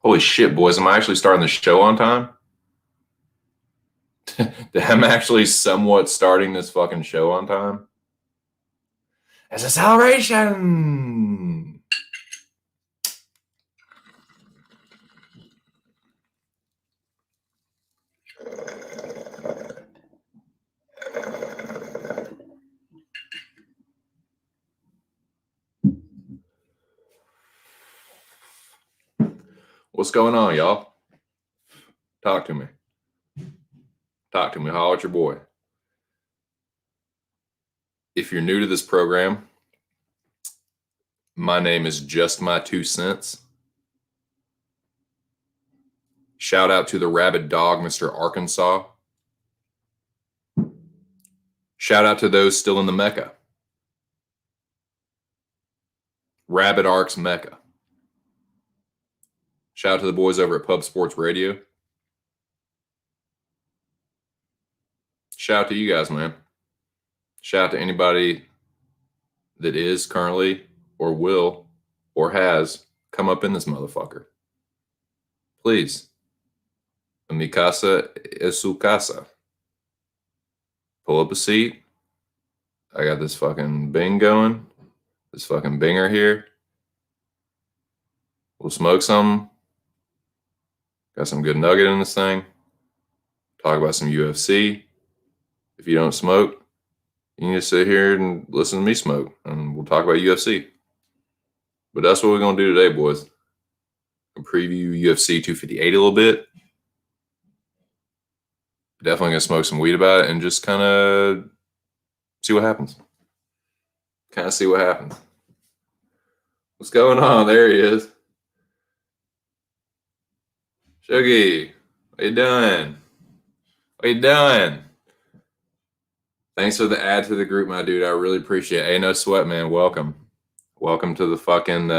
Holy shit, boys. Am I actually starting the show on time? I'm actually somewhat starting this fucking show on time. It's a celebration. What's going on, y'all? Talk to me. Talk to me. Holler at your boy. If you're new to this program, my name is Just My 2 Cents. Shout out to the rabid dog, Mr. Arkansas. Shout out to those still in the Mecca. Rabid Arcs Mecca. Shout out to the boys over at Pub Sports Radio. Shout out to you guys, man. Shout out to anybody that is currently or will or has come up in this motherfucker. Please. Mi casa es su casa. Pull up a seat. I got this fucking bing going. This fucking binger here. We'll smoke some. Got some good nugget in this thing. Talk about some UFC. If you don't smoke, you can just sit here and listen to me smoke, and we'll talk about UFC. But that's what we're going to do today, boys. We'll preview UFC 258 a little bit. Definitely going to smoke some weed about it and just kind of see what happens. Kind of see what happens. What's going on? There he is. Shuggy, what you doing? What you doing? Thanks for the add to the group, my dude. I really appreciate it. Hey, no sweat, man. Welcome. Welcome to the fucking,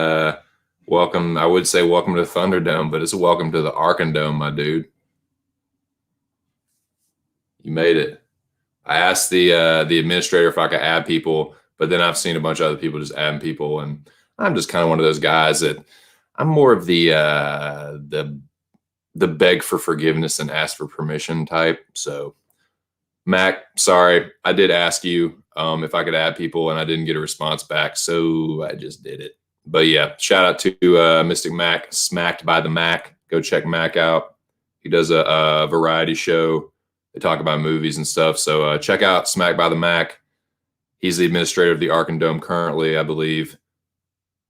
welcome. I would say welcome to Thunderdome, but it's a welcome to the Arkandome, my dude. You made it. I asked the administrator if I could add people, but then I've seen a bunch of other people just adding people, and I'm just kind of one of those guys that I'm more of the beg for forgiveness and ask for permission type. So, Mac, sorry, I did ask you if I could add people, and I didn't get a response back, so I just did it. But yeah, shout out to Mystic Mac, Smacked by the Mac. Go check Mac out. He does a variety show. They talk about movies and stuff. So check out Smacked by the Mac. He's the administrator of the Arkandome currently, I believe.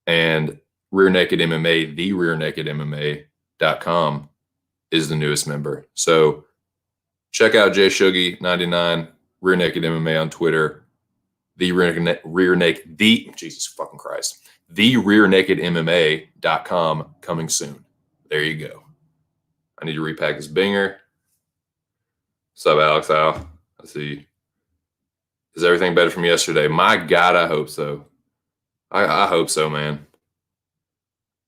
And Rear Naked MMA, the rearnakedmma.com is the newest member. So check out JShuggy99, Rear Naked MMA on Twitter. The Jesus fucking Christ. The rearnakedmma.com coming soon. There you go. I need to repack this binger. What's up, Alex Al? Let's see. Is everything better from yesterday? My God, I hope so. I hope so, man.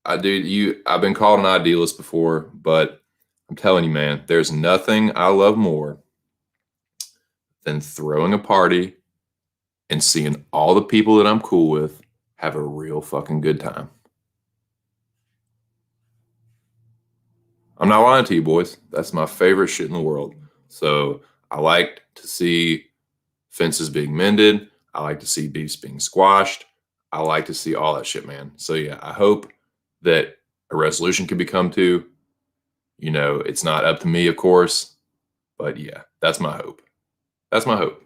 I've been called an idealist before, but I'm telling you, man, there's nothing I love more than throwing a party and seeing all the people that I'm cool with have a real fucking good time. I'm not lying to you, boys. That's my favorite shit in the world. So I like to see fences being mended. I like to see beefs being squashed. I like to see all that shit, man. So yeah, I hope that a resolution can be come to. You know, it's not up to me, of course, but yeah, that's my hope. That's my hope.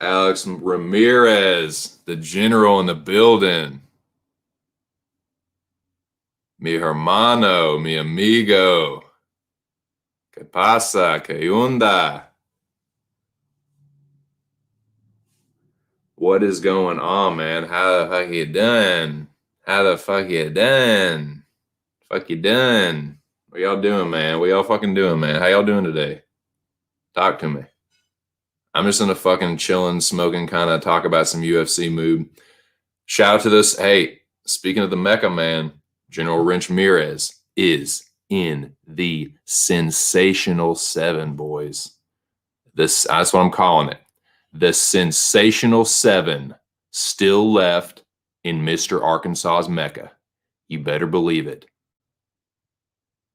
Alex Ramirez, the general in the building. Mi hermano, mi amigo. ¿Qué pasa? ¿Qué onda? What is going on, man? How the fuck you done? How the fuck you done? Fuck you done? What y'all doing, man? What y'all fucking doing, man? How y'all doing today? Talk to me. I'm just in a fucking chilling, smoking kind of talk about some UFC mood. Shout out to this. Hey, speaking of the Mecca, man, General Wrench Ramirez is in the Sensational 7, boys. That's what I'm calling it. The Sensational 7 still left in Mr. Arkansas's Mecca. You better believe it.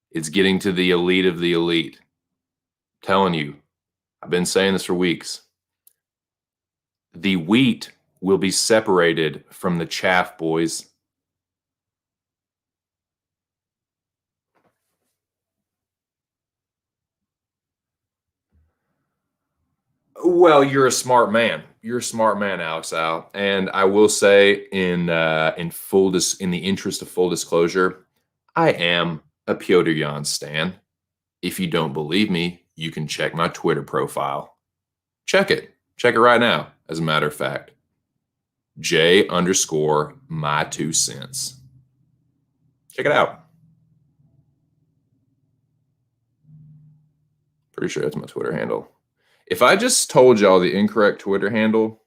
It's getting to the elite of the elite. I'm telling you, I've been saying this for weeks. The wheat will be separated from the chaff, boys. Well, you're a smart man. You're a smart man, Alex Al. And I will say, in the interest of full disclosure, I am a Piotr Jan stan. If you don't believe me, you can check my Twitter profile. Check it. Check it right now. As a matter of fact, J_my2cents. Check it out. Pretty sure that's my Twitter handle. If I just told y'all the incorrect Twitter handle,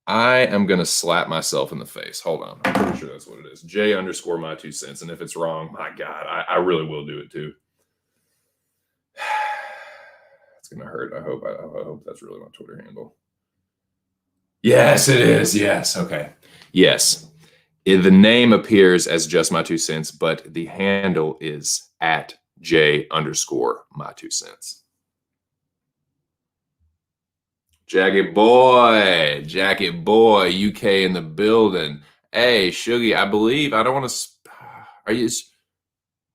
I am going to slap myself in the face. Hold on. I'm pretty sure that's what it is. J_my2cents. And if it's wrong, my God, I really will do it too. It's going to hurt. I hope that's really my Twitter handle. Yes, it is. Yes. Okay. Yes. The name appears as just my 2 cents, but the handle is at J_my2cents. Jacket boy, UK in the building. Hey, Shuggy, I believe I don't want to. Are you,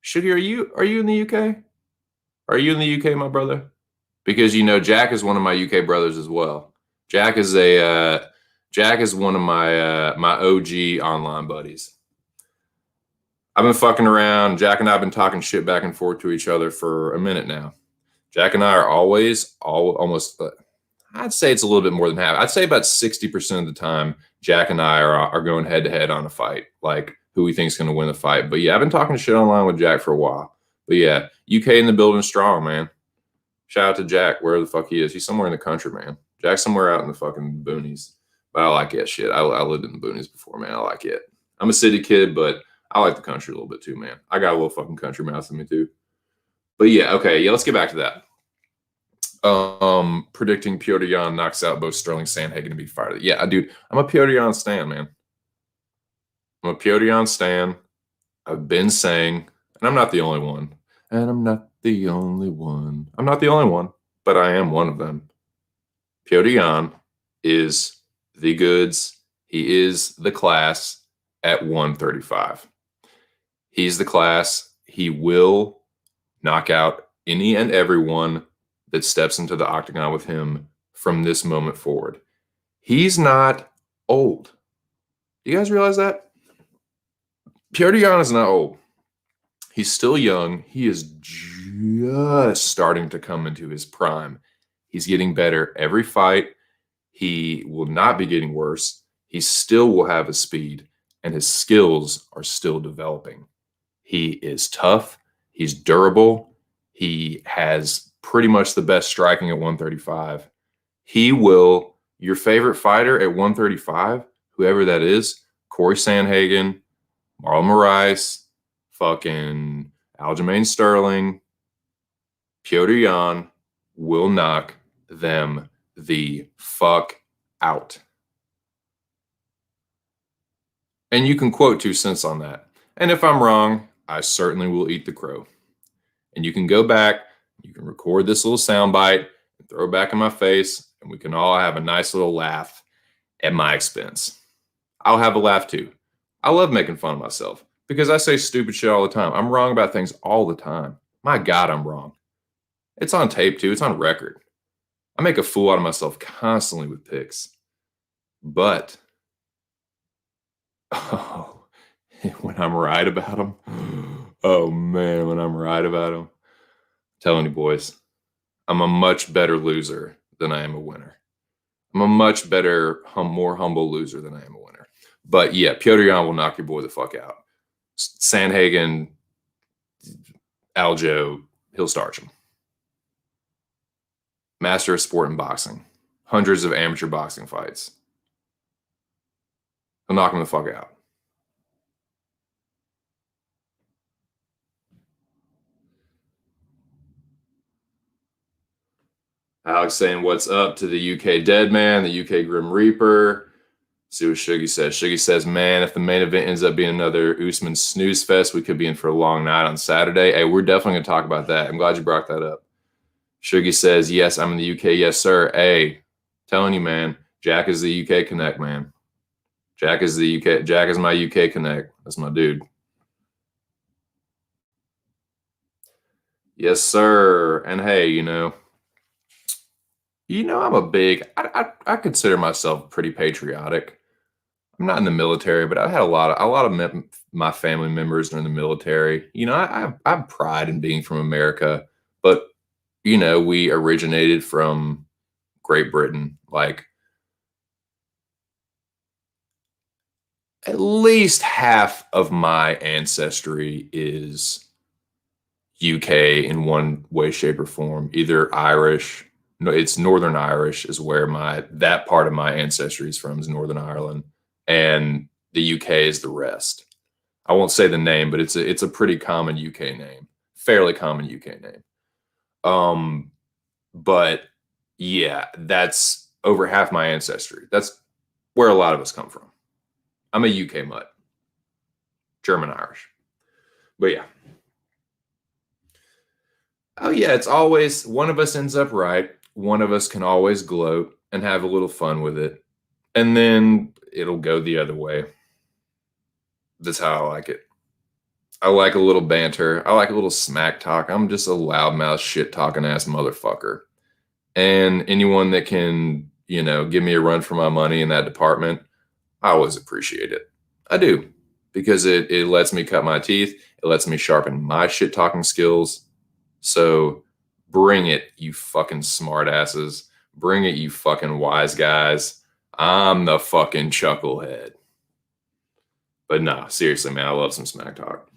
Shuggy? Are you in the UK? Are you in the UK, my brother? Because Jack is one of my UK brothers as well. Jack is one of my OG online buddies. I've been fucking around. Jack and I have been talking shit back and forth to each other for a minute now. Jack and I are almost. I'd say it's a little bit more than half. I'd say about 60% of the time, Jack and I are going head to head on a fight, like who we think is going to win the fight. But yeah, I've been talking shit online with Jack for a while. But yeah, UK in the building strong, man. Shout out to Jack, wherever the fuck he is. He's somewhere in the country, man. Jack's somewhere out in the fucking boonies. But I like that shit. I lived in the boonies before, man. I like it. I'm a city kid, but I like the country a little bit too, man. I got a little fucking country mouth in me too. But yeah, okay. Yeah, let's get back to that. Predicting Piotr Jan knocks out both Sterling Sandhagen to be fired. Yeah, dude, I'm a Piotr Jan stan, man. I'm a Piotr Jan stan. I've been saying, and I'm not the only one. And I'm not the only one. I'm not the only one, but I am one of them. Piotr Jan is the goods. He is the class at 135. He's the class. He will knock out any and everyone that steps into the octagon with him from this moment forward. He's not old. Do you guys realize that? Piotr Jan is not old. He's still young. He is just starting to come into his prime. He's getting better every fight. He will not be getting worse. He still will have his speed, and his skills are still developing. He is tough. He's durable. He has pretty much the best striking at 135. He will, your favorite fighter at 135, whoever that is, Corey Sandhagen, Marlon Moraes, fucking Aljamain Sterling, Piotr Jan will knock them the fuck out. And you can quote 2 cents on that. And if I'm wrong, I certainly will eat the crow. And you can go back, you can record this little soundbite and throw it back in my face, and we can all have a nice little laugh at my expense. I'll have a laugh too. I love making fun of myself because I say stupid shit all the time. I'm wrong about things all the time. My God, I'm wrong. It's on tape too. It's on record. I make a fool out of myself constantly with picks. But, oh, when I'm right about them, oh man, when I'm right about them, I'm telling you boys, I'm a much better loser than I am a winner. I'm a much better, more humble loser than I am a winner. But yeah, Piotr Jan will knock your boy the fuck out. Sandhagen, Aljo, he'll starch him. Master of sport in boxing. Hundreds of amateur boxing fights. He'll knock him the fuck out. Alex saying, what's up to the UK Dead Man, the UK Grim Reaper. See what Shuggy says. Shuggy says, man, if the main event ends up being another Usman snooze fest, we could be in for a long night on Saturday. Hey, we're definitely going to talk about that. I'm glad you brought that up. Shuggy says, yes, I'm in the UK. Yes, sir. Hey, telling you, man, Jack is the UK Connect, man. Jack is the UK. Jack is my UK Connect. That's my dude. Yes, sir. And hey, I'm a big. I consider myself pretty patriotic. I'm not in the military, but I've had a lot of my family members are in the military. I have pride in being from America, but we originated from Great Britain. Like at least half of my ancestry is UK in one way, shape, or form. Either Irish, no, it's Northern Irish is where that part of my ancestry is from, is Northern Ireland, and the UK is the rest. I won't say the name, but it's a pretty common UK name, fairly common UK name. But yeah, that's over half my ancestry. That's where a lot of us come from. I'm a UK mutt, German Irish, but yeah. Oh yeah, it's always one of us ends up right. One of us can always gloat and have a little fun with it, and then it'll go the other way. That's how I like it. I like a little banter. I like a little smack talk. I'm just a loudmouth, shit talking ass motherfucker. And anyone that can, give me a run for my money in that department, I always appreciate it. I do, because it lets me cut my teeth. It lets me sharpen my shit talking skills. So bring it, you fucking smart asses. Bring it, you fucking wise guys. I'm the fucking chucklehead. But no, seriously, man, I love some smack talk.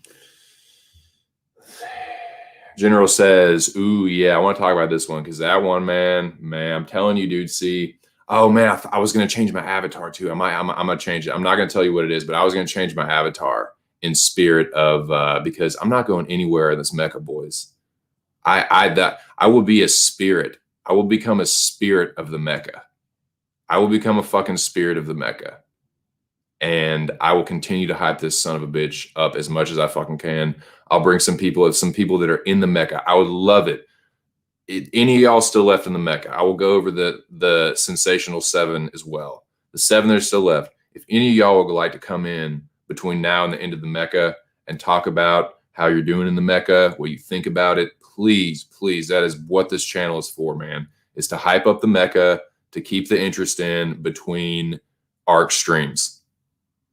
General says, ooh, yeah, I want to talk about this one because that one, man, I'm telling you, dude, see, oh, man, I was going to change my avatar too. I'm going to change it. I'm not going to tell you what it is, but I was going to change my avatar in spirit of, because I'm not going anywhere in this Mecca, boys. I will be a spirit. I will become a spirit of the Mecca. I will become a fucking spirit of the Mecca. And I will continue to hype this son of a bitch up as much as I fucking can. I'll bring some people that are in the Mecca. I would love it. Any of y'all still left in the Mecca, I will go over the sensational 7 as well. The 7 that are still left. If any of y'all would like to come in between now and the end of the Mecca and talk about how you're doing in the Mecca, what you think about it, please, please, that is what this channel is for, man, is to hype up the Mecca, to keep the interest in between ARC streams.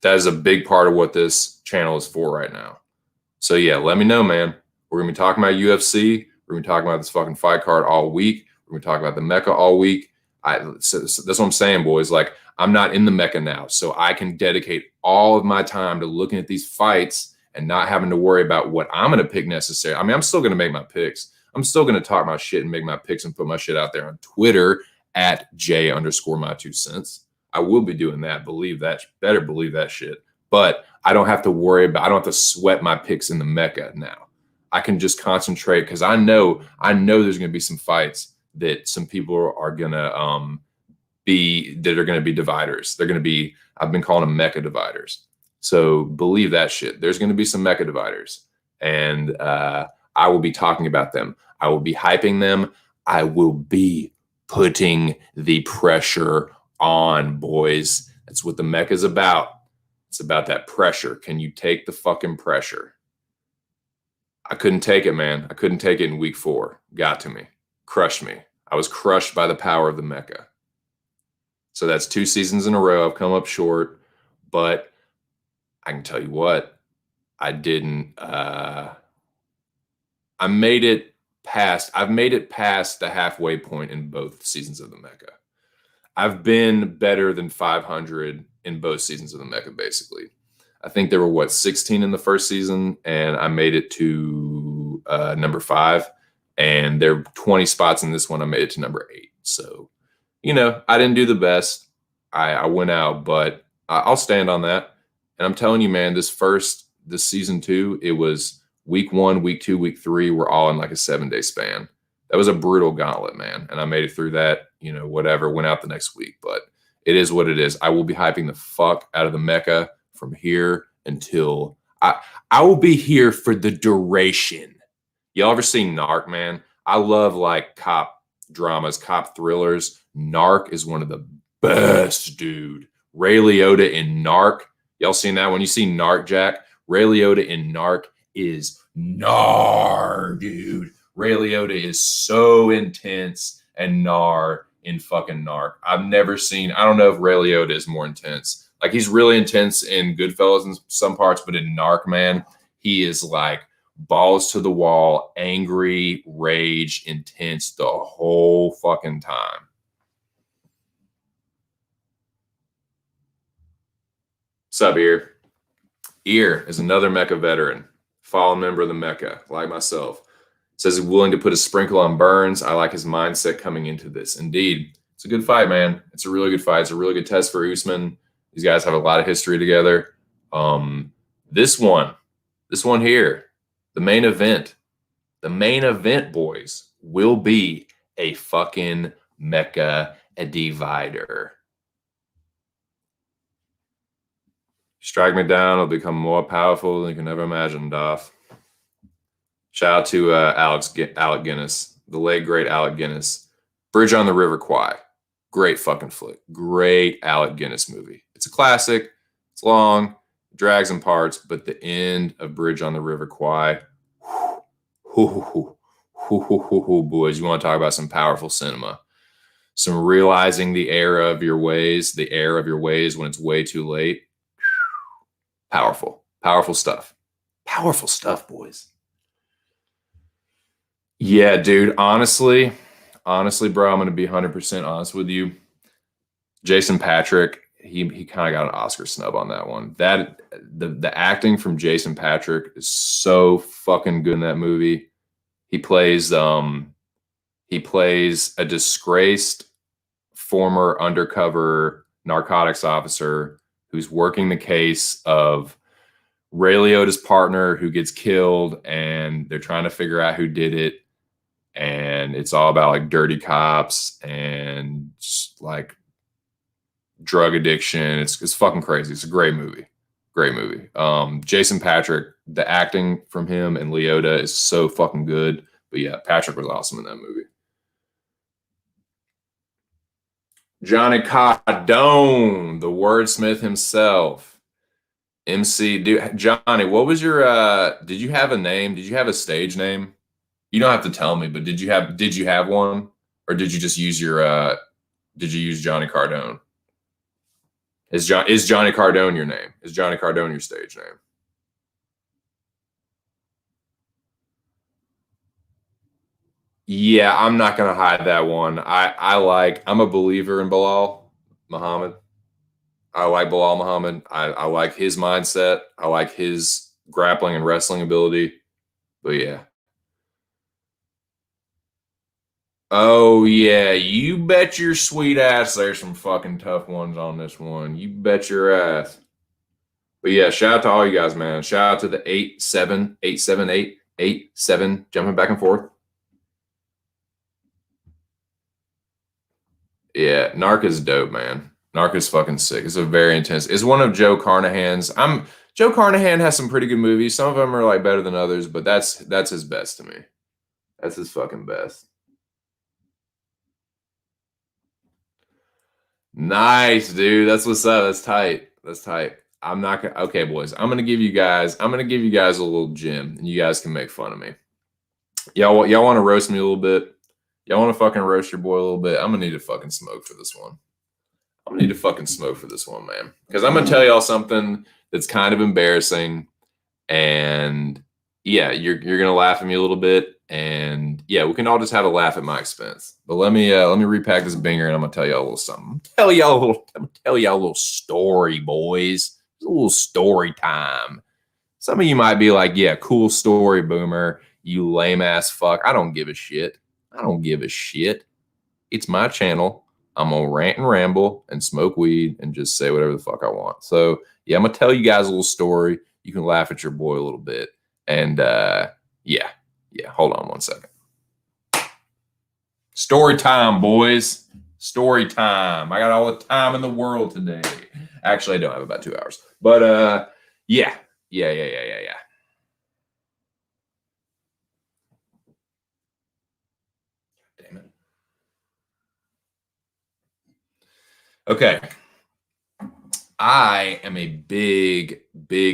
That is a big part of what this channel is for right now. So yeah, let me know, man. We're going to be talking about UFC. We're going to be talking about this fucking fight card all week. We're going to talk about the Mecca all week. So that's what I'm saying, boys. Like, I'm not in the Mecca now, so I can dedicate all of my time to looking at these fights and not having to worry about what I'm going to pick necessarily. I mean, I'm still going to make my picks. I'm still going to talk my shit and make my picks and put my shit out there on Twitter at J_my2cents. I will be doing that. Believe that. Better believe that shit. But I don't have to worry about, I don't have to sweat my picks in the Mecca now. I can just concentrate because I know there's going to be some fights that some people are going to be dividers. They're going to be, I've been calling them Mecca dividers. So believe that shit. There's going to be some Mecca dividers. And I will be talking about them. I will be hyping them. I will be putting the pressure on, boys. That's what the Mecca is about. It's about that pressure. Can you take the fucking pressure? I couldn't take it, man. I couldn't take it in week 4. Got to me. Crushed me. I was crushed by the power of the Mecca. So that's 2 seasons in a row. I've come up short, but I can tell you what, I didn't, I've made it past the halfway point in both seasons of the Mecca. I've been better than 500 in both seasons of the Mecca, basically. I think there were, 16 in the first season, and I made it to number 5. And there were 20 spots in this one. I made it to number 8. So, I didn't do the best. I went out, but I'll stand on that. And I'm telling you, man, this season 2, it was week 1, week 2, week 3 were all in like a 7-day span. That was a brutal gauntlet, man. And I made it through that, whatever, went out the next week. But It is what it is. I will be hyping the fuck out of the Mecca from here until I will be here for the duration. Y'all ever seen Narc, man? I love like cop dramas, cop thrillers. Narc is one of the best, dude. Ray Liotta in Narc. Y'all seen that? When you see Narc, Jack, Ray Liotta in Narc is gnar, dude. Ray Liotta is so intense and gnar in fucking Narc. I've never seen, I don't know if Ray Liotta is more intense. Like he's really intense in Goodfellas in some parts, but in Narc, man, he is like balls to the wall, angry, rage, intense the whole fucking time. What's up, Ear? Ear is another Mecca veteran, fallen member of the Mecca, like myself. Says he's willing to put a sprinkle on Burns. I like his mindset coming into this. Indeed, it's a good fight, man. It's a really good fight. It's a really good test for Usman. These guys have a lot of history together. This one here, the main event, boys, will be a fucking Mecca divider. Strike me down, I'll become more powerful than you can ever imagine, Doff. Shout out to Alec Guinness, the late, great Alec Guinness. Bridge on the River Kwai. Great fucking flick. Great Alec Guinness movie. It's a classic. It's long, drags in parts, but the end of Bridge on the River Kwai, boys, you want to talk about some powerful cinema. Some realizing the error of your ways when it's way too late. Powerful stuff. Powerful stuff, boys. Yeah, dude. Honestly, bro, I'm going to be 100% honest with you. Jason Patric, he kind of got an Oscar snub on that one. That the acting from Jason Patric is so fucking good in that movie. He plays a disgraced former undercover narcotics officer who's working the case of Ray Liotta's partner who gets killed, and they're trying to figure out who did it. And it's all about like dirty cops and just, like drug addiction. It's fucking crazy. It's a great movie. Great movie. Jason Patric, the acting from him and Liotta is so fucking good. But yeah, Patrick was awesome in that movie. Johnny Cardone, the wordsmith himself. MC, dude, Johnny, what was your did you have a name? Did you have a stage name? You don't have to tell me, but did you have one? Or did you just use did you use Johnny Cardone? Is Johnny Cardone your name? Is Johnny Cardone your stage name? Yeah, I'm not gonna hide that one. I'm a believer in Bilal Muhammad. I like Bilal Muhammad. I like his mindset. I like his grappling and wrestling ability. But yeah. Oh yeah, you bet your sweet ass there's some fucking tough ones on this one. You bet your ass. But yeah, shout out to all you guys, man. Shout out to the 87887 jumping back and forth. Yeah, Narc is dope, man. Narc is fucking sick. It's a very intense. It's one of Joe Carnahan's. Joe Carnahan has some pretty good movies. Some of them are like better than others, but that's his best to me. That's his fucking best. Nice, dude. That's what's up. That's tight. That's tight. I'm not gonna. Okay, boys. I'm gonna give you guys a little gem, and you guys can make fun of me. Y'all want to roast me a little bit? Y'all want to fucking roast your boy a little bit? I'm gonna need to fucking smoke for this one. I'm gonna need to fucking smoke for this one, man. Because I'm gonna tell y'all something that's kind of embarrassing, and yeah, you're gonna laugh at me a little bit, and yeah, we can all just have a laugh at my expense. But let me repack this binger, and I'm gonna tell y'all a little something. I'm gonna tell y'all a little story, boys. It's a little story time. Some of you might be like, yeah, cool story, Boomer. You lame ass fuck. I don't give a shit. I don't give a shit. It's my channel. I'm gonna rant and ramble and smoke weed and just say whatever the fuck I want. So yeah, I'm gonna tell you guys a little story. You can laugh at your boy a little bit. And yeah, hold on one second. Story time, boys. Story time. I got all the time in the world today. Actually, I don't have about 2 hours. But yeah. Yeah. Damn it. Okay. I am a big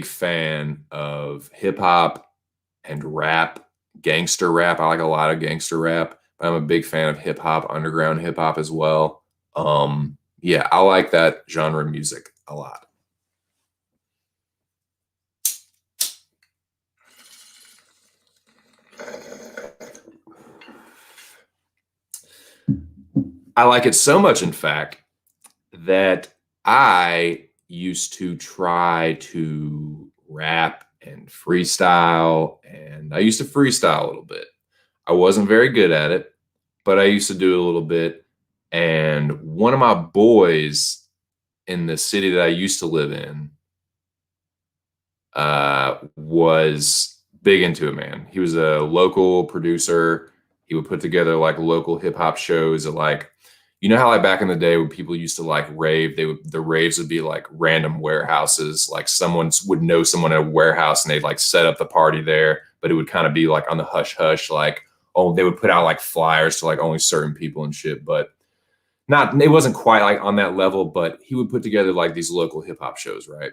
fan of hip hop and rap, gangster rap. I like a lot of gangster rap, but I'm a big fan of hip hop, underground hip hop as well. Yeah, I like that genre of music a lot. I like it so much, in fact, that I used to try to rap and freestyle, and I used to freestyle a little bit. I wasn't very good at it, but I used to do it a little bit. And one of my boys in the city that I used to live in was big into it, man. He was a local producer. He would put together like local hip hop shows at like, you know how like back in the day when people used to like rave, the raves would be like random warehouses. Like someone would know someone at a warehouse and they'd like set up the party there, but it would kind of be like on the hush hush, like, oh, they would put out like flyers to like only certain people and shit. But not, it wasn't quite like on that level, but he would put together like these local hip hop shows, right?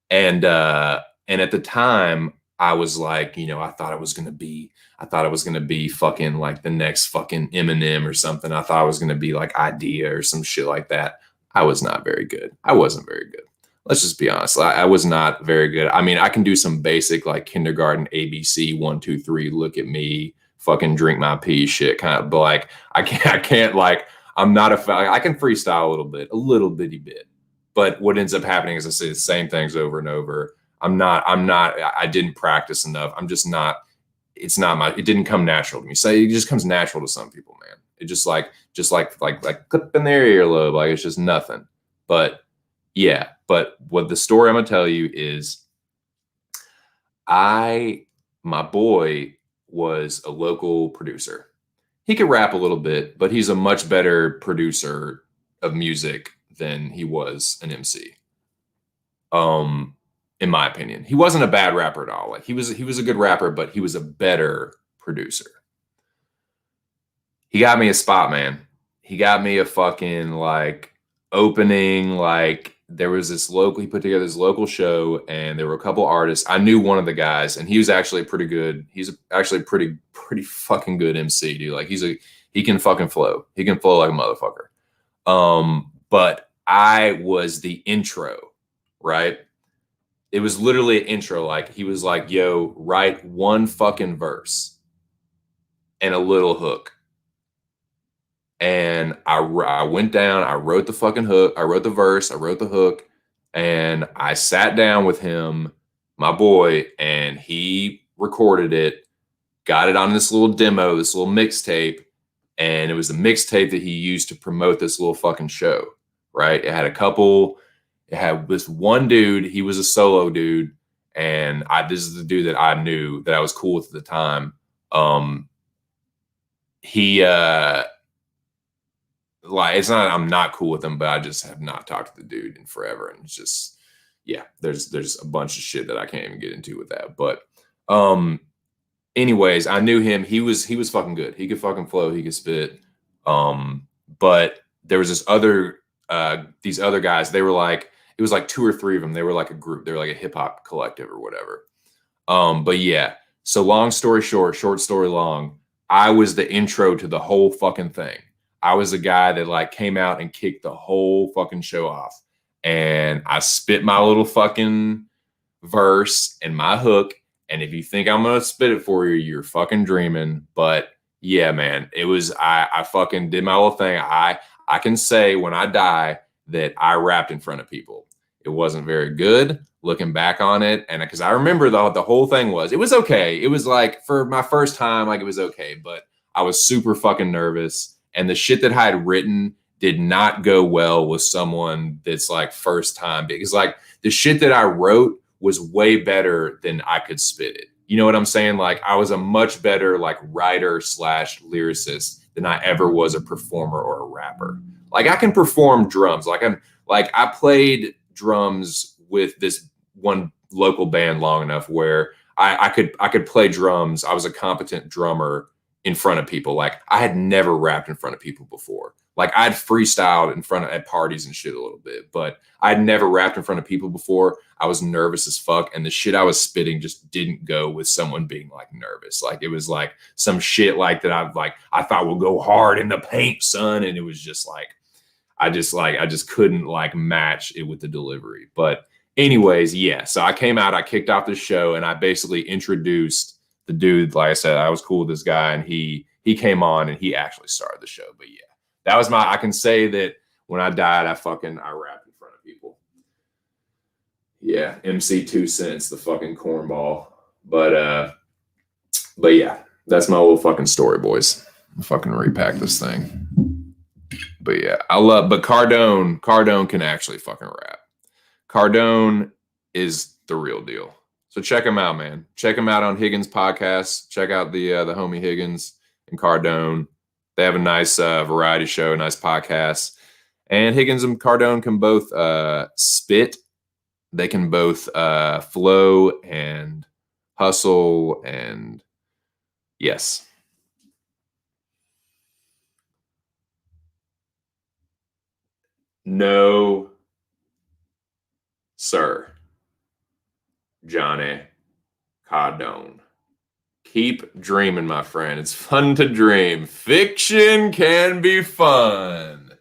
And at the time I was like, I thought I was gonna be fucking like the next fucking Eminem or something. I thought I was gonna be like Idea or some shit like that. I was not very good. I wasn't very good. Let's just be honest. I was not very good. I mean, I can do some basic like kindergarten ABC 1 2 3. Look at me, fucking drink my pee shit kind of. But like, I can't like. I'm not I can freestyle a little bitty bit. But what ends up happening is I say the same things over and over. I didn't practice enough. I'm just not, it didn't come natural to me. So it just comes natural to some people, man. It just like clipping their earlobe. Like it's just nothing. But yeah, but what the story I'm going to tell you is my boy was a local producer. He could rap a little bit, but he's a much better producer of music than he was an MC. Um, in my opinion, he wasn't a bad rapper at all. Like he was a good rapper, but he was a better producer. He got me a spot, man. He got me a fucking like opening. Like there was this local. He put together this local show, and there were a couple artists. I knew one of the guys, and he was actually pretty good. He's actually pretty fucking good MC, dude. Like he can fucking flow. He can flow like a motherfucker. But I was the intro, right? It was literally an intro. Like he was like, "Yo, write one fucking verse and a little hook." And I went down, I wrote the fucking hook, I wrote the verse, I wrote the hook, and I sat down with him, my boy, and he recorded it, got it on this little demo, this little mixtape, and it was the mixtape that he used to promote this little fucking show, right? It had this one dude, he was a solo dude, and this is the dude that I knew that I was cool with at the time. He like it's not I'm not cool with him, but I just have not talked to the dude in forever, and it's just yeah, there's a bunch of shit that I can't even get into with that. But um anyways, I knew him. He was fucking good. He could fucking flow, he could spit. But there was these other guys, they were like it was like two or three of them. They were like a group. They were like a hip hop collective or whatever. But yeah, so long story short, short story long, I was the intro to the whole fucking thing. I was the guy that like came out and kicked the whole fucking show off. And I spit my little fucking verse and my hook. And if you think I'm gonna spit it for you, you're fucking dreaming. But yeah, man, I fucking did my little thing. I can say when I die that I rapped in front of people. It wasn't very good looking back on it. And because I remember the whole thing it was okay. It was like for my first time, like it was okay, but I was super fucking nervous. And the shit that I had written did not go well with someone that's like first time, because like the shit that I wrote was way better than I could spit it. You know what I'm saying? Like I was a much better like writer slash lyricist than I ever was a performer or a rapper. Like I can perform drums. I played drums with this one local band long enough where I could play drums. I was a competent drummer in front of people. Like I had never rapped in front of people before. Like I'd freestyled in front of at parties and shit a little bit, but I'd never rapped in front of people before. I was nervous as fuck, and the shit I was spitting just didn't go with someone being like nervous. Like it was like some shit like that I thought will go hard in the paint, son, and it was just like I just couldn't like match it with the delivery. But anyways, yeah. So I came out, I kicked off the show, and I basically introduced the dude. Like I said, I was cool with this guy, and he came on and he actually started the show. But yeah, that was I can say that when I died, I rapped in front of people. Yeah, MC 2 cents, the fucking cornball. But yeah, that's my little fucking story, boys. I'll fucking repack this thing. But yeah, but Cardone can actually fucking rap. Cardone is the real deal. So check him out, man. Check him out on Higgins podcast. Check out the homie Higgins and Cardone. They have a nice variety show, a nice podcast. And Higgins and Cardone can both spit. They can both flow and hustle, and yes. No, sir. Johnny Cardone. Keep dreaming, my friend. It's fun to dream. Fiction can be fun.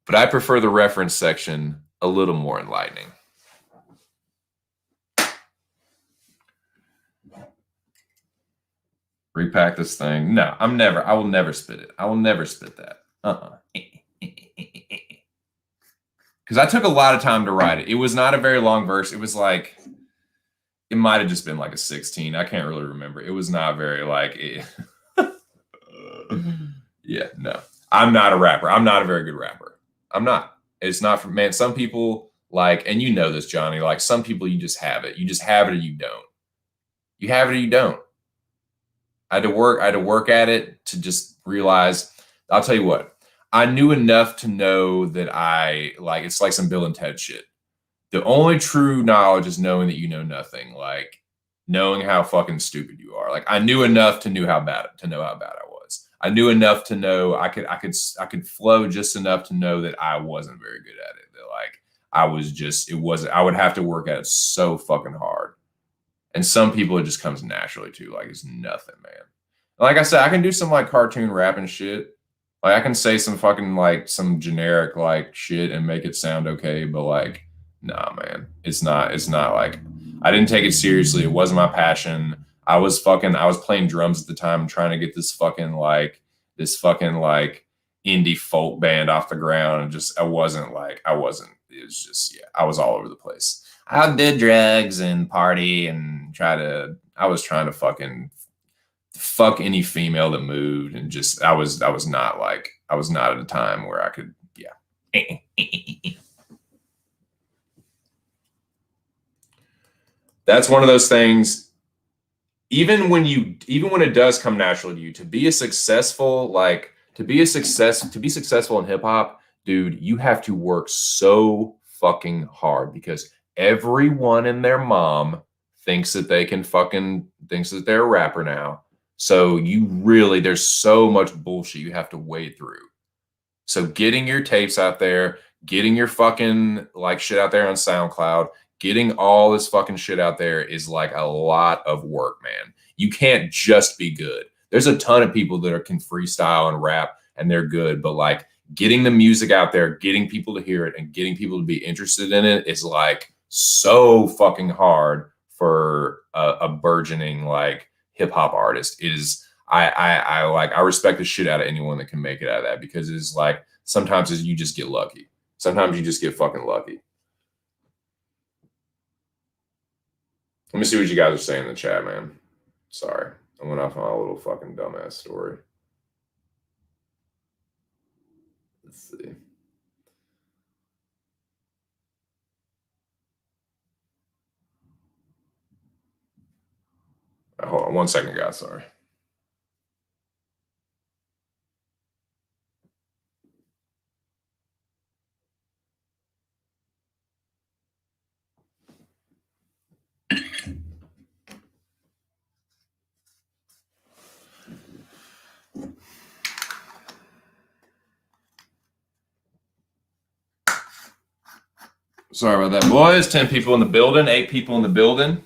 But I prefer the reference section a little more enlightening. Repack this thing. No, I will never spit it. I will never spit that. Because I took a lot of time to write it. It was not a very long verse. It was like, it might have just been like a 16. I can't really remember. It was not very like, yeah, no. I'm not a rapper. I'm not a very good rapper. I'm not. It's not for, man, some people like, and you know this, Johnny, like some people you just have it. You just have it or you don't. You have it or you don't. I had to work at it to just realize, I'll tell you what, I knew enough to know that it's like some Bill and Ted shit. The only true knowledge is knowing that you know nothing, like knowing how fucking stupid you are. Like I knew enough to know how bad I was. I knew enough to know I could flow just enough to know that I wasn't very good at it. That like I would have to work at it so fucking hard. And some people it just comes naturally too. Like it's nothing, man. Like I said, I can do some like cartoon rap and shit. Like I can say some fucking like some generic like shit and make it sound okay, but like, nah, man. It's not like I didn't take it seriously. It wasn't my passion. I was playing drums at the time trying to get this fucking like indie folk band off the ground. And just it was just, yeah, I was all over the place. I did drugs and party and I was trying to fucking fuck any female that moved, and just I was not at a time where I could, yeah. That's one of those things, even when it does come naturally to you, to be successful in hip hop, dude, you have to work so fucking hard because everyone and their mom thinks that they're a rapper now. So there's so much bullshit you have to wade through. So getting your tapes out there, getting your fucking like shit out there on SoundCloud, getting all this fucking shit out there is like a lot of work, man. You can't just be good. There's a ton of people that can freestyle and rap and they're good, but like getting the music out there, getting people to hear it and getting people to be interested in it is like so fucking hard for a burgeoning like hip hop artist. I respect the shit out of anyone that can make it out of that, because it's like sometimes you just get lucky. Sometimes you just get fucking lucky. Let me see what you guys are saying in the chat, man. Sorry, I went off on a little fucking dumbass story. Let's see. Hold on 1 second, guys. Sorry. Sorry about that, boys. 10 people in the building, 8 people in the building.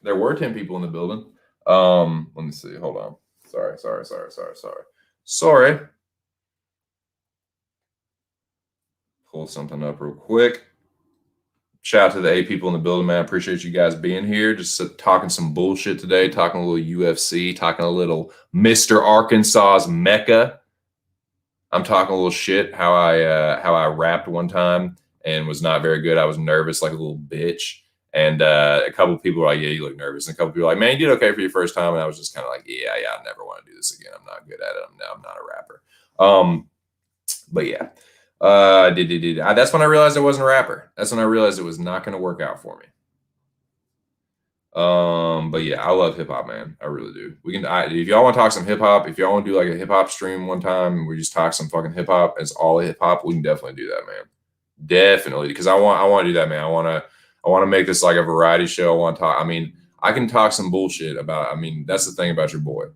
There were 10 people in the building. Let me see. Hold on. Sorry. Pull something up real quick. Shout out to the 8 people in the building, man. I appreciate you guys being here. Just talking some bullshit today, talking a little UFC, talking a little Mr. Arkansas's Mecca. I'm talking a little shit how I rapped one time and was not very good. I was nervous like a little bitch. And a couple of people were like, yeah, you look nervous. And a couple of people were like, man, you did okay for your first time. And I was just kind of like, yeah, I never want to do this again. I'm not good at it. I'm not a rapper. But yeah. That's when I realized I wasn't a rapper. That's when I realized it was not going to work out for me. But yeah, I love hip hop, man. I really do. If y'all want to talk some hip hop, if y'all want to do like a hip hop stream one time, and we just talk some fucking hip hop, it's all hip hop. We can definitely do that, man. Definitely, because I want to do that, man. I want to make this like a variety show. I want to talk. I mean, I can talk some bullshit about. I mean, that's the thing about your boy.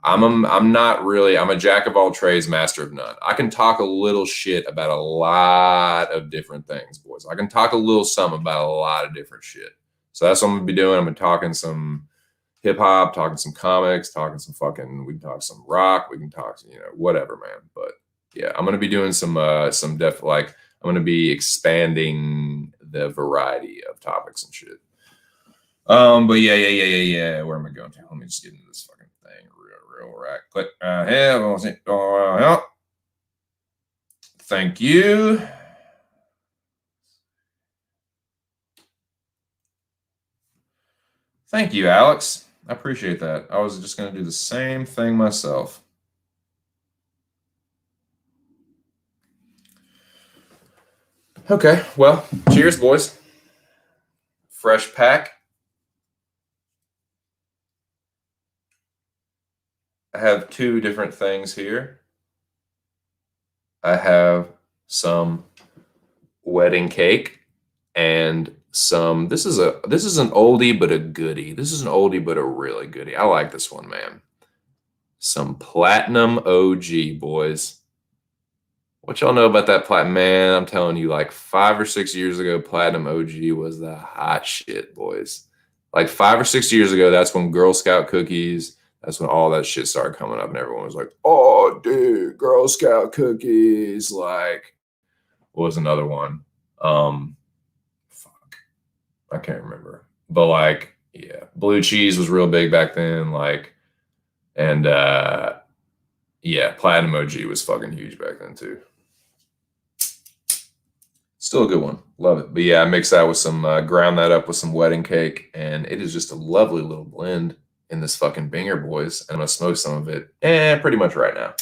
I'm a jack of all trades, master of none. I can talk a little shit about a lot of different things, boys. I can talk a little something about a lot of different shit. So that's what I'm gonna be doing. I'm gonna be talking some hip hop, talking some comics, talking some we can talk some rock, we can talk, whatever, man. But yeah, I'm gonna be doing I'm gonna be expanding the variety of topics and shit. But yeah. Where am I going to? Let me just get into this fucking thing real right quick. Thank you. Thank you, Alex. I appreciate that. I was just going to do the same thing myself. Okay, well, cheers, boys. Fresh pack. I have 2 different things here. I have some wedding cake and some. This is an oldie but a goodie. This is an oldie but a really goodie. I like this one, man. Some Platinum OG, boys. What y'all know about that Platinum, man? I'm telling you, like 5 or 6 years ago, Platinum OG was the hot shit, boys. Like 5 or 6 years ago, that's when Girl Scout cookies. That's when all that shit started coming up, and everyone was like, "Oh, dude, Girl Scout cookies!" Like, what was another one? Fuck, I can't remember. But like, yeah, blue cheese was real big back then. Like, and yeah, Platinum OG was fucking huge back then too. Still a good one, love it. But yeah, I mixed that with some, ground that up with some wedding cake, and it is just a lovely little blend in this fucking binger, boys. And I'm gonna smoke some of it pretty much right now.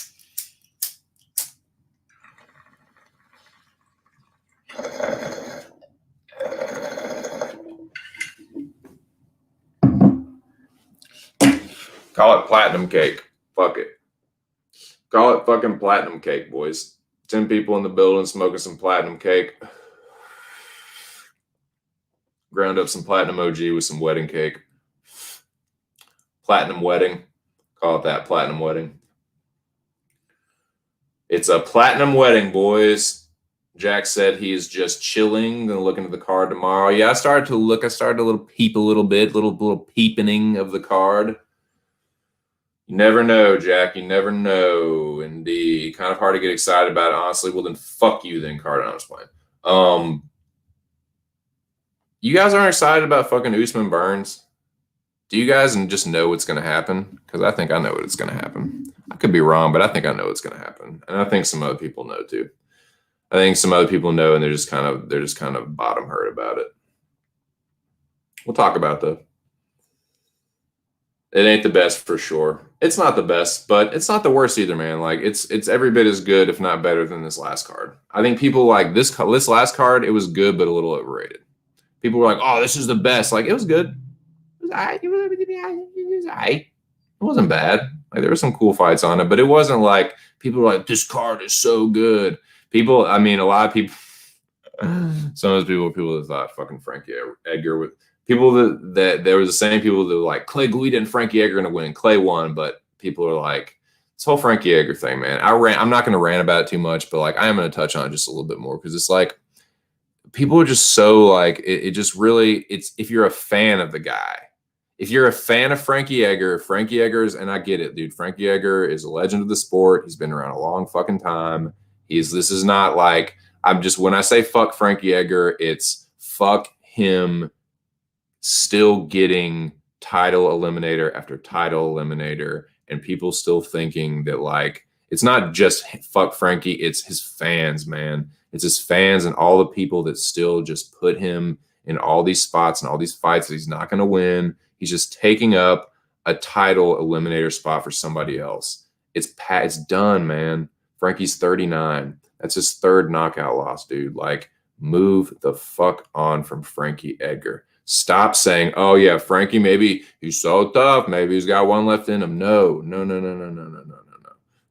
Call it platinum cake. Fuck it. Call it fucking platinum cake, boys. 10 people in the building smoking some platinum cake. Ground up some Platinum OG with some wedding cake. Platinum wedding. Call it that, platinum wedding. It's a platinum wedding, boys. Jack said he is just chilling, gonna look into the card tomorrow. Yeah, I started to peep a little bit, little peepening of the card. You never know, Jack. You never know. Indeed. Kind of hard to get excited about it, honestly. Well, then fuck you then, card. I'm just playing. You guys aren't excited about fucking Usman Burns? Do you guys just know what's going to happen? Because I think I know what's going to happen. I could be wrong, but I think I know what's going to happen. And I think some other people know too. I think some other people know, and they're just kind of bottom hurt about it. We'll talk about that. It ain't the best for sure. It's not the best, but it's not the worst either, man. Like it's every bit as good, if not better, than this last card. I think people like this last card. It was good, but a little overrated. People were like, "Oh, this is the best." Like it was good. It was alright. It was alright. It wasn't bad. Like there were some cool fights on it, but it wasn't like people were like, "This card is so good." People, I mean, a lot of people. Some of those people that thought fucking Frankie Edgar with. People that there were the same people that were like Clay Guida and Frankie Edgar going to win. Clay won, but people are like, this whole Frankie Edgar thing, man. I'm not going to rant about it too much, but like I am going to touch on it just a little bit more because it's like people are just so like it just really it's if you're a fan of the guy. If you're a fan of Frankie Edgar's, and I get it, dude. Frankie Edgar is a legend of the sport. He's been around a long fucking time. This is not like when I say fuck Frankie Edgar, it's fuck him still getting title eliminator after title eliminator, and people still thinking that like it's not just fuck Frankie, it's his fans, man. It's his fans and all the people that still just put him in all these spots and all these fights that he's not going to win. He's just taking up a title eliminator spot for somebody else. It's done, man. Frankie's 39. That's his third knockout loss, dude. Like, move the fuck on from Frankie Edgar. Stop saying, oh, yeah, Frankie, maybe he's so tough. Maybe he's got one left in him. No.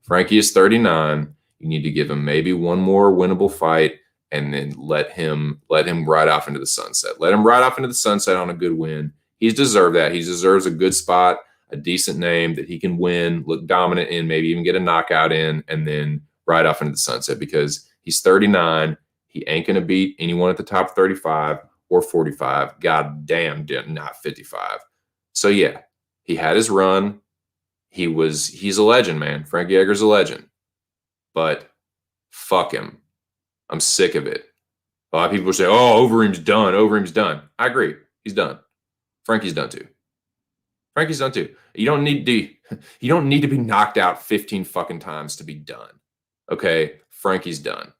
Frankie is 39. You need to give him maybe one more winnable fight and then let him ride off into the sunset. Let him ride off into the sunset on a good win. He's deserved that. He deserves a good spot, a decent name that he can win, look dominant in, maybe even get a knockout in, and then ride off into the sunset because he's 39. He ain't going to beat anyone at the top 35 or 45. God damn, not 55. So, yeah, he had his run. He's a legend, man. Frankie Edgar's a legend. But fuck him. I'm sick of it. A lot of people say, oh, Overeem's done. Overeem's done. I agree. He's done. Frankie's done too. Frankie's done too. You don't need to be knocked out 15 fucking times to be done. Okay? Frankie's done.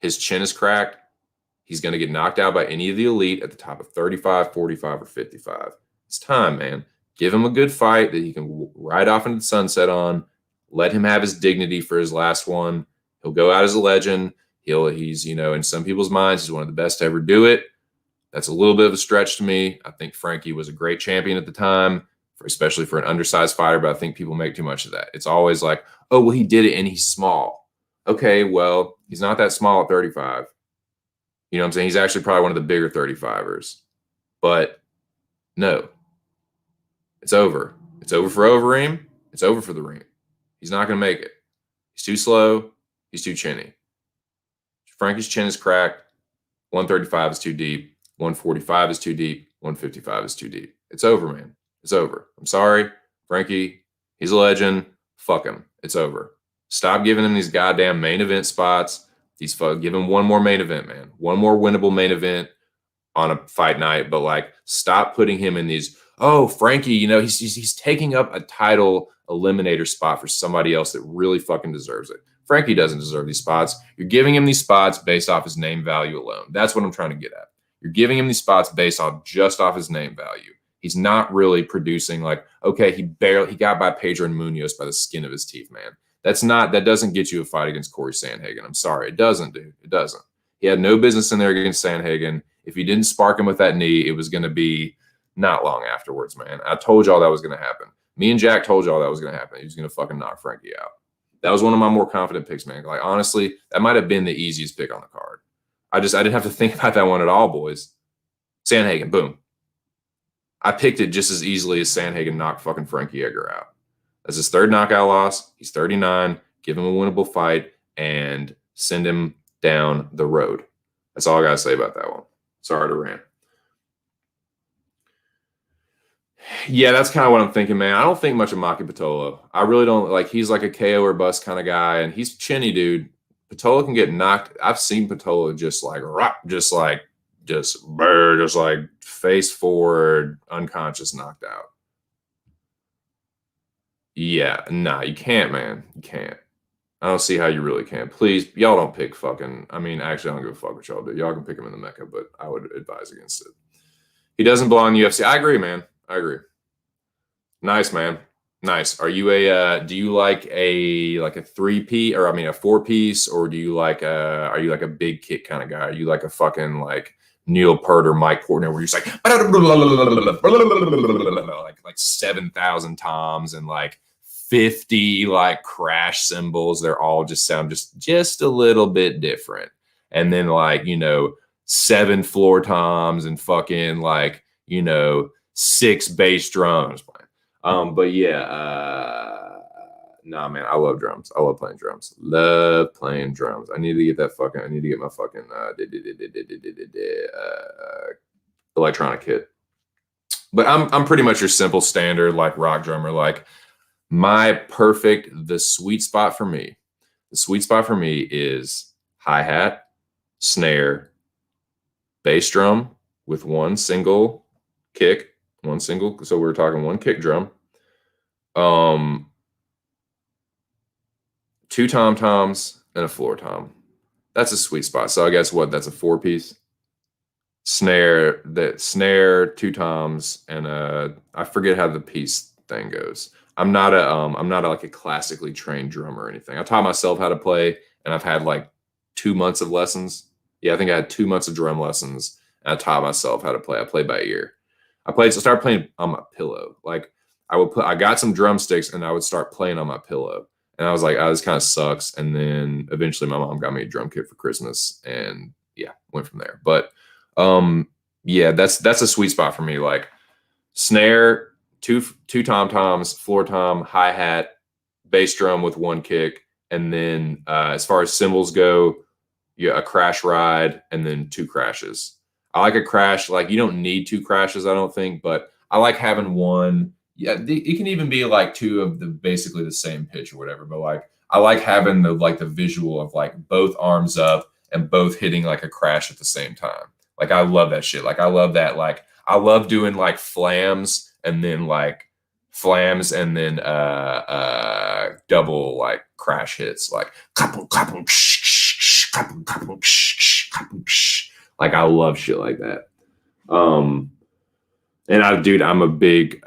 His chin is cracked. He's going to get knocked out by any of the elite at the top of 35, 45, or 55. It's time, man. Give him a good fight that he can ride off into the sunset on. Let him have his dignity for his last one. He'll go out as a legend. He's, in some people's minds, he's one of the best to ever do it. That's a little bit of a stretch to me. I think Frankie was a great champion at the time, especially for an undersized fighter, but I think people make too much of that. It's always like, oh, well, he did it and he's small. Okay, well, he's not that small at 35. You know what I'm saying? He's actually probably one of the bigger 35ers. But no, it's over. It's over for Overeem. It's over for the Reem. He's not going to make it. He's too slow. He's too chinny. Frankie's chin is cracked. 135 is too deep. 145 is too deep. 155 is too deep. It's over, man. It's over. I'm sorry, Frankie. He's a legend. Fuck him. It's over. Stop giving him these goddamn main event spots. Give him one more main event, man. One more winnable main event on a fight night. But like, stop putting him in these. Oh, Frankie, he's taking up a title eliminator spot for somebody else that really fucking deserves it. Frankie doesn't deserve these spots. You're giving him these spots based off his name value alone. That's what I'm trying to get at. You're giving him these spots based on just off his name value. He's not really producing like, okay, he got by Pedro Munoz by the skin of his teeth, man. That doesn't get you a fight against Corey Sandhagen. I'm sorry. It doesn't, dude. It doesn't. He had no business in there against Sandhagen. If he didn't spark him with that knee, it was going to be not long afterwards, man. I told y'all that was going to happen. Me and Jack told y'all that was going to happen. He was going to fucking knock Frankie out. That was one of my more confident picks, man. Like, honestly, that might have been the easiest pick on the card. I didn't have to think about that one at all, boys. Sandhagen, boom. I picked it just as easily as Sandhagen knocked fucking Frankie Edgar out. That's his third knockout loss. He's 39. Give him a winnable fight and send him down the road. That's all I got to say about that one. Sorry to rant. Yeah, that's kind of what I'm thinking, man. I don't think much of Maki Pitolo. I really don't. Like, he's like a KO or bust kind of guy, and he's chinny, dude. Pitolo can get knocked. I've seen Pitolo just face forward, unconscious, knocked out. Yeah, nah, you can't, man. You can't. I don't see how you really can. Please, y'all don't pick fucking. I mean, actually, I don't give a fuck what y'all do. Y'all can pick him in the Mecca, but I would advise against it. He doesn't belong in the UFC. I agree, man. I agree. Nice, man. Nice. Are you do you like a 3-piece or a 4-piece, or do you like are you like a big kick kind of guy? Are you like a fucking like Neil Peart or Mike Portnoy where you're just like 7,000 toms and like 50 like crash cymbals? They're all just sound just a little bit different. And then like, 7 floor toms and fucking like, 6 bass drums playing. But yeah, Nah, man, I love drums. I love playing drums. Love playing drums. I need to get my fucking electronic kit. But I'm pretty much your simple standard like rock drummer. Like the sweet spot for me. The sweet spot for me is hi-hat, snare, bass drum with one single kick, so we're talking one kick drum. Two tom toms and a floor tom. That's a sweet spot. So I guess what? That's a 4-piece snare, two toms, and I forget how the piece thing goes. I'm not like a classically trained drummer or anything. I taught myself how to play, and I've had like 2 months of lessons. Yeah, I think I had 2 months of drum lessons, and I taught myself how to play. I played by ear. I started playing on my pillow. Like I got some drumsticks, and I would start playing on my pillow. And I was like, oh, this kind of sucks. And then eventually my mom got me a drum kit for Christmas, and yeah, went from there. But yeah, that's a sweet spot for me. Like snare, two tom toms, floor tom, hi hat, bass drum with one kick, and then as far as cymbals go, yeah, a crash ride, and then two crashes. I like a crash. Like you don't need two crashes, I don't think, but I like having one. Yeah, it can even be like two of the basically the same pitch or whatever. But like I like having the visual of like both arms up and both hitting like a crash at the same time. Like I love that shit. Like I love that. Like I love doing like flams and then double like crash hits like like I love shit like that. And I'm a big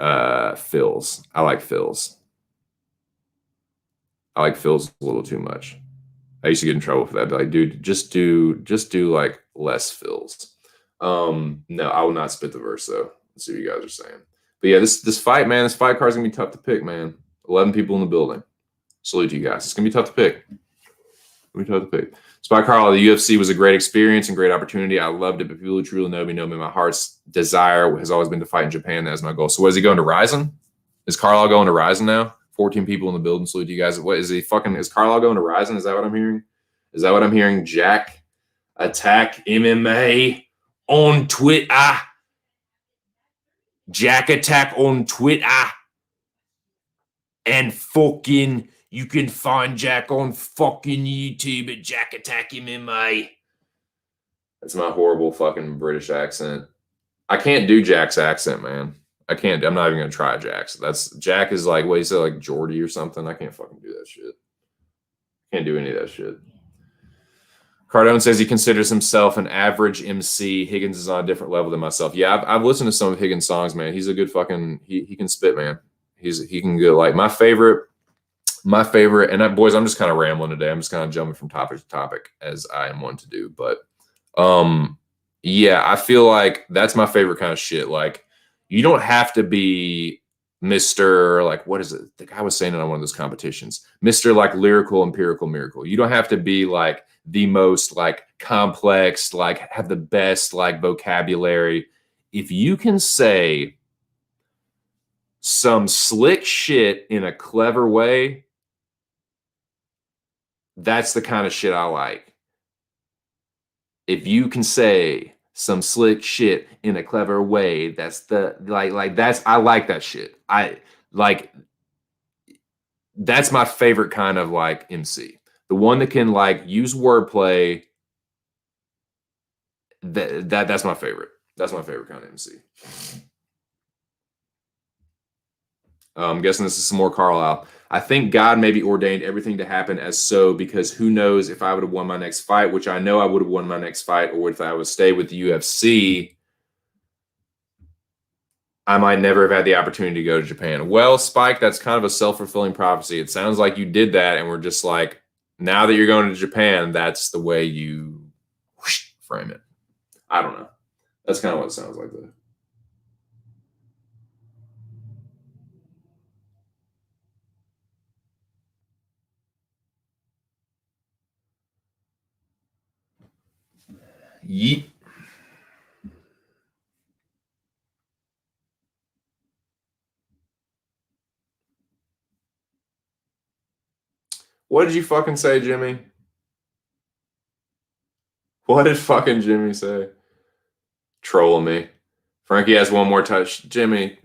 fills. I like fills. I like fills a little too much. I used to get in trouble for that. But like, dude, just do like less fills. No, I will not spit the verse though. Let's see what you guys are saying. But yeah, this fight, man, this fight card's gonna be tough to pick, man. 11 people in the building. Salute to you guys. It's gonna be tough to pick. Spike Carl, the UFC was a great experience and great opportunity. I loved it, but people who truly know me. My heart's desire has always been to fight in Japan. That's my goal. So, what is he going to Ryzen? Is Carlisle going to Ryzen now? 14 people in the building. Salute to you guys. What is he fucking? Is Carlisle going to Ryzen? Is that what I'm hearing? Is that what I'm hearing? Jack Attack MMA on Twitter. Jack Attack on Twitter. And fucking, you can find Jack on fucking YouTube at Jack Attack MMA. That's my horrible fucking British accent. I can't do Jack's accent, man. I can't. I'm not even gonna try Jack's. Jack is like what you said, like Geordie or something. I can't fucking do that shit. Can't do any of that shit. Cardone says he considers himself an average MC. Higgins is on a different level than myself. Yeah, I've listened to some of Higgins' songs, man. He's a good fucking. He can spit, man. He can go like my favorite, and that, boys, I'm just kind of rambling today. I'm just kind of jumping from topic to topic as I am one to do. But yeah, I feel like that's my favorite kind of shit. Like you don't have to be Mr. like what is it? The guy was saying it on one of those competitions. Mr. like lyrical empirical miracle. You don't have to be like the most like complex, like have the best like vocabulary. If you can say some slick shit in a clever way, that's the kind of shit I like. If you can say some slick shit in a clever way, that's the that's I like that shit. I like that's my favorite kind of like MC. The one that can like use wordplay. That's my favorite. That's my favorite kind of MC. I'm guessing this is some more Carlisle. I think God maybe ordained everything to happen as so because who knows if I would have won my next fight, which I know I would have won my next fight, or if I would stay with the UFC, I might never have had the opportunity to go to Japan. Well, Spike, that's kind of a self-fulfilling prophecy. It sounds like you did that, and we're just like, now that you're going to Japan, that's the way you frame it. I don't know. That's kind of what it sounds like, though. Yeet. What did you fucking say, Jimmy? What did fucking Jimmy say? Trolling me. Frankie has one more touch. Jimmy.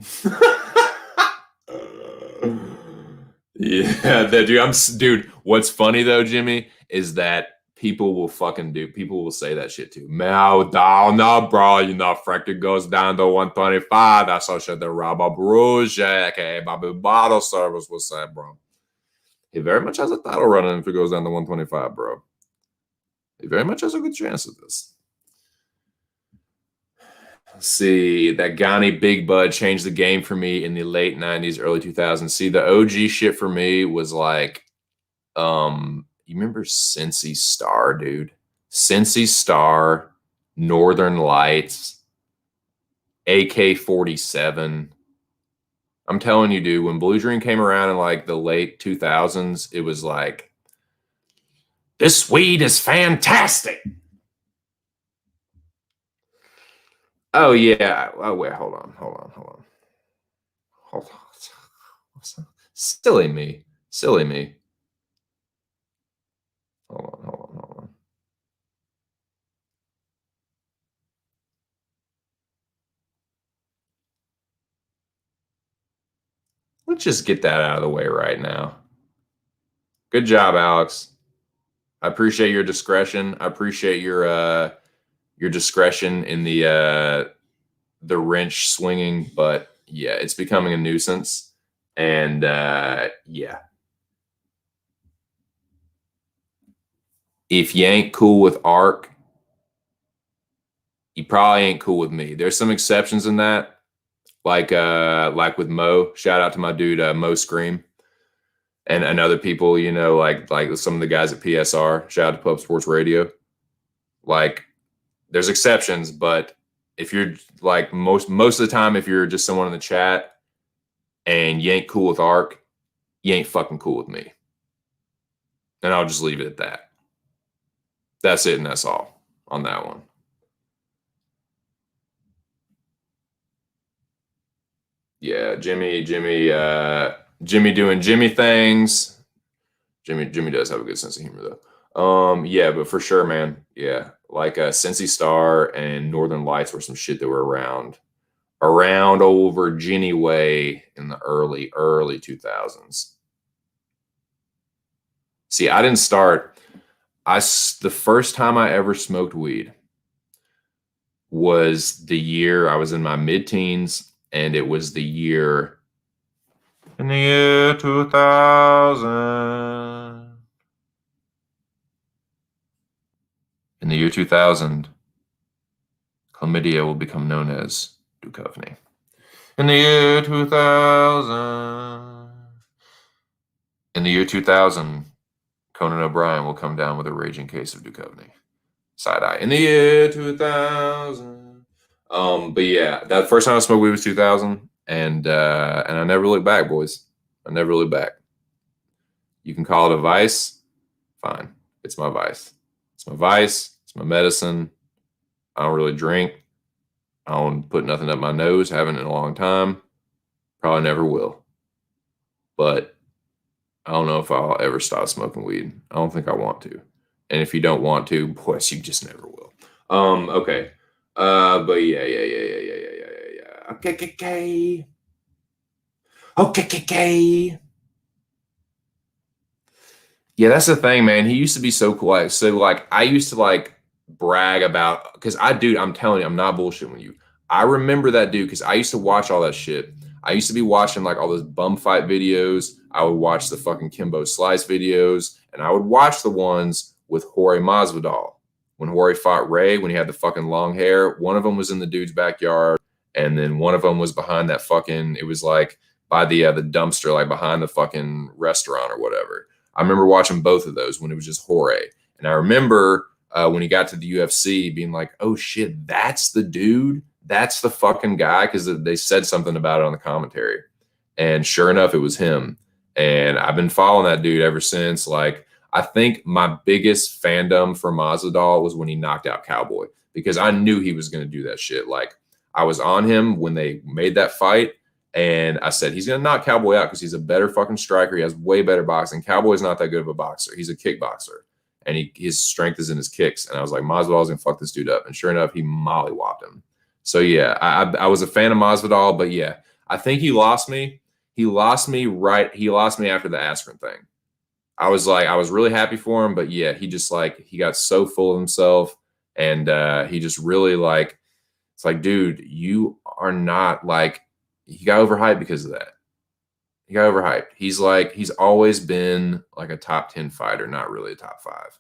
Yeah, that dude. Dude. What's funny though, Jimmy, is that people will say that shit too. Man, down now, bro. You know, Frankie goes down to 125. That's how shit the Robert Bruges, aka Bobby Bottle Service was said, bro. He very much has a title running if he goes down to 125, bro. He very much has a good chance of this. Let's see, that Ghani Big Bud changed the game for me in the late 90s, early 2000s. See, the OG shit for me was like, you remember Cincy Star, dude? Cincy Star, Northern Lights, AK-47. I'm telling you, dude, when Blue Dream came around in like the late 2000s, it was like, this weed is fantastic. Oh yeah. Oh wait, hold on. Silly me. Hold on. Let's just get that out of the way right now. Good job, Alex. I appreciate your discretion. I appreciate your discretion in the wrench swinging, but yeah, it's becoming a nuisance. And yeah. If you ain't cool with Ark, you probably ain't cool with me. There's some exceptions in that, like with Mo. Shout out to my dude Mo Scream, and other people, you know, like some of the guys at PSR. Shout out to Pub Sports Radio. Like, there's exceptions, but if you're like most of the time, if you're just someone in the chat and you ain't cool with Ark, you ain't fucking cool with me. And I'll just leave it at that. That's it, and that's all on that one. Yeah, Jimmy doing Jimmy things. Jimmy does have a good sense of humor though. Yeah, but for sure, man. Yeah, like Cincy Star and Northern Lights were some shit that were around old Virginia way in the early 2000s. See, I didn't start. The first time I ever smoked weed was the year I was in my mid-teens, and it was the year in the year 2000. In the year 2000, chlamydia will become known as Duchovny. In the year 2000. In the year 2000, Conan O'Brien will come down with a raging case of Duchovny. Side eye. In the year 2000. But yeah, that first time I smoked weed was 2000, and I never looked back, boys. I never looked back. You can call it a vice. Fine. It's my vice. It's my vice. It's my medicine. I don't really drink. I don't put nothing up my nose. Haven't in a long time. Probably never will. But I don't know if I'll ever stop smoking weed. I don't think I want to. And if you don't want to, boys, you just never will. Okay. But yeah. Okay. Yeah, that's the thing, man. He used to be so cool. So I used to like brag about, because I'm telling you, I'm not bullshitting with you. I remember that dude because I used to watch all that shit. I used to be watching like all those bum fight videos. I would watch the fucking Kimbo Slice videos, and I would watch the ones with Jorge Masvidal. When Jorge fought Ray, when he had the fucking long hair, one of them was in the dude's backyard, and then one of them was behind that fucking, it was like by the dumpster, like behind the fucking restaurant or whatever. I remember watching both of those when it was just Jorge. And I remember when he got to the UFC being like, oh shit, that's the dude? That's the fucking guy? Because they said something about it on the commentary. And sure enough, it was him. And I've been following that dude ever since. Like, I think my biggest fandom for Masvidal was when he knocked out Cowboy, because I knew he was going to do that shit. Like, I was on him when they made that fight, And I said, he's going to knock Cowboy out because he's a better fucking striker. He has way better boxing. Cowboy's not that good of a boxer. He's a kickboxer. And his strength is in his kicks. And I was like, Masvidal's going to fuck this dude up. And sure enough, he mollywopped him. So, yeah, I was a fan of Masvidal. But, yeah, I think he lost me. He lost me after the Askren thing. I was really happy for him. But, yeah, he just, he got so full of himself. And he just really, it's like, dude, you are not, he got overhyped because of that. He got overhyped. He's always been a top 10 fighter, not really a top 5.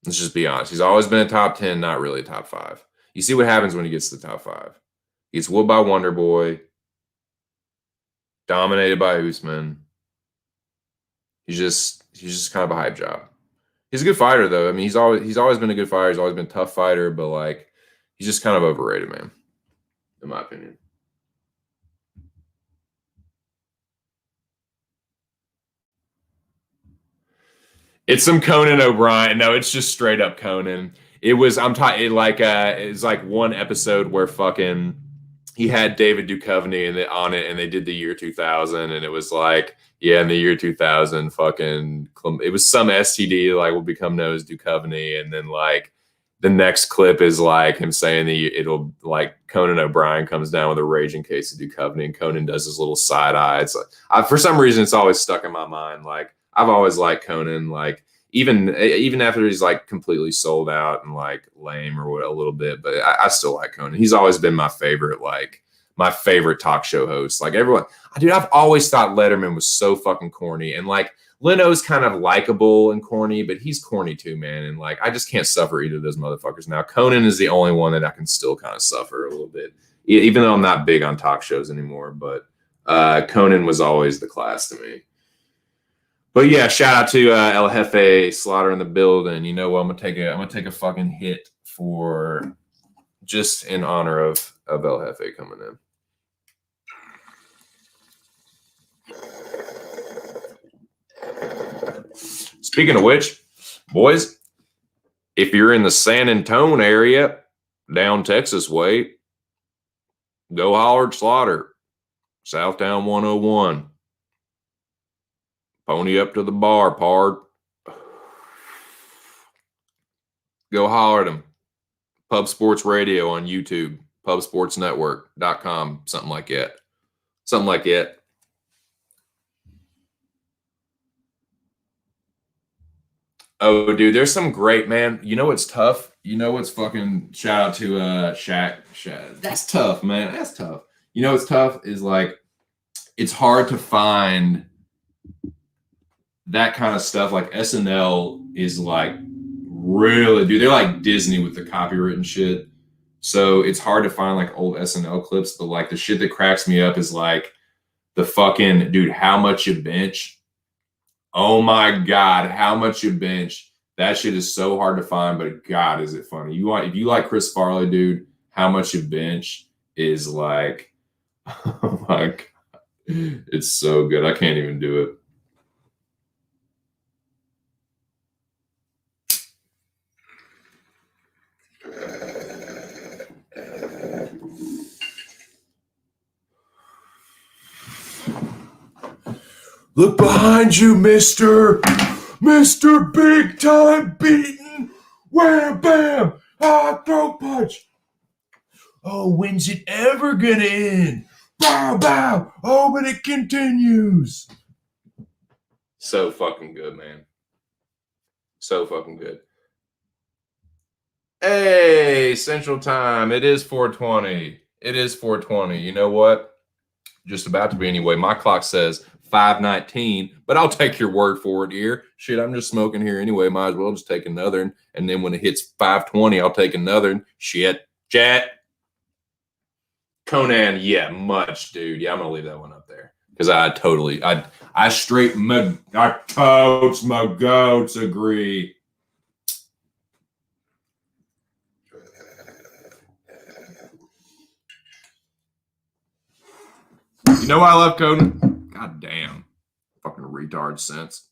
Let's just be honest. He's always been a top 10, not really a top 5. You see what happens when he gets to the top 5. He gets whooped by Wonder Boy, dominated by Usman. He's just kind of a hype job. He's a good fighter, though. I mean, he's always been a good fighter. He's always been a tough fighter, but he's just kind of overrated, man, in my opinion. It's some Conan O'Brien. No, it's just straight up Conan. It's one episode where fucking he had David Duchovny on it, and they did the year 2000, and it was in the year 2000, fucking, it was some STD will become known as Duchovny, and then the next clip is him saying it'll Conan O'Brien comes down with a raging case of Duchovny, and Conan does his little side eye. It's for some reason it's always stuck in my mind. I've always liked Conan, even after he's completely sold out and lame or what a little bit, but I still like Conan. He's always been my favorite talk show host. Everyone, dude, I've always thought Letterman was so fucking corny, and Leno's kind of likable and corny, but he's corny too, man. And I just can't suffer either of those motherfuckers. Now Conan is the only one that I can still kind of suffer a little bit, even though I'm not big on talk shows anymore. But Conan was always the class to me. But yeah, shout out to El Jefe Slaughter in the building. You know what? I'm gonna take a fucking hit for just in honor of El Jefe coming in. Speaking of which, boys, if you're in the San Antonio area, down Texas way, go holler at Slaughter, Southtown 101. Pony up to the bar, pard. Go holler at him. Pub Sports Radio on YouTube, pubsportsnetwork.com, something like that. Something like that. Oh, dude, there's some great, man. You know what's tough? You know what's fucking, shout out to Shaq. That's tough, man. That's tough. You know what's tough is it's hard to find that kind of stuff. SNL is really, dude, they're like Disney with the copywritten shit. So it's hard to find old SNL clips, but the shit that cracks me up is the fucking, dude, how much you bench. Oh my God, how much you bench. That shit is so hard to find, but God, is it funny. If you like Chris Farley, dude, how much you bench is oh my God. It's so good. I can't even do it. Look behind you, Mr. Big Time Beaten. Wham, bam. Throat punch. Oh, when's it ever gonna end? Bow, bow. Oh, but it continues. So fucking good, man. So fucking good. Hey, Central Time. It is 4:20. It is 4:20. You know what? Just about to be anyway. My clock says 5:19, but I'll take your word for it here. Shit, I'm just smoking here anyway. Might as well just take another. And then when it hits 5:20, I'll take another. Shit. Chat. Conan, yeah, much, dude. Yeah, I'm going to leave that one up there. Because I straight, our totes, my goats agree. You know why I love Conan? God damn. Fucking retard sense.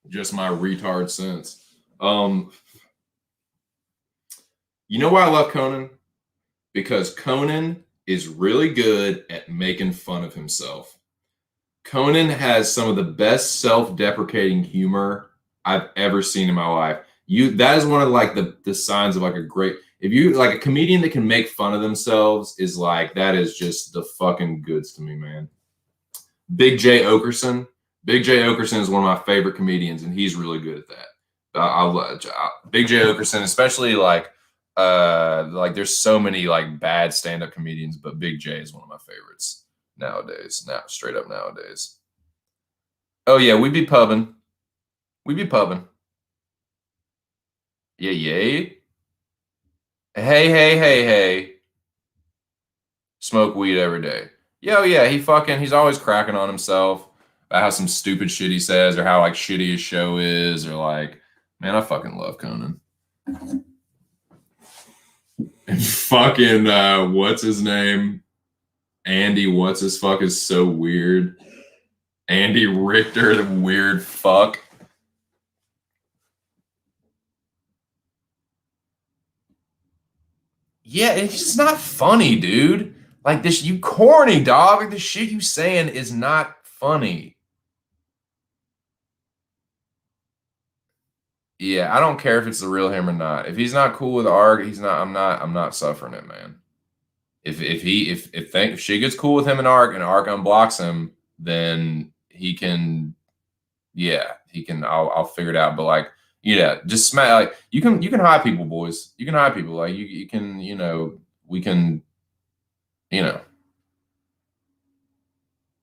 Just my retard sense. You know why I love Conan? because Conan is really good at making fun of himself. Conan has some of the best self-deprecating humor I've ever seen in my life. That is one of like the signs of like a great, if you like a comedian that can make fun of themselves is like, that is just the fucking goods to me, man. Big J Okerson. Big J Okerson is one of my favorite comedians, and he's really good at that. Big J Okerson, especially like there's so many like bad stand-up comedians, but Big J is one of my favorites nowadays. Now, straight up nowadays. Oh yeah, we be pubbing. We be pubbing. Yeah, yay. Hey, hey, hey, hey. Smoke weed every day. Yo, yeah, he's always cracking on himself about how some stupid shit he says or how like shitty his show is or like, man, I fucking love Conan. And fucking what's his name? Andy, what's his fuck is so weird. Andy Richter, the weird fuck. Yeah, it's just not funny, dude. Like this, you corny dog. Like the shit you saying is not funny. Yeah, I don't care if it's the real him or not. If he's not cool with Ark, he's not. I'm not suffering it, man. If she gets cool with him and Ark unblocks him, then he can. Yeah, he can. I'll figure it out. But like, yeah, just smack. Like you can hide people, boys. You can hide people. Like you can. We can. You know,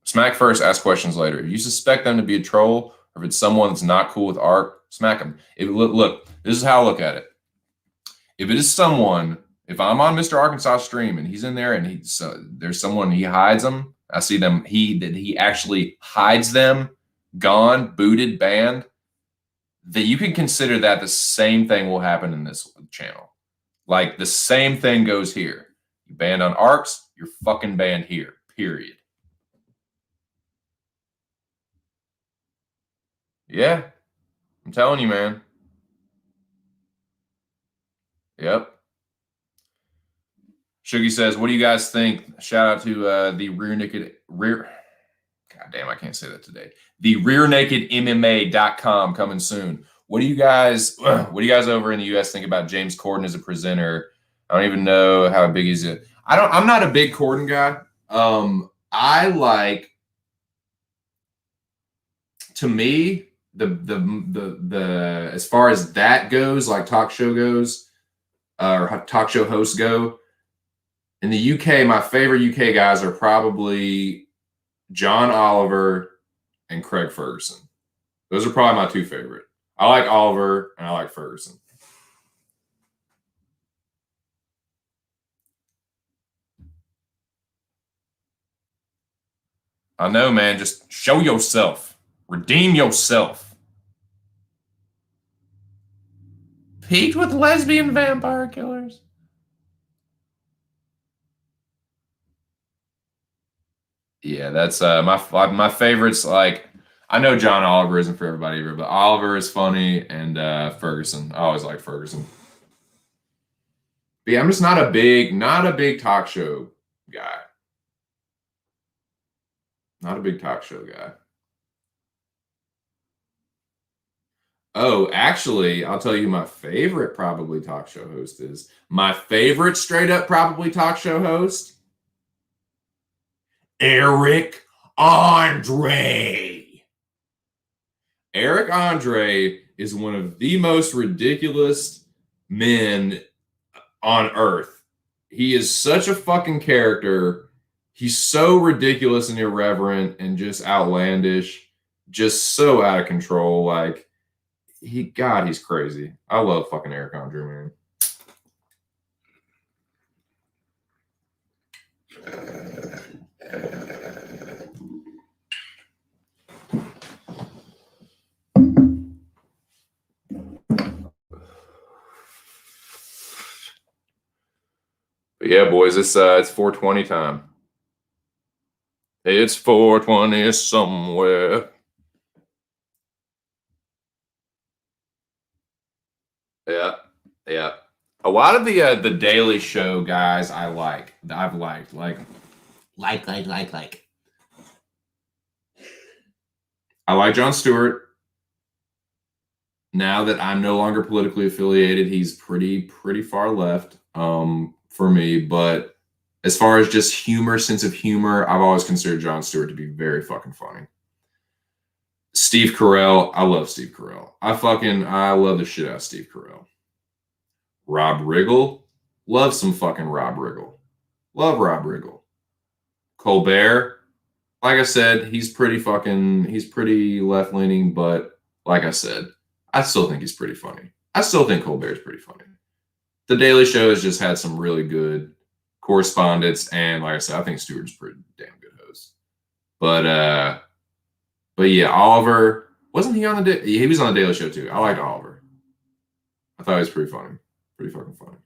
smack first, ask questions later. If you suspect them to be a troll, or if it's someone that's not cool with Ark, smack them. Look, this is how I look at it. If it is someone, if I'm on Mr. Arkansas stream and he's in there and there's someone he hides them, I see them he actually hides them, gone, booted, banned. That you can consider that the same thing will happen in this channel. Like the same thing goes here. You banned on arcs, you're fucking banned here. Period. Yeah, I'm telling you, man. Yep. Shuggy says, "What do you guys think?" Shout out to the rear. God damn, I can't say that today. The rearnakedmma.com coming soon. What do you guys over in the US think about James Corden as a presenter? I don't even know how big he's a. I'm not a big Corden guy. I like, to me, the as far as that goes, like talk show goes, or talk show hosts go, in the UK, my favorite UK guys are probably John Oliver and Craig Ferguson. Those are probably my two favorite. I like Oliver and I like Ferguson. I know, man. Just show yourself. Redeem yourself. Peaked with lesbian vampire killers. Yeah, that's my favorites. Like, I know John Oliver isn't for everybody here, but Oliver is funny, and Ferguson. I always like Ferguson. But yeah, I'm just not a big talk show guy. Not a big talk show guy. Oh, actually, I'll tell you who my favorite probably talk show host is. My favorite straight up probably talk show host, Eric Andre. Eric Andre is one of the most ridiculous men on earth. He is such a fucking character. He's so ridiculous and irreverent and just outlandish, just so out of control. Like, he's crazy. I love fucking Eric Andre, man. But yeah, boys, it's 420 time. It's 420 somewhere. Yeah, yeah. A lot of the Daily Show guys I've liked like. I like Jon Stewart. Now that I'm no longer politically affiliated, he's pretty far left for me. But as far as just sense of humor, I've always considered Jon Stewart to be very fucking funny. Steve Carell, I love Steve Carell. I love the shit out of Steve Carell. Rob Riggle, love some fucking Rob Riggle. Love Rob Riggle. Colbert, like I said, he's pretty left leaning, but like I said, I still think he's pretty funny. I still think Colbert's pretty funny. The Daily Show has just had some really good correspondence, and like I said, I think Stewart's a pretty damn good host. But yeah, Oliver, wasn't he on the he was on the Daily Show too. I liked Oliver. I thought he was pretty funny. Pretty fucking funny.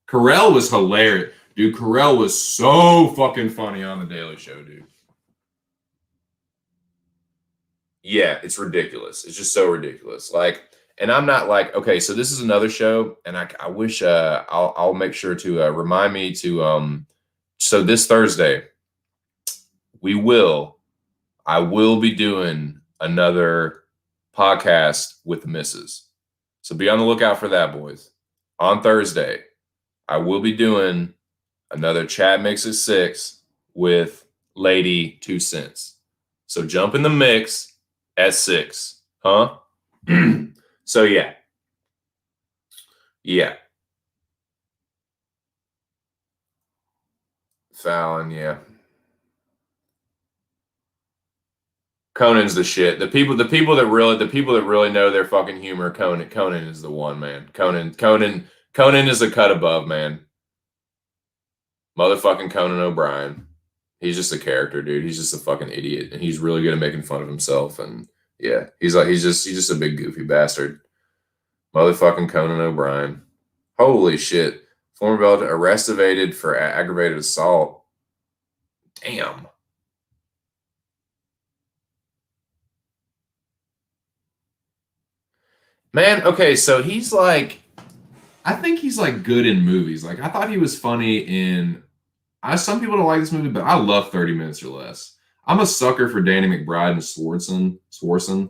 Carell was hilarious. Dude, Carell was so fucking funny on the Daily Show, dude. Yeah, it's ridiculous. It's just so ridiculous. Like, and I'm not like, okay, so this is another show, and I wish I'll make sure to remind me to so this Thursday I will be doing another podcast with the missus. So be on the lookout for that, boys. On Thursday, I will be doing another Chat Mix at 6 with Lady 2 Cents. So jump in the mix at 6. Huh? So yeah. Yeah. Fallon, yeah. Conan's the shit. The people that really know their fucking humor, Conan is the one, man. Conan is a cut above, man. Motherfucking Conan O'Brien. He's just a character, dude. He's just a fucking idiot, and he's really good at making fun of himself. And yeah, he's just a big goofy bastard. Motherfucking Conan O'Brien. Holy shit. Former Belgian arrested for aggravated assault. Damn. Man, okay, so he's like, I think he's like good in movies. Like I thought he was funny in some people don't like this movie, but I love 30 Minutes or Less. I'm a sucker for Danny McBride and Swartzen.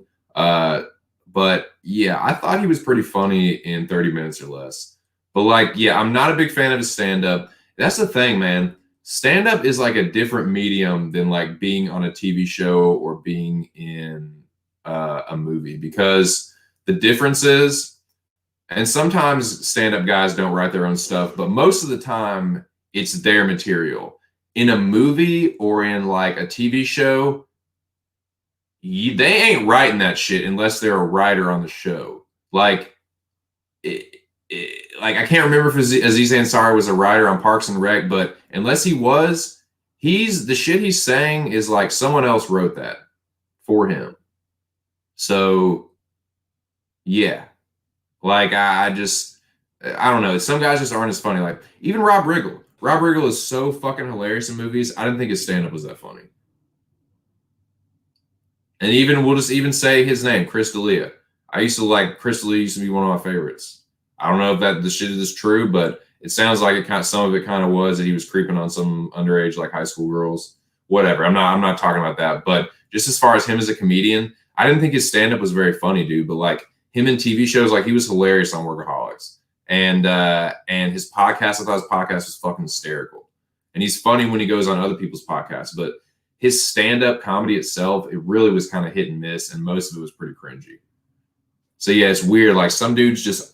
But yeah, I thought he was pretty funny in 30 Minutes or Less. But like, yeah, I'm not a big fan of his stand-up. That's the thing, man. Stand-up is like a different medium than like being on a TV show or being in a movie, because the difference is, and sometimes stand-up guys don't write their own stuff, but most of the time it's their material. In a movie or in like a TV show, they ain't writing that shit unless they're a writer on the show. Like, like I can't remember if Aziz Ansari was a writer on Parks and Rec, but unless he was, the shit he's saying is like someone else wrote that for him. So, yeah, like I don't know. Some guys just aren't as funny. Like even Rob Riggle. Rob Riggle is so fucking hilarious in movies. I didn't think his stand-up was that funny. And we'll just even say his name, Chris D'Elia. Chris D'Elia used to be one of my favorites. I don't know if the shit is true, but it sounds like some of it kind of was that he was creeping on some underage like high school girls. Whatever. I'm not talking about that. But just as far as him as a comedian, I didn't think his stand-up was very funny, dude. But like him in TV shows, like he was hilarious on Workaholics. And his podcast, I thought his podcast was fucking hysterical. And he's funny when he goes on other people's podcasts, but his stand-up comedy itself, it really was kind of hit and miss, and most of it was pretty cringy. So yeah, it's weird. Like some dudes just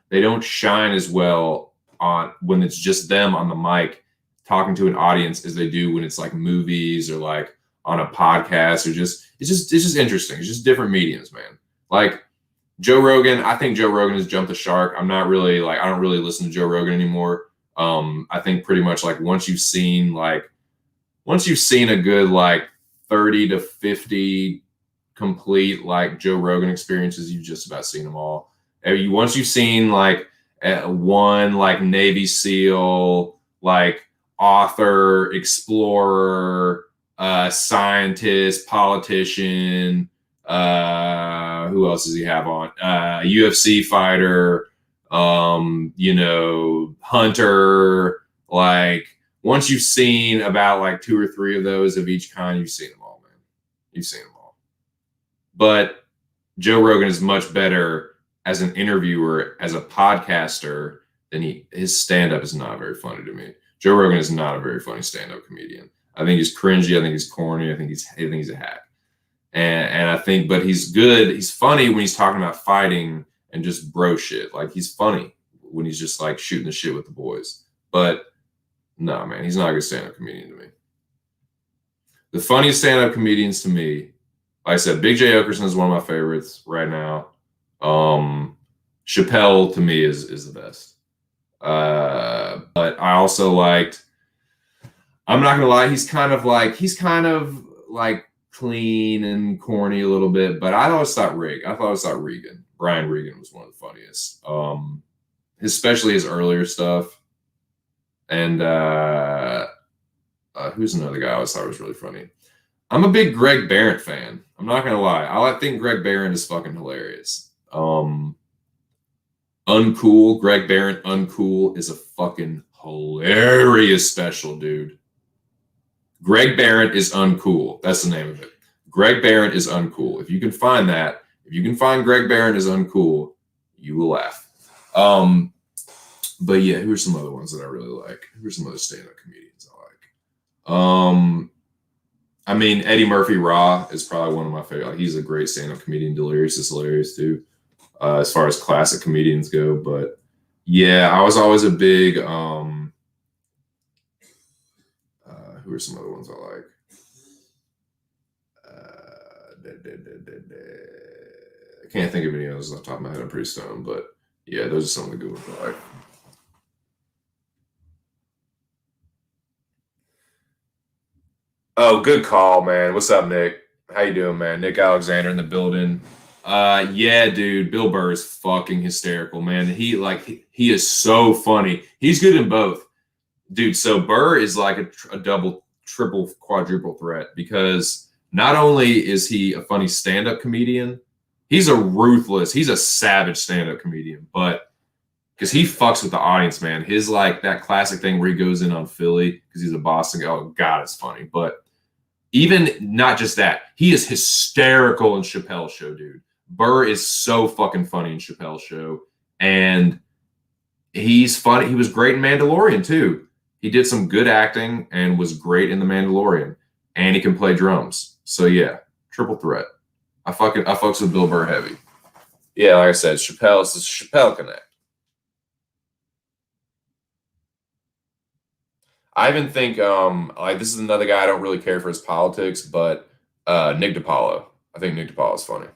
they don't shine as well on when it's just them on the mic talking to an audience as they do when it's like movies or like on a podcast, or it's just interesting. It's just different mediums, man. Like Joe Rogan, I think Joe Rogan has jumped the shark. I don't really listen to Joe Rogan anymore. I think pretty much like once you've seen a good like 30 to 50 complete like Joe Rogan experiences, you've just about seen them all. Once you've seen like one like Navy SEAL, like author, explorer, scientist, politician, who else does he have on? UFC fighter, Hunter. Like, once you've seen about like 2 or 3 of those of each kind, you've seen them all, man. You've seen them all. But Joe Rogan is much better as an interviewer, as a podcaster, than his stand-up is not very funny to me. Joe Rogan is not a very funny stand-up comedian. I think he's cringy. I think he's corny. I think he's a hack. And I think, but he's good. He's funny when he's talking about fighting and just bro shit. Like, he's funny when he's just like shooting the shit with the boys. But no, man, he's not a good stand-up comedian to me. The funniest stand-up comedians to me, like I said, Big J. Okerson is one of my favorites right now. Chappelle to me is the best. But I also liked, I'm not gonna lie, he's kind of like clean and corny a little bit, but I always thought Regan. Brian Regan was one of the funniest. Especially his earlier stuff. And who's another guy I always thought was really funny? I'm a big Greg Behrendt fan. I'm not gonna lie. I think Greg Behrendt is fucking hilarious. Uncool, Greg Behrendt, Uncool is a fucking hilarious special, dude. Greg Behrendt is Uncool. That's the name of it. Greg Behrendt is Uncool. If you can find that, if you can find Greg Behrendt is Uncool, you will laugh. But yeah, who are some other ones that I really like? Who are some other stand-up comedians I like? I mean, Eddie Murphy Raw is probably one of my favorite. Like, he's a great stand-up comedian. Delirious is hilarious too, as far as classic comedians go. But yeah, I was always a big. Who are some other ones I like? I can't think of any others off the top of my head. I'm pretty stoned, but yeah, those are some of the good ones I like. Oh, good call, man. What's up, Nick? How you doing, man? Nick Alexander in the building. Yeah, dude. Bill Burr is fucking hysterical, man. He is so funny. He's good in both, dude. So Burr is like a double, triple, quadruple threat, because not only is he a funny stand-up comedian, he's a savage stand-up comedian, but because he fucks with the audience, man. His like that classic thing where he goes in on Philly because he's a Boston guy. Oh God, it's funny. But even not just that, he is hysterical in Chappelle's Show, dude. Burr is so fucking funny in Chappelle's Show, and he's funny. He was great in Mandalorian too. He did some good acting and was great in The Mandalorian, and he can play drums. So yeah, triple threat. I fucks with Bill Burr heavy. Yeah, like I said, Chappelle is the Chappelle Connect. I even think like this is another guy I don't really care for his politics, but Nick DiPaolo. I think Nick DiPaolo is funny.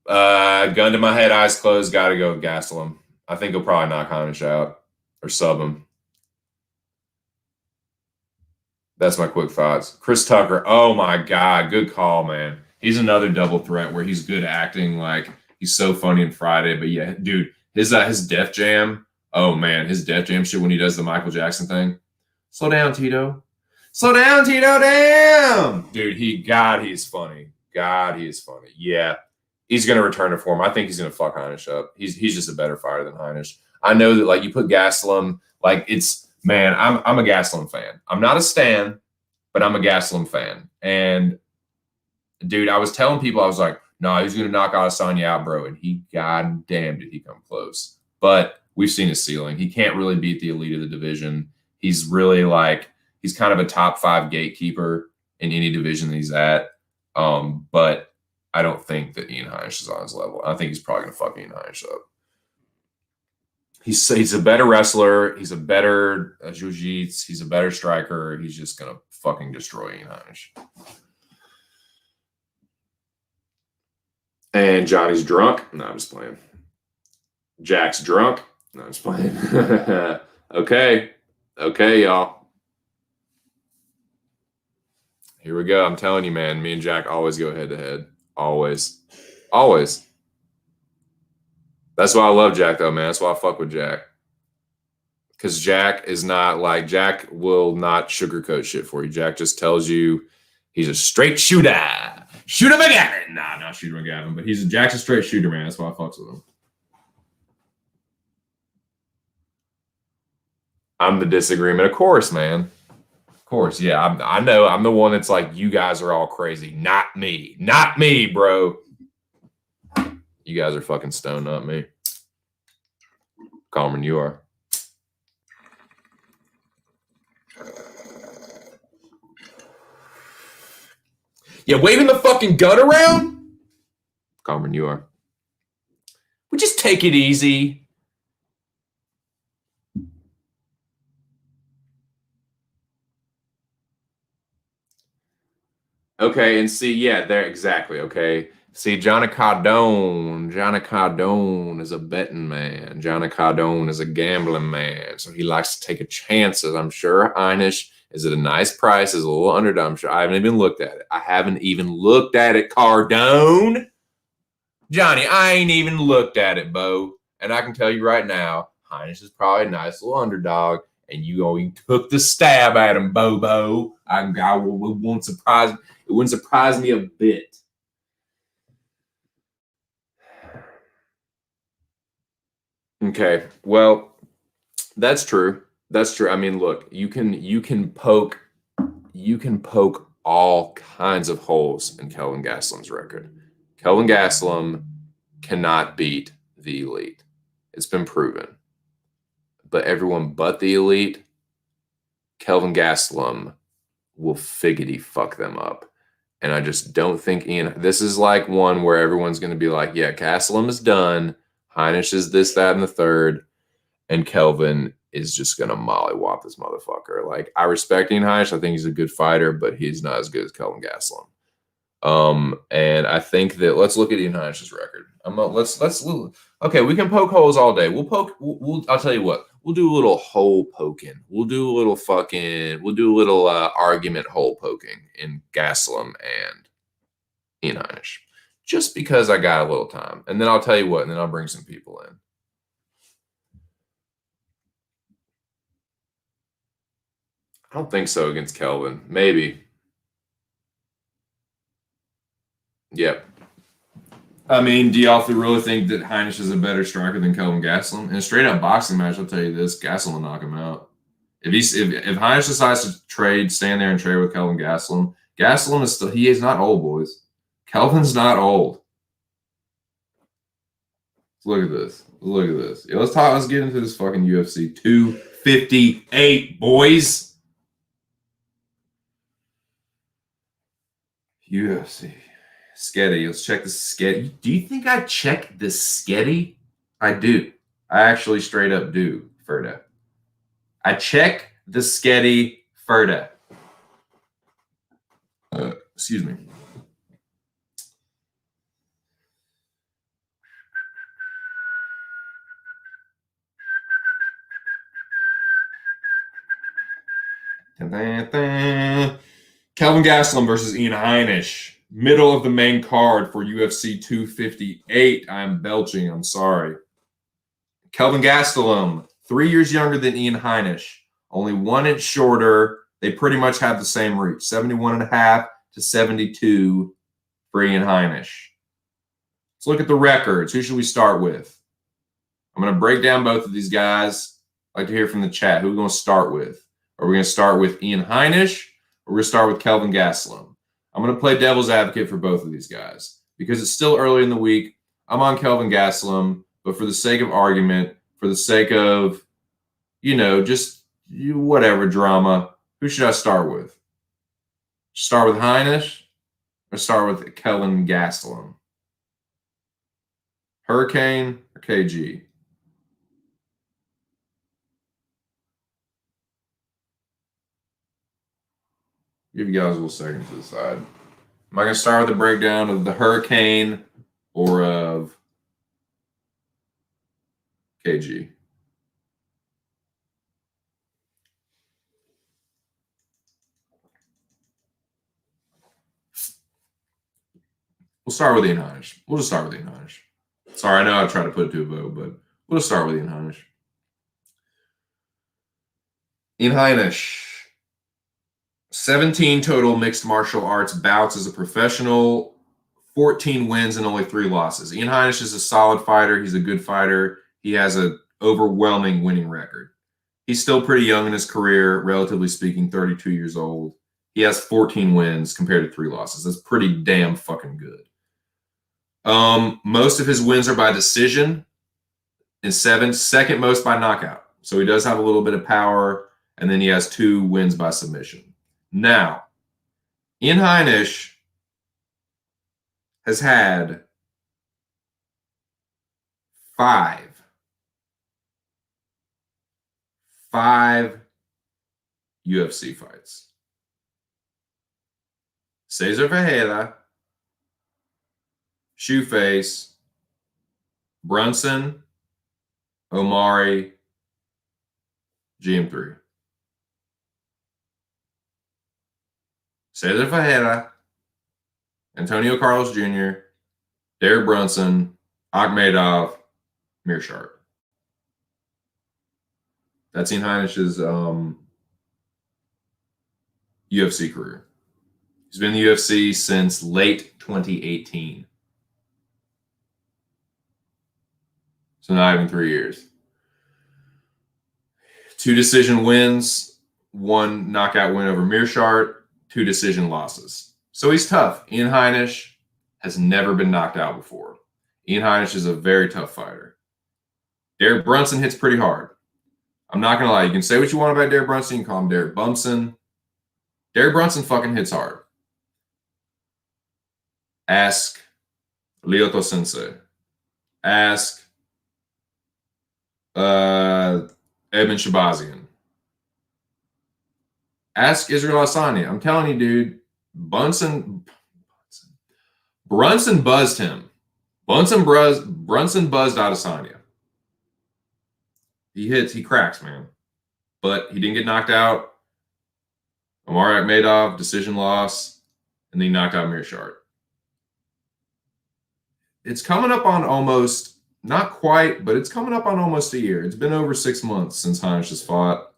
Gun to my head, eyes closed, got to go with Gastelum. I think he'll probably knock Heinisch out or sub him. That's my quick thoughts. Chris Tucker. Oh my God, good call, man. He's another double threat where he's good acting. Like, he's so funny in Friday. But yeah, dude, his Def Jam. Oh man, his Def Jam shit when he does the Michael Jackson thing. Slow down, Tito. Slow down, Tito. Damn, dude. He's funny. God, he is funny. Yeah, he's gonna return to form. I think he's gonna fuck Heinisch up. He's just a better fighter than Heinisch. I know that, like, you put Gastelum, like, it's, man, I'm a Gastelum fan. I'm not a stan, but I'm a Gastelum fan. And dude, I was telling people, I was like, no, he's gonna knock Adesanya out, bro. And he, goddamn, did he come close. But we've seen his ceiling. He can't really beat the elite of the division. He's really like, he's kind of a top 5 gatekeeper in any division that he's at. But I don't think that Ian Heinisch is on his level. I think he's probably going to fuck Ian Heinisch up. He's a better wrestler. He's a better jiu-jitsu. He's a better striker. He's just going to fucking destroy Ian Heinisch. And Johnny's drunk. No, I'm just playing. Jack's drunk. No, I'm just playing. Okay, y'all. Here we go. I'm telling you, man. Me and Jack always go head to head. Always. That's why I love Jack, though, man. That's why I fuck with Jack. Because Jack is not like, Jack will not sugarcoat shit for you. Jack just tells you he's a straight shooter. Shooter McGavin. Nah, not Shooter McGavin, but he's a Jackson Straight shooter, man. That's why I fucks with him. I'm the disagreement. Of course, man. Of course, yeah. I know. I'm the one that's like, you guys are all crazy. Not me. Not me, bro. You guys are fucking stoned, not me. Carmen, you are. Yeah, waving the fucking gun around? Carmen, you are. We just take it easy. Okay, and see, yeah, there exactly. Okay. See, Johnny Cardone is a betting man. Johnny Cardone is a gambling man. So he likes to take a chances. I'm sure Einish is at a nice price, is a little underdone. I'm sure I haven't even looked at it. I haven't even looked at it, Cardone. Johnny, I ain't even looked at it, Bo. And I can tell you right now, Heinz is probably a nice little underdog, and you took the stab at him, Bobo. It won't surprise me a bit. Okay, well, that's true. That's true. I mean, look, you can poke all kinds of holes in Kelvin Gastelum's record. Kelvin Gastelum cannot beat the elite. It's been proven. But everyone but the elite, Kelvin Gastelum will figgity fuck them up. And I just don't think this is like one where everyone's going to be like, yeah, Gastelum is done. Heinisch is this, that, and the third. And Kelvin is just going to mollywop this motherfucker. Like, I respect Ian Heinisch. I think he's a good fighter, but he's not as good as Kelvin Gastelum. And I think that let's look at Ian Heinisch's record. Okay, we can poke holes all day. I'll tell you what, we'll do a little hole poking. We'll do a little argument hole poking in Gastelum and Ian Heinisch. Just because I got a little time. And then I'll tell you what, and then I'll bring some people in. I don't think so against Kelvin. Maybe. Yep. I mean, do y'all really think that Heinisch is a better striker than Kelvin Gastelum? In a straight-up boxing match, I'll tell you this, Gastelum will knock him out. If Heinisch decides to stand there and trade with Kelvin Gastelum, Gastelum is not old, boys. Kelvin's not old. Look at this. Look at this. Yeah, let's get into this fucking UFC 258, boys. UFC. Sketty. Let's check the Sketty. Do you think I check the Sketty? I do. I actually straight up do, Ferda. I check the Sketty Ferda. Excuse me. Kelvin Gastelum versus Ian Heinisch. Middle of the main card for UFC 258. I'm belching. I'm sorry. Kelvin Gastelum, 3 years younger than Ian Heinisch. Only 1 inch shorter. They pretty much have the same reach. 71.5 to 72 for Ian Heinisch. Let's look at the records. Who should we start with? I'm going to break down both of these guys. I'd like to hear from the chat. Who are we going to start with? Are we going to start with Ian Heinisch, or we're going to start with Kelvin Gastelum? I'm going to play devil's advocate for both of these guys because it's still early in the week. I'm on Kelvin Gastelum, but for the sake of argument, for the sake of, whatever drama, who should I start with? Start with Heinisch or start with Kelvin Gastelum? Hurricane or KG? Give you guys a little second to decide. Am I going to start with the breakdown of the Hurricane or of KG? We'll start with Ian Heinisch. We'll just start with Ian Heinisch. Sorry, I know I tried to put it to a vote, but we'll just start with Ian Heinisch. Ian Heinisch, 17 total mixed martial arts bouts as a professional, 14 wins and only 3 losses. Ian Heinisch is a solid fighter. He's a good fighter. He has an overwhelming winning record. He's still pretty young in his career, relatively speaking, 32 years old. He has 14 wins compared to 3 losses. That's pretty damn fucking good. Most of his wins are by decision and 7, second most by knockout. So he does have a little bit of power, and then he has 2 wins by submission. Now, Ian Heinisch has had 5 UFC fights. Cesar Ferreira, Shoeface, Brunson, Omari, GM3. Cesar Ferreira, Antonio Carlos Jr., Derek Brunson, Akhmedov, Mearshart. That's Ian Heinisch's UFC career. He's been in the UFC since late 2018. So not even 3 years. 2 decision wins, 1 knockout win over Mearshart, 2 decision losses. So he's tough. Ian Heinisch has never been knocked out before. Ian Heinisch is a very tough fighter. Derek Brunson hits pretty hard. I'm not going to lie. You can say what you want about Derek Brunson. You can call him Derek Bumson. Derek Brunson fucking hits hard. Ask Lyoto Sensei. Ask Edmund Shabazian. Ask Israel Adesanya. I'm telling you, dude, Brunson buzzed him. Brunson buzzed Adesanya. He cracks, man. But he didn't get knocked out. Omar Akhmedov, decision loss, and then he knocked out Mearshart. It's coming up on almost, not quite, but it's coming up on almost a year. It's been over 6 months since Heinisch has fought.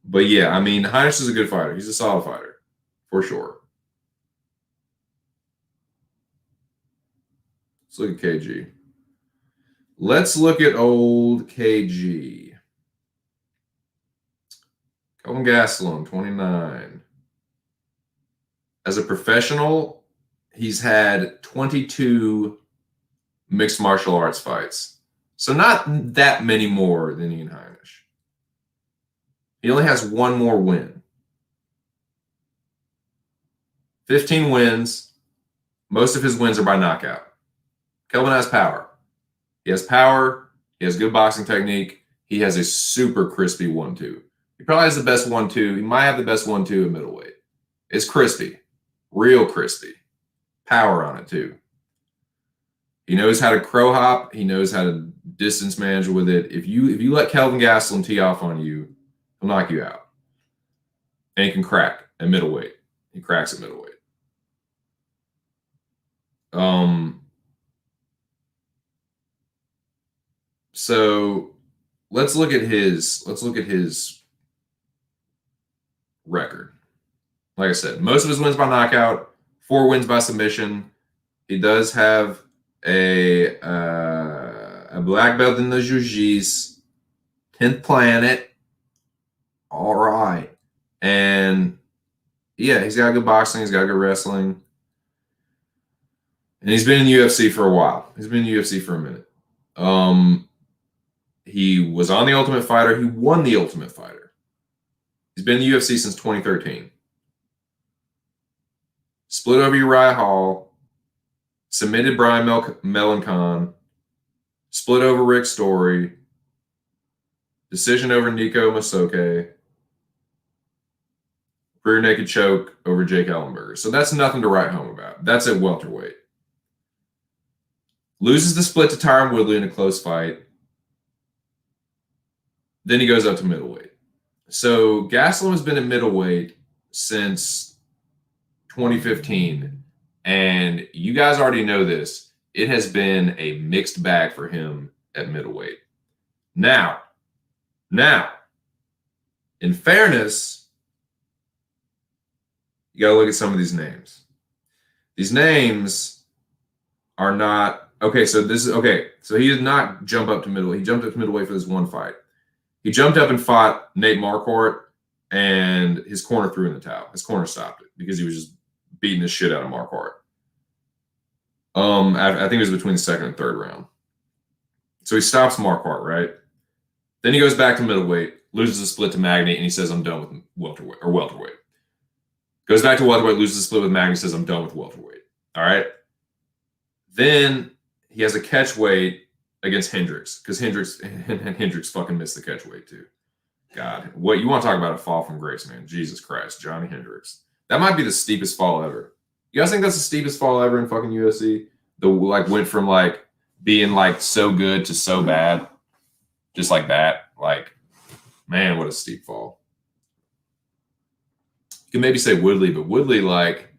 But yeah, I mean, Heinisch is a good fighter. He's a solid fighter, for sure. Let's look at KG. Let's look at old KG. Kelvin Gastelum, 29. As a professional, he's had 22 mixed martial arts fights. So not that many more than Ian Heinisch. He only has 1 more win. 15 wins. Most of his wins are by knockout. Kelvin has power. He has power. He has good boxing technique. He has a super crispy 1-2. He probably has the best 1-2. He might have the best 1-2 at middleweight. It's crispy. Real crispy. Power on it, too. He knows how to crow hop. He knows how to distance manage with it. If you let Kelvin Gastelum tee off on you, he'll knock you out. And he can crack at middleweight. He cracks at middleweight. So let's look at his record. Like I said, most of his wins by knockout, 4 wins by submission. He does have a black belt in the Jiu-Jitsu, 10th planet. All right. And yeah, he's got good boxing, he's got good wrestling. And he's been in the UFC for a while. He's been in the UFC for a minute. He was on The Ultimate Fighter. He won The Ultimate Fighter. He's been in the UFC since 2013. Split over Uriah Hall. Submitted Brian Melancon. Split over Rick Story. Decision over Nico Masoke. Rear naked choke over Jake Ellenberger. So that's nothing to write home about. That's at welterweight. Loses the split to Tyron Woodley in a close fight. Then he goes up to middleweight. So Gastelum has been at middleweight since 2015. And you guys already know this. It has been a mixed bag for him at middleweight. Now, in fairness, you got to look at some of these names. These names are not okay. So this is okay. So he did not jump up to middleweight. He jumped up to middleweight for this one fight. He jumped up and fought Nate Marquardt, and his corner threw in the towel. His corner stopped it because he was just beating the shit out of Marquardt. I think it was between the second and third round. So he stops Marquardt, right? Then he goes back to middleweight, loses a split to Magny, and he says, "I'm done with welterweight." Goes back to welterweight, loses a split with Magny, says, "I'm done with welterweight." All right. Then he has a catch weight against Hendricks because Hendricks fucking missed the catch weight too. God, what you want to talk about a fall from grace, man? Jesus Christ, Johnny Hendricks. That might be the steepest fall ever. You guys think that's the steepest fall ever in fucking UFC? Went from like being like so good to so bad, just like that. Like, man, what a steep fall. You can maybe say Woodley, but Woodley, like,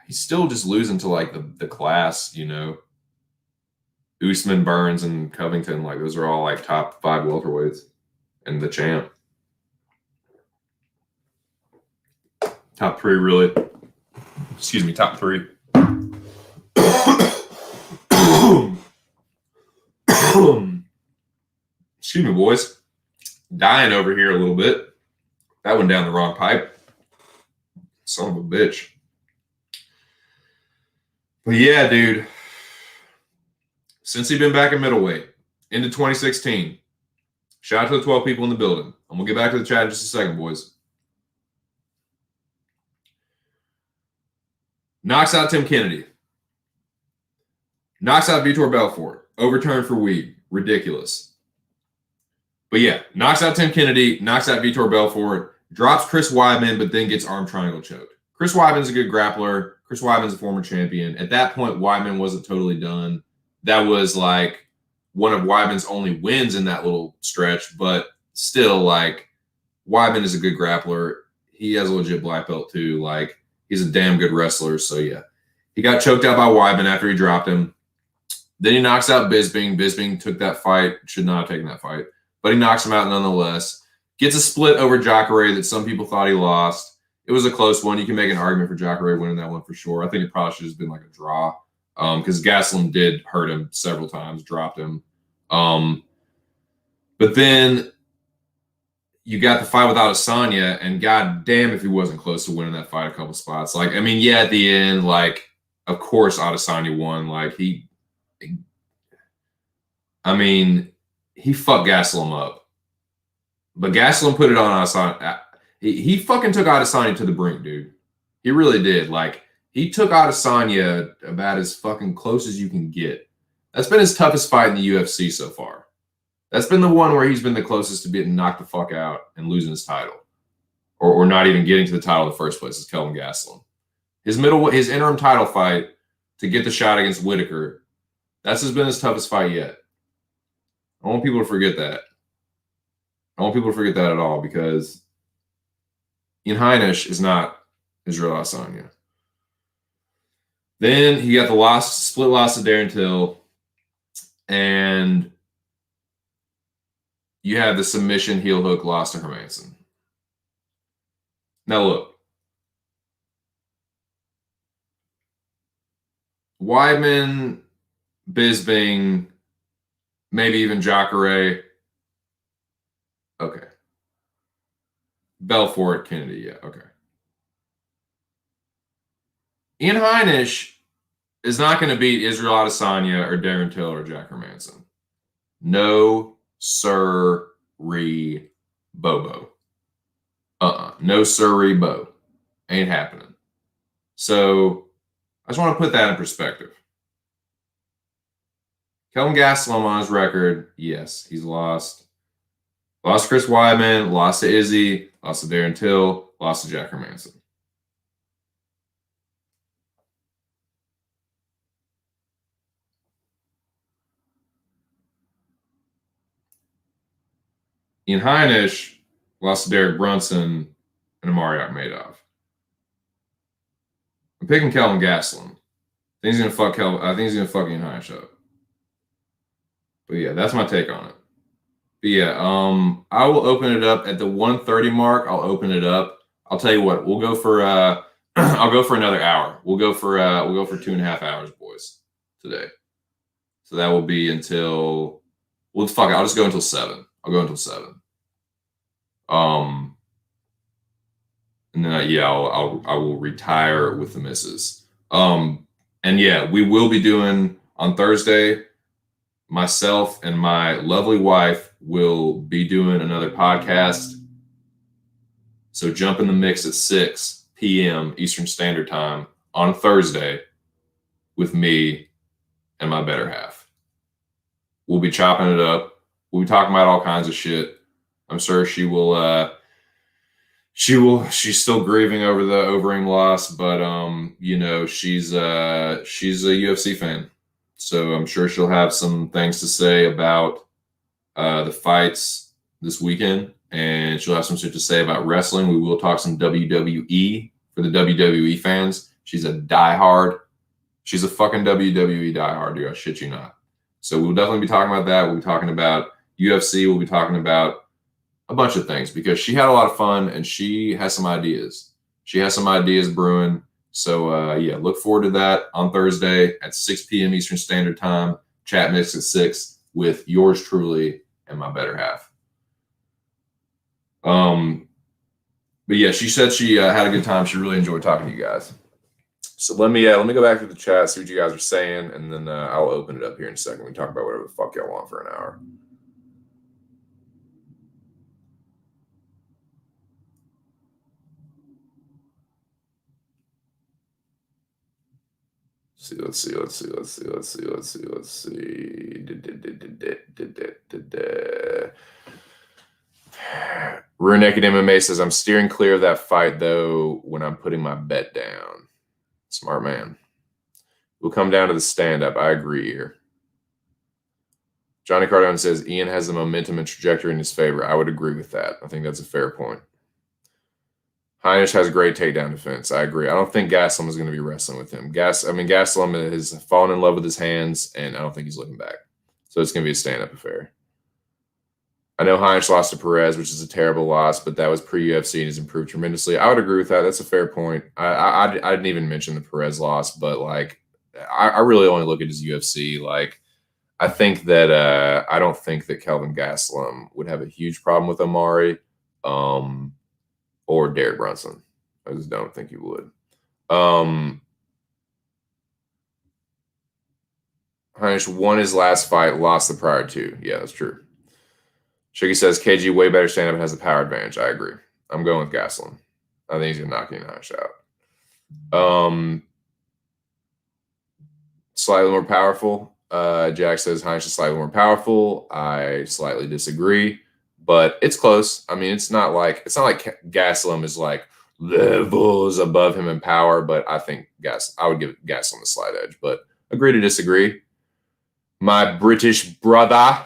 he's still just losing to like the class, you know. Usman, Burns, and Covington, like those are all like top 5 welterweights, and the champ. Top 3, really. Excuse me, top 3. Excuse me, boys. Dying over here a little bit. That went down the wrong pipe. Son of a bitch. But yeah, dude. Since he's been back in middleweight into 2016, shout out to the 12 people in the building. I'm going to get back to the chat in just a second, boys. Knocks out Tim Kennedy. Knocks out Vitor Belfort. Overturned for weed. Ridiculous. But yeah, knocks out Tim Kennedy, knocks out Vitor Belfort, drops Chris Weidman, but then gets arm triangle choked. Chris Weidman's a good grappler. Chris Weidman's a former champion. At that point, Weidman wasn't totally done. That was like one of Weidman's only wins in that little stretch, but still, like, Weidman is a good grappler. He has a legit black belt too. Like, he's a damn good wrestler. So yeah, he got choked out by Weidman after he dropped him. Then he knocks out Bisping. Bisping took that fight. Should not have taken that fight, but he knocks him out nonetheless. Gets a split over Jacare that some people thought he lost. It was a close one. You can make an argument for Jacare winning that one for sure. I think it probably should have been like a draw because Gastelum did hurt him several times, dropped him. But then you got the fight with Adesanya, and god damn if he wasn't close to winning that fight a couple spots. Like, I mean, yeah, at the end, like, of course Adesanya won. Like, he fucked Gastelum up. But Gastelum put it on Adesanya. He fucking took Adesanya to the brink, dude. He really did. Like, he took Adesanya about as fucking close as you can get. That's been his toughest fight in the UFC so far. That's been the one where he's been the closest to getting knocked the fuck out and losing his title. Or not even getting to the title in the first place is Kelvin Gastelum. His interim title fight to get the shot against Whitaker, that's been his toughest fight yet. I don't want people to forget that. I don't want people to forget that at all because Ian Heinisch is not Israel Adesanya. Then he got the split loss to Darren Till, and you have the submission heel hook loss to Hermanson. Now look, Weidman, Bisping, maybe even Jacare. Okay. Belfort, Kennedy, yeah, okay. Ian Heinisch is not going to beat Israel Adesanya or Darren Till or Jack Hermanson. No, sir-ree, Bobo. No, sir-ree, Bo. Ain't happening. So, I just want to put that in perspective. Kelvin Gastelum on his record, yes, he's lost. Lost to Chris Weidman, lost to Izzy, lost to Darren Till, lost to Jack Hermanson. Ian Heinisch lost to Derek Brunson and Amari Akhmedov. I'm picking Kelvin Gastelum. I think he's gonna fuck Ian Heinisch up. But yeah, that's my take on it. But yeah, I will open it up at the 1:30 mark. I'll open it up. I'll tell you what, we'll go for I'll go for another hour. We'll go for 2.5 hours, boys, today. So that will be until fuck it. I'll just go until 7. I'll go until 7. And then I will retire with the misses. And yeah, we will be doing on Thursday. Myself and my lovely wife will be doing another podcast. So jump in the mix at 6 p.m. Eastern Standard Time on Thursday with me and my better half. We'll be chopping it up. We'll be talking about all kinds of shit. I'm sure she will. She's still grieving over the Overeem loss, but she's a UFC fan, so I'm sure she'll have some things to say about the fights this weekend, and she'll have some shit to say about wrestling. We will talk some WWE for the WWE fans. She's a fucking WWE diehard, dude. I shit you not. So we'll definitely be talking about that. We'll be talking about UFC. We'll be talking about a bunch of things because she had a lot of fun and she has some ideas. She has some ideas brewing. So look forward to that on Thursday at 6 p.m. Eastern Standard Time. Chat mix at 6 with yours truly and my better half. But yeah, she said she had a good time. She really enjoyed talking to you guys. So let me go back to the chat, see what you guys are saying, and then I'll open it up here in a second. We talk about whatever the fuck y'all want for an hour. Let's see. Rear Naked MMA says, I'm steering clear of that fight, though, when I'm putting my bet down. Smart man. We'll come down to the stand-up. I agree here. Johnny Cardone says, Ian has the momentum and trajectory in his favor. I would agree with that. I think that's a fair point. Heinisch has a great takedown defense. I agree. I don't think Gastelum is going to be wrestling with him. Gastelum has fallen in love with his hands, and I don't think he's looking back. So it's going to be a stand-up affair. I know Heinisch lost to Perez, which is a terrible loss, but that was pre-UFC and he's improved tremendously. I would agree with that. That's a fair point. I didn't even mention the Perez loss, but like I really only look at his UFC. Like I think that I don't think that Kelvin Gastelum would have a huge problem with Omari. Or Derek Brunson. I just don't think he would. Heinisch won his last fight, lost the prior two. Yeah, that's true. Shiggy says KG way better stand-up and has the power advantage. I agree. I'm going with Gastelum. I think he's going to knock Heinisch out. Slightly more powerful. Jack says Heinisch is slightly more powerful. I slightly disagree. But it's close. I mean, it's not like Gastelum is like levels above him in power, but I think I would give Gastelum a slight edge. But agree to disagree. My British brother,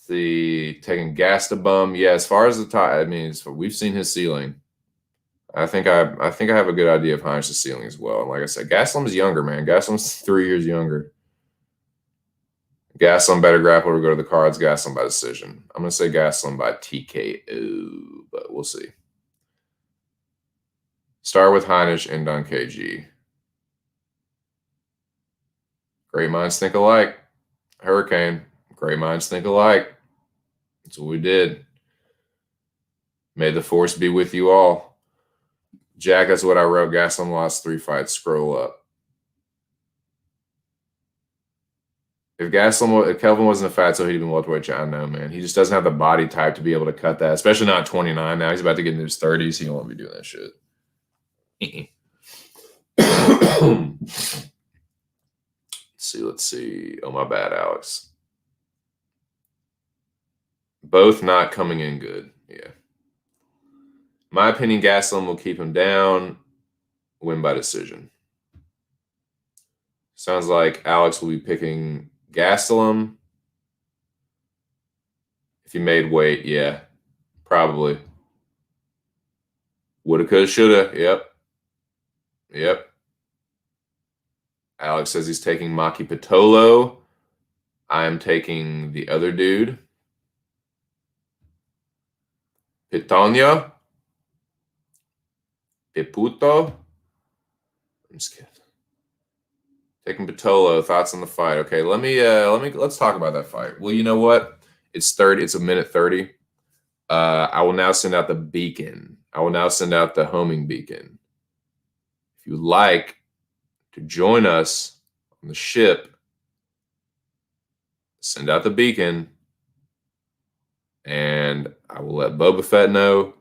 taking gas to bum. Yeah, as far as the top, I mean, we've seen his ceiling. I think I have a good idea of Heinisch's ceiling as well. And like I said, Gastelum is younger, man. Gastelum's 3 years younger. Gastelum better grappler to go to the cards. Gastelum by decision. I'm going to say Gastelum by TKO, but we'll see. Start with Heinisch, end on KG. Great minds think alike. Hurricane. Great minds think alike. That's what we did. May the force be with you all. Jack, that's what I wrote. Gastelum lost 3 fights. Scroll up. If Kelvin wasn't a fat, so he'd been welterweight. I know, man. He just doesn't have the body type to be able to cut that, especially not 29 now. He's about to get into his 30s. He won't be doing that shit. Let's see. Oh, my bad, Alex. Both not coming in good. Yeah. My opinion, Gastelum will keep him down. Win by decision. Sounds like Alex will be picking Gastelum. If he made weight, yeah, probably. Woulda, coulda, shoulda. Yep. Alex says he's taking Maki Pitolo. I'm taking the other dude. Pitonio. Piputo. I'm just kidding. Taking Patolo, thoughts on the fight. Okay, let's talk about that fight. Well, you know what? It's a minute 30. I will now send out the beacon. I will now send out the homing beacon. If you'd like to join us on the ship, send out the beacon, and I will let Boba Fett know.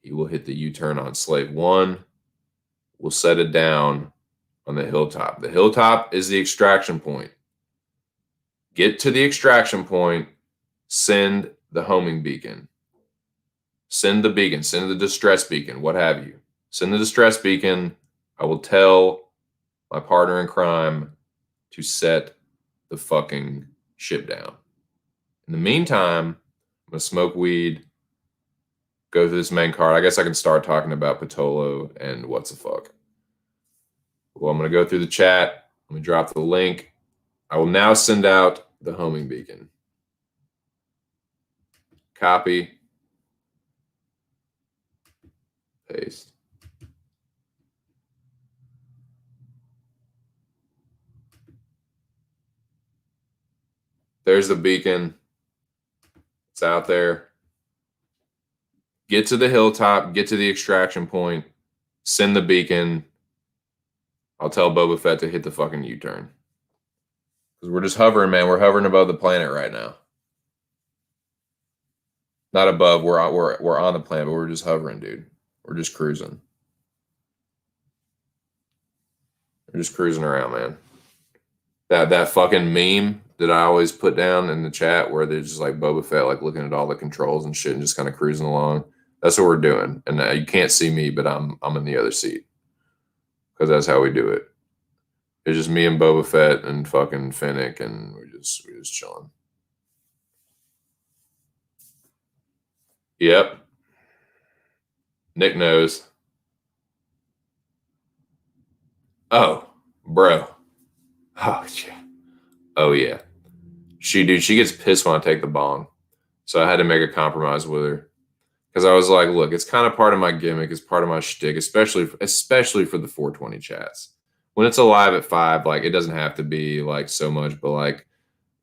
He will hit the U-turn on Slave 1. We'll set it down on the hilltop. The hilltop is the extraction point. Get to the extraction point, send the homing beacon. Send the beacon, send the distress beacon, what have you. Send the distress beacon. I will tell my partner in crime to set the fucking ship down. In the meantime, I'm going to smoke weed, go through this main card. I guess I can start talking about Patolo and what's the fuck. Well, I'm going to go through the chat. Let me drop the link. I will now send out the homing beacon. Copy. Paste. There's the beacon. It's out there. Get to the hilltop. Get to the extraction point. Send the beacon. I'll tell Boba Fett to hit the fucking U-turn. Because we're just hovering, man. We're hovering above the planet right now. Not above. We're on the planet, but we're just hovering, dude. We're just cruising. We're just cruising around, man. That fucking meme that I always put down in the chat where there's just like Boba Fett like looking at all the controls and shit and just kind of cruising along. That's what we're doing. And you can't see me, but I'm in the other seat. Because that's how we do it. It's just me and Boba Fett and fucking Fennec, and we're just chilling. Yep. Nick knows. Oh, bro. Oh, yeah. Oh, yeah. She gets pissed when I take the bong. So I had to make a compromise with her. Because I was like, look, it's kind of part of my gimmick. It's part of my shtick, especially for the 420 chats. When it's alive at 5, like, it doesn't have to be, like, so much. But, like,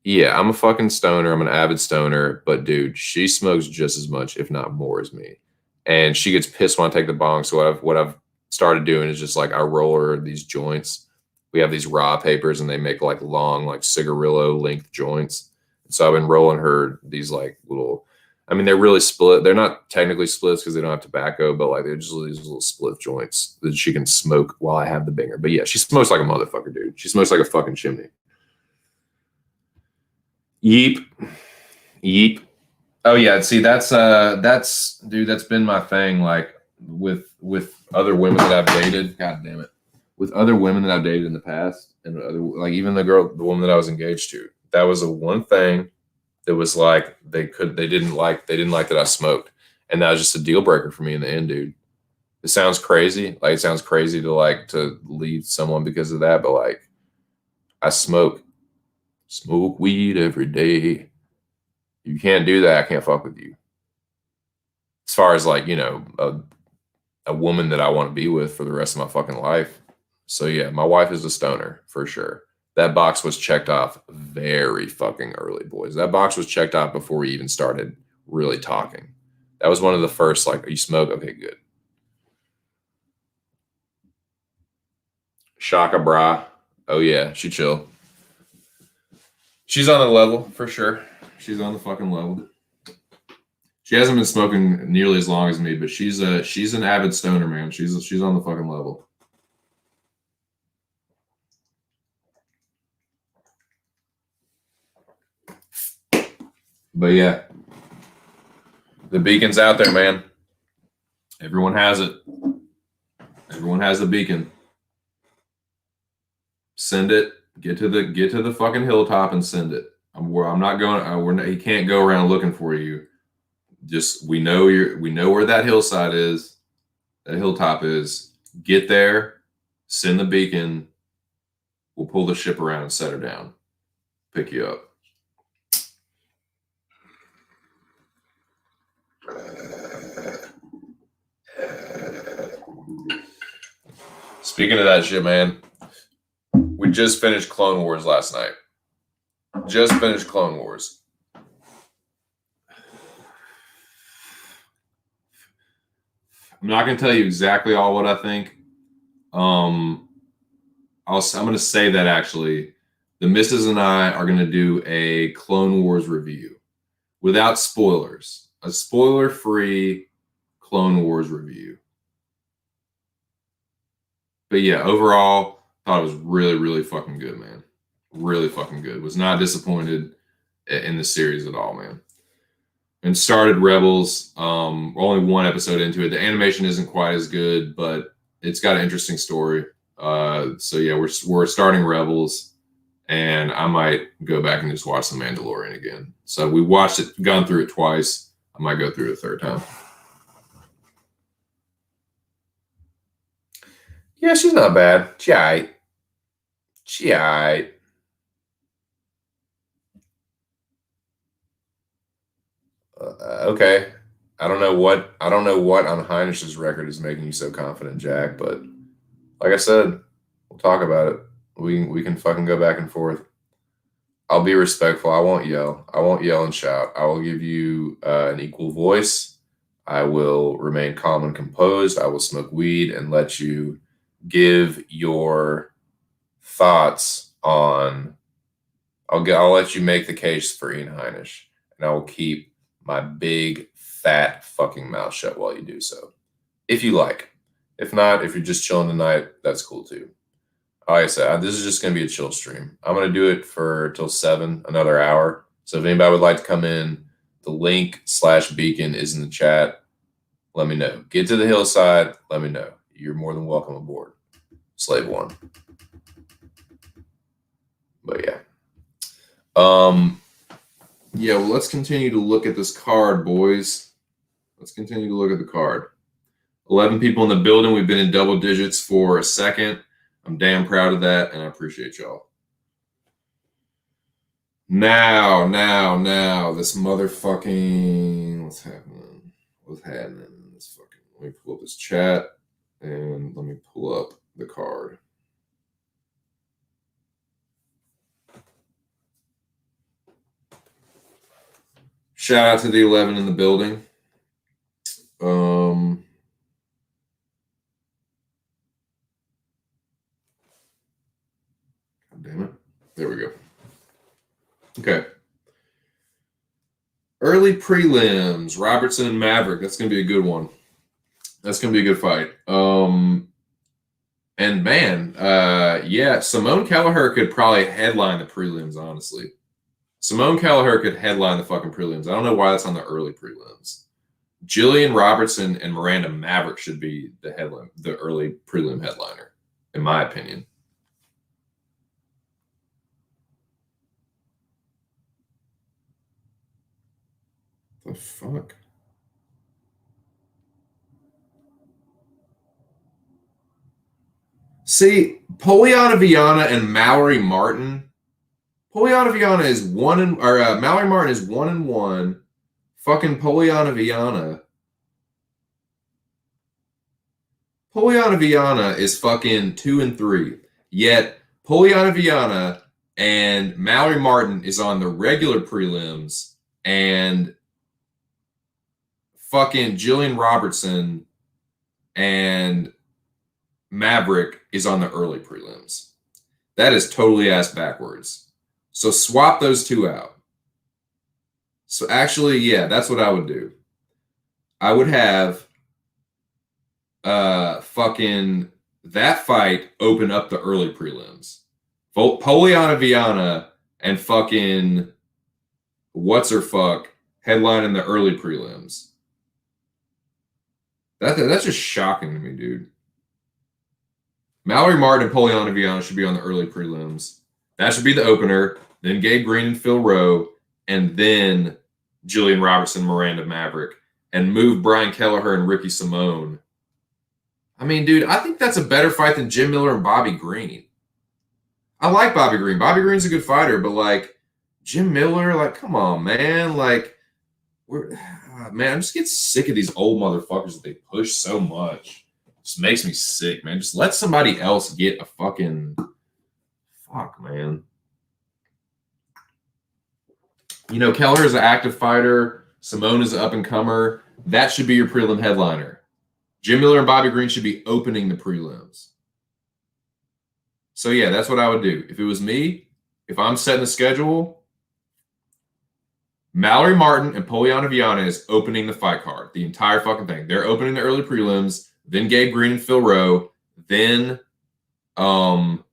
yeah, I'm a fucking stoner. I'm an avid stoner. But, dude, she smokes just as much, if not more, as me. And she gets pissed when I take the bong. So what I've started doing is just, like, I roll her these joints. We have these raw papers, and they make, like, long, like, cigarillo-length joints. So I've been rolling her these, like, little... I mean, they're really split. They're not technically splits because they don't have tobacco, but like they're just these little split joints that she can smoke while I have the binger. But yeah, she smokes like a motherfucker, dude. She smokes like a fucking chimney. Yeep. Yeep. Oh yeah, see that's dude, that's been my thing, like with other women that I've dated. God damn it. With other women that I've dated in the past, and other, like even the woman that I was engaged to, that was the one thing. It was like they didn't like that I smoked, and that was just a deal breaker for me in the end, dude. It sounds crazy, like it sounds crazy to leave someone because of that, but like I smoke weed every day. You can't do that. I can't fuck with you. As far as like a woman that I want to be with for the rest of my fucking life. So yeah, my wife is a stoner for sure. That box was checked off very fucking early, boys. That box was checked off before we even started really talking. That was one of the first, like, you smoke? Okay, good. Shaka Bra. Oh, yeah, she chill. She's on the level, for sure. She's on the fucking level. She hasn't been smoking nearly as long as me, but she's an avid stoner, man. She's on the fucking level. But yeah, the beacon's out there, man. Everyone has it. Everyone has the beacon. Send it. Get to the fucking hilltop and send it. I'm not going. He can't go around looking for you. Just we know where that hillside is. That hilltop is. Get there. Send the beacon. We'll pull the ship around and set her down. Pick you up. Speaking of that shit, man, we just finished Clone Wars last night. Just finished Clone Wars. I'm not going to tell you exactly all what I think. I'm going to say that actually, the missus and I are going to do a Clone Wars review without spoilers. A spoiler-free Clone Wars review. But yeah, overall, thought it was really, really fucking good, man. Really fucking good. Was not disappointed in the series at all, man. And started Rebels. Only one episode into it. The animation isn't quite as good, but it's got an interesting story. So yeah, we're starting Rebels, and I might go back and just watch The Mandalorian again. So we watched it, gone through it twice. I might go through it a third time. Yeah, she's not bad. She aight. She aight. Okay. I don't know what on Heinish's record is making you so confident, Jack, but like I said, we'll talk about it. We can fucking go back and forth. I'll be respectful. I won't yell. I won't yell and shout. I will give you an equal voice. I will remain calm and composed. I will smoke weed and let you give your thoughts on. I'll let you make the case for Ian Heinisch, and I will keep my big fat fucking mouth shut while you do so, if you like. If not, if you're just chilling tonight, that's cool too. Like I said, this is just going to be a chill stream. I'm going to do it for till 7, another hour. So if anybody would like to come in, the link/beacon is in the chat. Let me know. Get to the hillside. Let me know. You're more than welcome aboard. Slave One. But yeah. Yeah, well, let's continue to look at this card, boys. Let's continue to look at the card. 11 people in the building. We've been in double digits for a second. I'm damn proud of that, and I appreciate y'all. Now, this motherfucking... What's happening? What's happening in this fucking... Let me pull up this chat, and let me pull up the card. Shout out to the 11 in the building. God damn it. There we go. Okay. Early prelims, Robertson and Maverick. That's going to be a good one. That's going to be a good fight. And man, yeah, Simone Kelleher could probably headline the prelims, honestly. Simone Kelleher could headline the fucking prelims. I don't know why that's on the early prelims. Jillian Robertson and Miranda Maverick should be the early prelim headliner, in my opinion. The fuck? See, Poliana Viana and Mallory Martin. Poliana Viana is Mallory Martin is 1-1. Fucking Poliana Viana. Poliana Viana is fucking 2-3. Yet Poliana Viana and Mallory Martin is on the regular prelims, and fucking Jillian Robertson and Maverick is on the early prelims. That is totally ass backwards. So swap those two out. So actually, yeah, that's what I would do. I would have fucking that fight open up the early prelims. Poliana Viana and fucking what's her fuck headline in the early prelims. That's just shocking to me, dude. Mallory Martin and Poliana Viana should be on the early prelims. That should be the opener. Then Gabe Green and Phil Rowe, and then Jillian Robertson, Miranda Maverick, and move Brian Kelleher and Ricky Simone. I mean, dude, I think that's a better fight than Jim Miller and Bobby Green. I like Bobby Green. Bobby Green's a good fighter, but like Jim Miller, like, come on, man. Like, man, I'm just getting sick of these old motherfuckers that they push so much. Just makes me sick, man. Just let somebody else get a fucking fuck, man. You know, Keller is an active fighter. Simone is an up-and-comer. That should be your prelim headliner. Jim Miller and Bobby Green should be opening the prelims. So, yeah, that's what I would do. If it was me, if I'm setting the schedule, Mallory Martin and Poliana Viana is opening the fight card. The entire fucking thing. They're opening the early prelims, then Gabe Green and Phil Rowe, then Jillian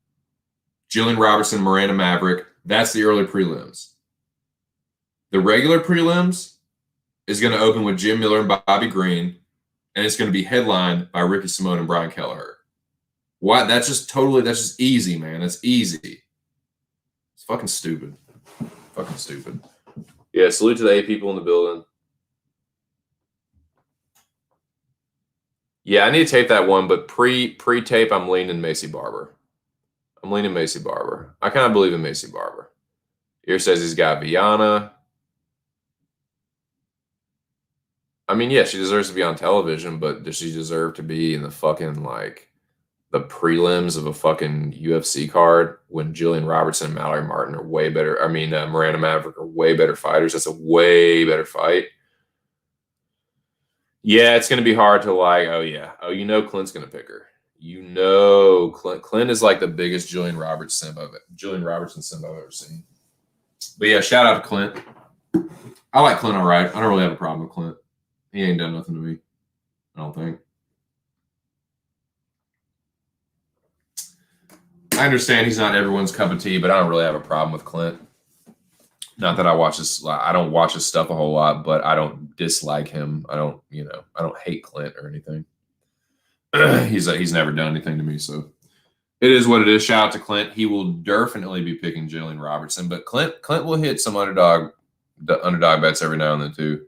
Robertson, Miranda Maverick. That's the early prelims. The regular prelims is going to open with Jim Miller and Bobby Green, and it's going to be headlined by Ricky Simone and Brian Kelleher. Why? That's just easy, man. That's easy. It's fucking stupid. Fucking stupid. Yeah, salute to the 8 people in the building. Yeah, I need to tape that one, but pre-tape, I'm leaning Macy Barber. I kind of believe in Macy Barber. Here says he's got Viana. I mean, yeah, she deserves to be on television, but does she deserve to be in the fucking, like, the prelims of a fucking UFC card when Jillian Robertson and Mallory Martin are way better? I mean, Miranda Maverick are way better fighters. That's a way better fight. Yeah, it's going to be hard to like, you know Clint's going to pick her. You know Clint is like the biggest Jillian Robertson simp I've ever seen. But yeah, shout out to Clint. I like Clint all right. I don't really have a problem with Clint. He ain't done nothing to me, I don't think. I understand he's not everyone's cup of tea, but I don't really have a problem with Clint. Not that I don't watch his stuff a whole lot, but I don't dislike him. I don't hate Clint or anything. He's never done anything to me, so it is what it is. Shout out to Clint. He will definitely be picking Jillian Robertson, but Clint will hit some underdog bets every now and then too.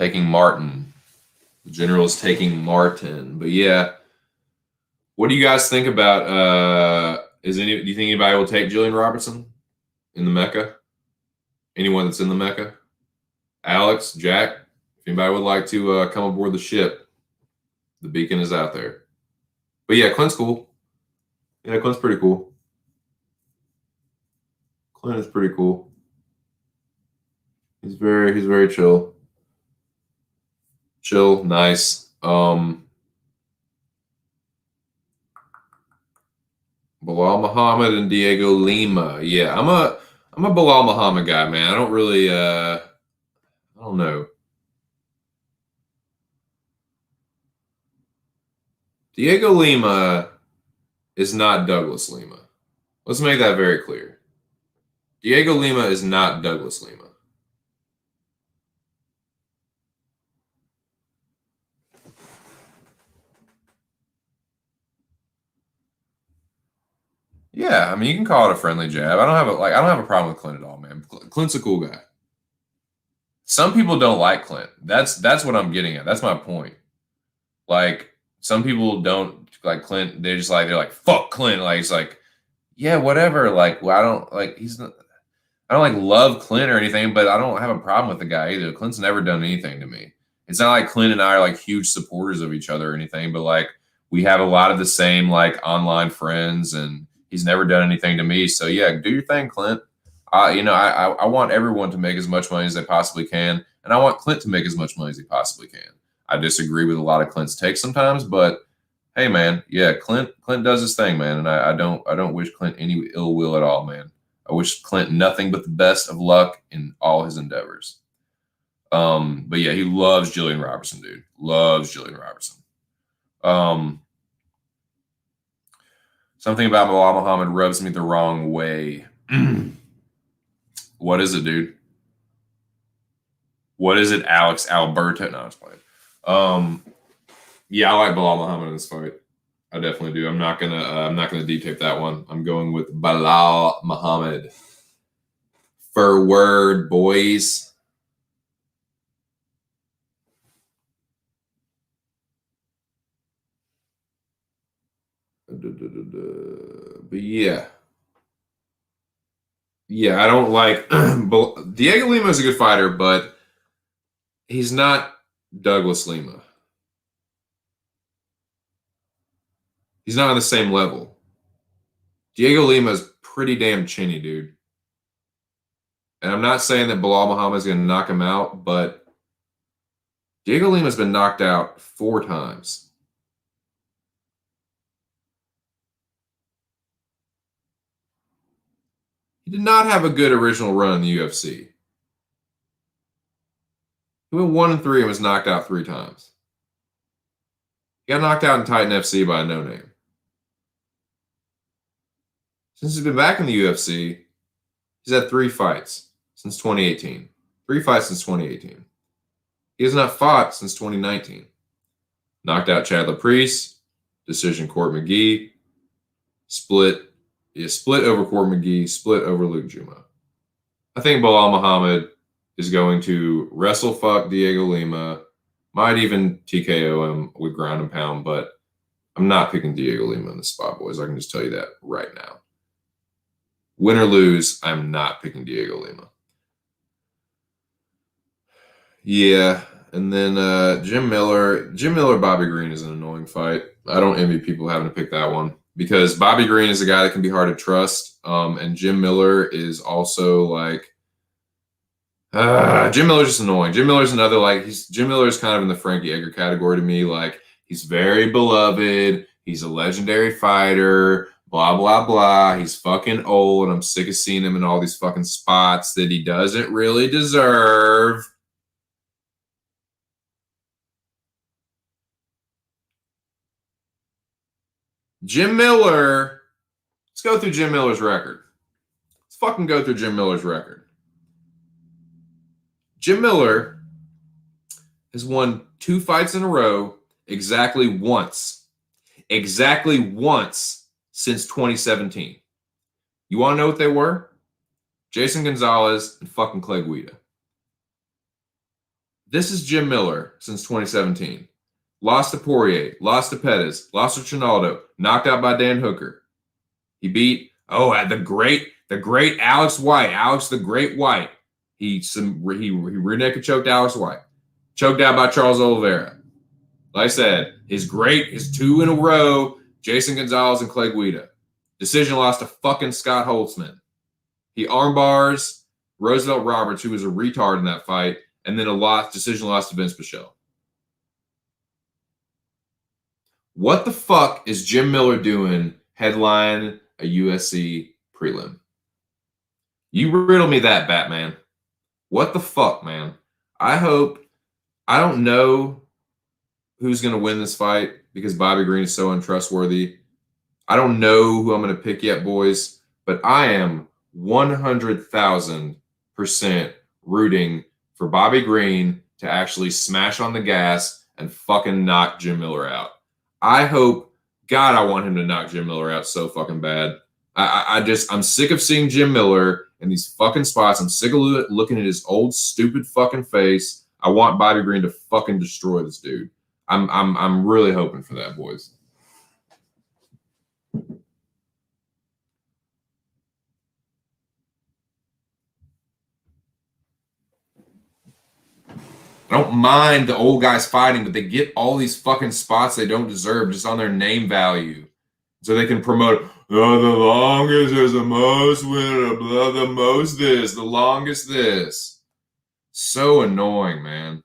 Taking Martin. The general is taking Martin. But yeah, what do you guys think about? Do you think anybody will take Jillian Robertson in the Mecca? Anyone that's in the Mecca? Alex, Jack, if anybody would like to come aboard the ship, the beacon is out there. But yeah, Clint's cool. Yeah, Clint's pretty cool. Clint is pretty cool. He's very chill. Chill, nice. Bilal Muhammad and Diego Lima. Yeah, I'm a Bilal Muhammad guy, man. I don't really I don't know. Diego Lima is not Douglas Lima. Let's make that very clear. Diego Lima is not Douglas Lima. Yeah, I mean, you can call it a friendly jab. I don't have a problem with Clint at all, man. Clint's a cool guy. Some people don't like Clint. That's what I'm getting at. That's my point. Like, some people don't like Clint. They're like, fuck Clint. Like, it's like, yeah, whatever. Like, well, I don't like love Clint or anything, but I don't have a problem with the guy either. Clint's never done anything to me. It's not like Clint and I are like huge supporters of each other or anything, but like we have a lot of the same like online friends, and he's never done anything to me. So yeah, do your thing, Clint. I want everyone to make as much money as they possibly can, and I want Clint to make as much money as he possibly can. I disagree with a lot of Clint's takes sometimes, but hey, man, yeah, Clint does his thing, man, and I don't wish Clint any ill will at all, man. I wish Clint nothing but the best of luck in all his endeavors. But yeah, he loves Jillian Robertson, dude. Loves Jillian Robertson. Something about Bilal Muhammad rubs me the wrong way. What is it, dude? What is it, Alex Alberto? No, I'm just playing. Yeah, I like Bilal Muhammad in this fight. I definitely do. I'm not gonna deep-tape that one. I'm going with Bilal Muhammad. For word, boys. But yeah. I don't like Diego Lima is a good fighter, but he's not Douglas Lima. He's not on the same level. Diego Lima is pretty damn chinny, dude. And I'm not saying that Bilal Muhammad is going to knock him out, but Diego Lima's been knocked out 4 times. He did not have a good original run in the UFC. He went 1-3 and was knocked out 3 times. He got knocked out in Titan FC by a no-name. Since he's been back in the UFC, he's had 3 fights since 2018. 3 fights since 2018. He has not fought since 2019. Knocked out Chad LaPriest, decision Court McGee, split over Court McGee, split over Luke Juma. I think Bilal Muhammad is going to wrestle fuck Diego Lima, might even TKO him with ground and pound, but I'm not picking Diego Lima in the spot, boys. I can just tell you that right now. Win or lose, I'm not picking Diego Lima. Yeah, and then Jim Miller, Bobby Green is an annoying fight. I don't envy people having to pick that one because Bobby Green is a guy that can be hard to trust, and Jim Miller is also like Jim Miller's just annoying. Jim Miller's another Jim Miller's kind of in the Frankie Edgar category to me. Like he's very beloved. He's a legendary fighter. Blah blah blah. He's fucking old. I'm sick of seeing him in all these fucking spots that he doesn't really deserve. Jim Miller. Let's go through Jim Miller's record. Let's fucking go through Jim Miller's record. Jim Miller has won 2 fights in a row exactly once since 2017. You want to know what they were? Jason Gonzalez and fucking Clay Guida. This is Jim Miller since 2017. Lost to Poirier, lost to Pettis, lost to Trinaldo, knocked out by Dan Hooker. He beat the great Alex White, Alex the Great White. He rear naked choked Alex White, choked out by Charles Oliveira. Like I said, his 2 in a row, Jason Gonzalez and Clay Guida. Decision loss to fucking Scott Holtzman. He armbars Roosevelt Roberts, who was a retard in that fight, and then decision loss to Vince Pichel. What the fuck is Jim Miller doing headline a USC prelim? You riddle me that, Batman. What the fuck, man? I don't know who's going to win this fight because Bobby Green is so untrustworthy. I don't know who I'm going to pick yet, boys, but I am 100,000% rooting for Bobby Green to actually smash on the gas and fucking knock Jim Miller out. I want him to knock Jim Miller out so fucking bad. I'm sick of seeing Jim Miller in these fucking spots. I'm sick of looking at his old stupid fucking face. I want Bobby Green to fucking destroy this dude. I'm really hoping for that, boys. I don't mind the old guys fighting, but they get all these fucking spots they don't deserve just on their name value. So they can promote, the longest is the most winner, the most this, the longest this. So annoying, man.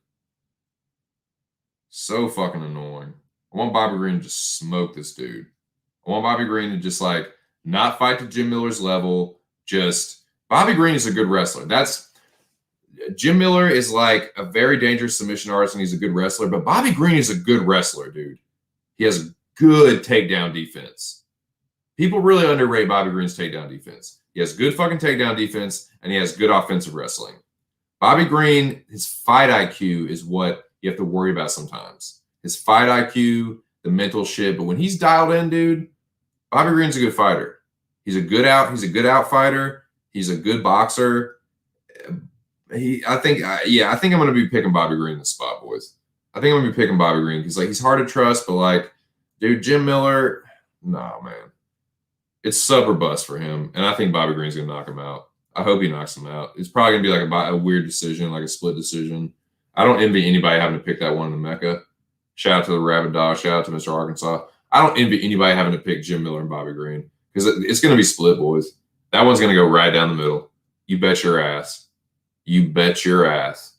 So fucking annoying. I want Bobby Green to just smoke this dude. I want Bobby Green to just not fight to Jim Miller's level. Bobby Green is a good wrestler. Jim Miller is like a very dangerous submission artist and he's a good wrestler, but Bobby Green is a good wrestler, dude. He has good takedown defense. People really underrate Bobby Green's takedown defense. He has good fucking takedown defense and he has good offensive wrestling. Bobby Green, his fight IQ is what you have to worry about sometimes. His fight IQ, the mental shit, but when he's dialed in, dude, Bobby Green's a good fighter. He's a good out fighter. He's a good boxer. I think I'm going to be picking Bobby Green in the spot, boys. I think I'm going to be picking Bobby Green because he's hard to trust, but dude, Jim Miller, nah, man. It's sub or bust for him, and I think Bobby Green's going to knock him out. I hope he knocks him out. It's probably going to be a weird decision, like a split decision. I don't envy anybody having to pick that one in the Mecca. Shout out to the Rabid Dog. Shout out to Mr. Arkansas. I don't envy anybody having to pick Jim Miller and Bobby Green because it's going to be split, boys. That one's going to go right down the middle. You bet your ass. You bet your ass.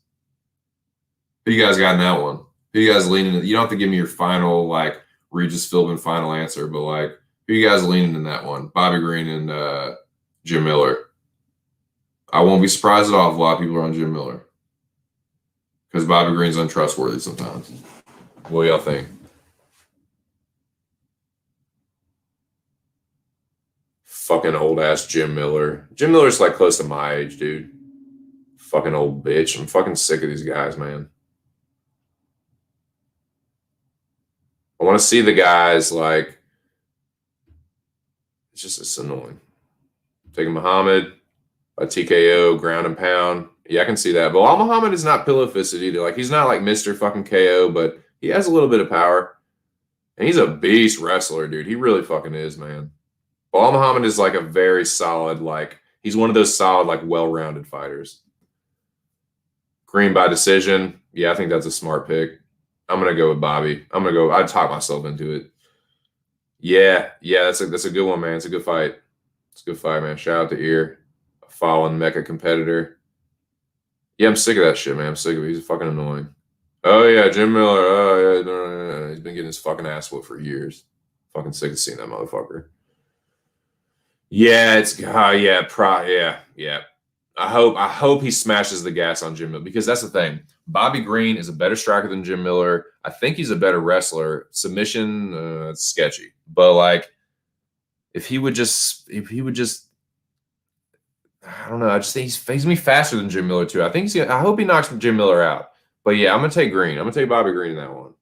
Who you guys got in that one? Who you guys leaning? You don't have to give me your final, like, Regis Philbin final answer, but, like, who you guys leaning in that one? Bobby Green and Jim Miller. I won't be surprised at all if a lot of people are on Jim Miller because Bobby Green's untrustworthy sometimes. What do y'all think? Fucking old ass Jim Miller. Jim Miller's like close to my age, dude. Fucking old bitch. I'm fucking sick of these guys, man. I want to see the guys like. It's annoying. Taking Muhammad by TKO, ground and pound. Yeah, I can see that. But Muhammad is not pillow fisted either. Like he's not like Mr. fucking KO, but he has a little bit of power. And he's a beast wrestler, dude. He really fucking is, man. Bilal Muhammad is like a very solid, like, he's one of those solid, like, well-rounded fighters. Green by decision. Yeah, I think that's a smart pick. I'm going to go with Bobby. I'd talk myself into it. Yeah, that's a good one, man. It's a good fight. It's a good fight, man. Shout out to Ear, a fallen Mecca competitor. Yeah, I'm sick of that shit, man. I'm sick of it. He's fucking annoying. Oh, yeah, Jim Miller. Oh, yeah, no. He's been getting his fucking ass whooped for years. Fucking sick of seeing that motherfucker. Yeah, yeah. I hope he smashes the gas on Jim Miller because that's the thing. Bobby Green is a better striker than Jim Miller. I think he's a better wrestler. Submission, it's sketchy. But like, if he would just, I don't know. I just think he's gonna be faster than Jim Miller too. I hope he knocks Jim Miller out. But yeah, I'm gonna take Green. I'm gonna take Bobby Green in that one.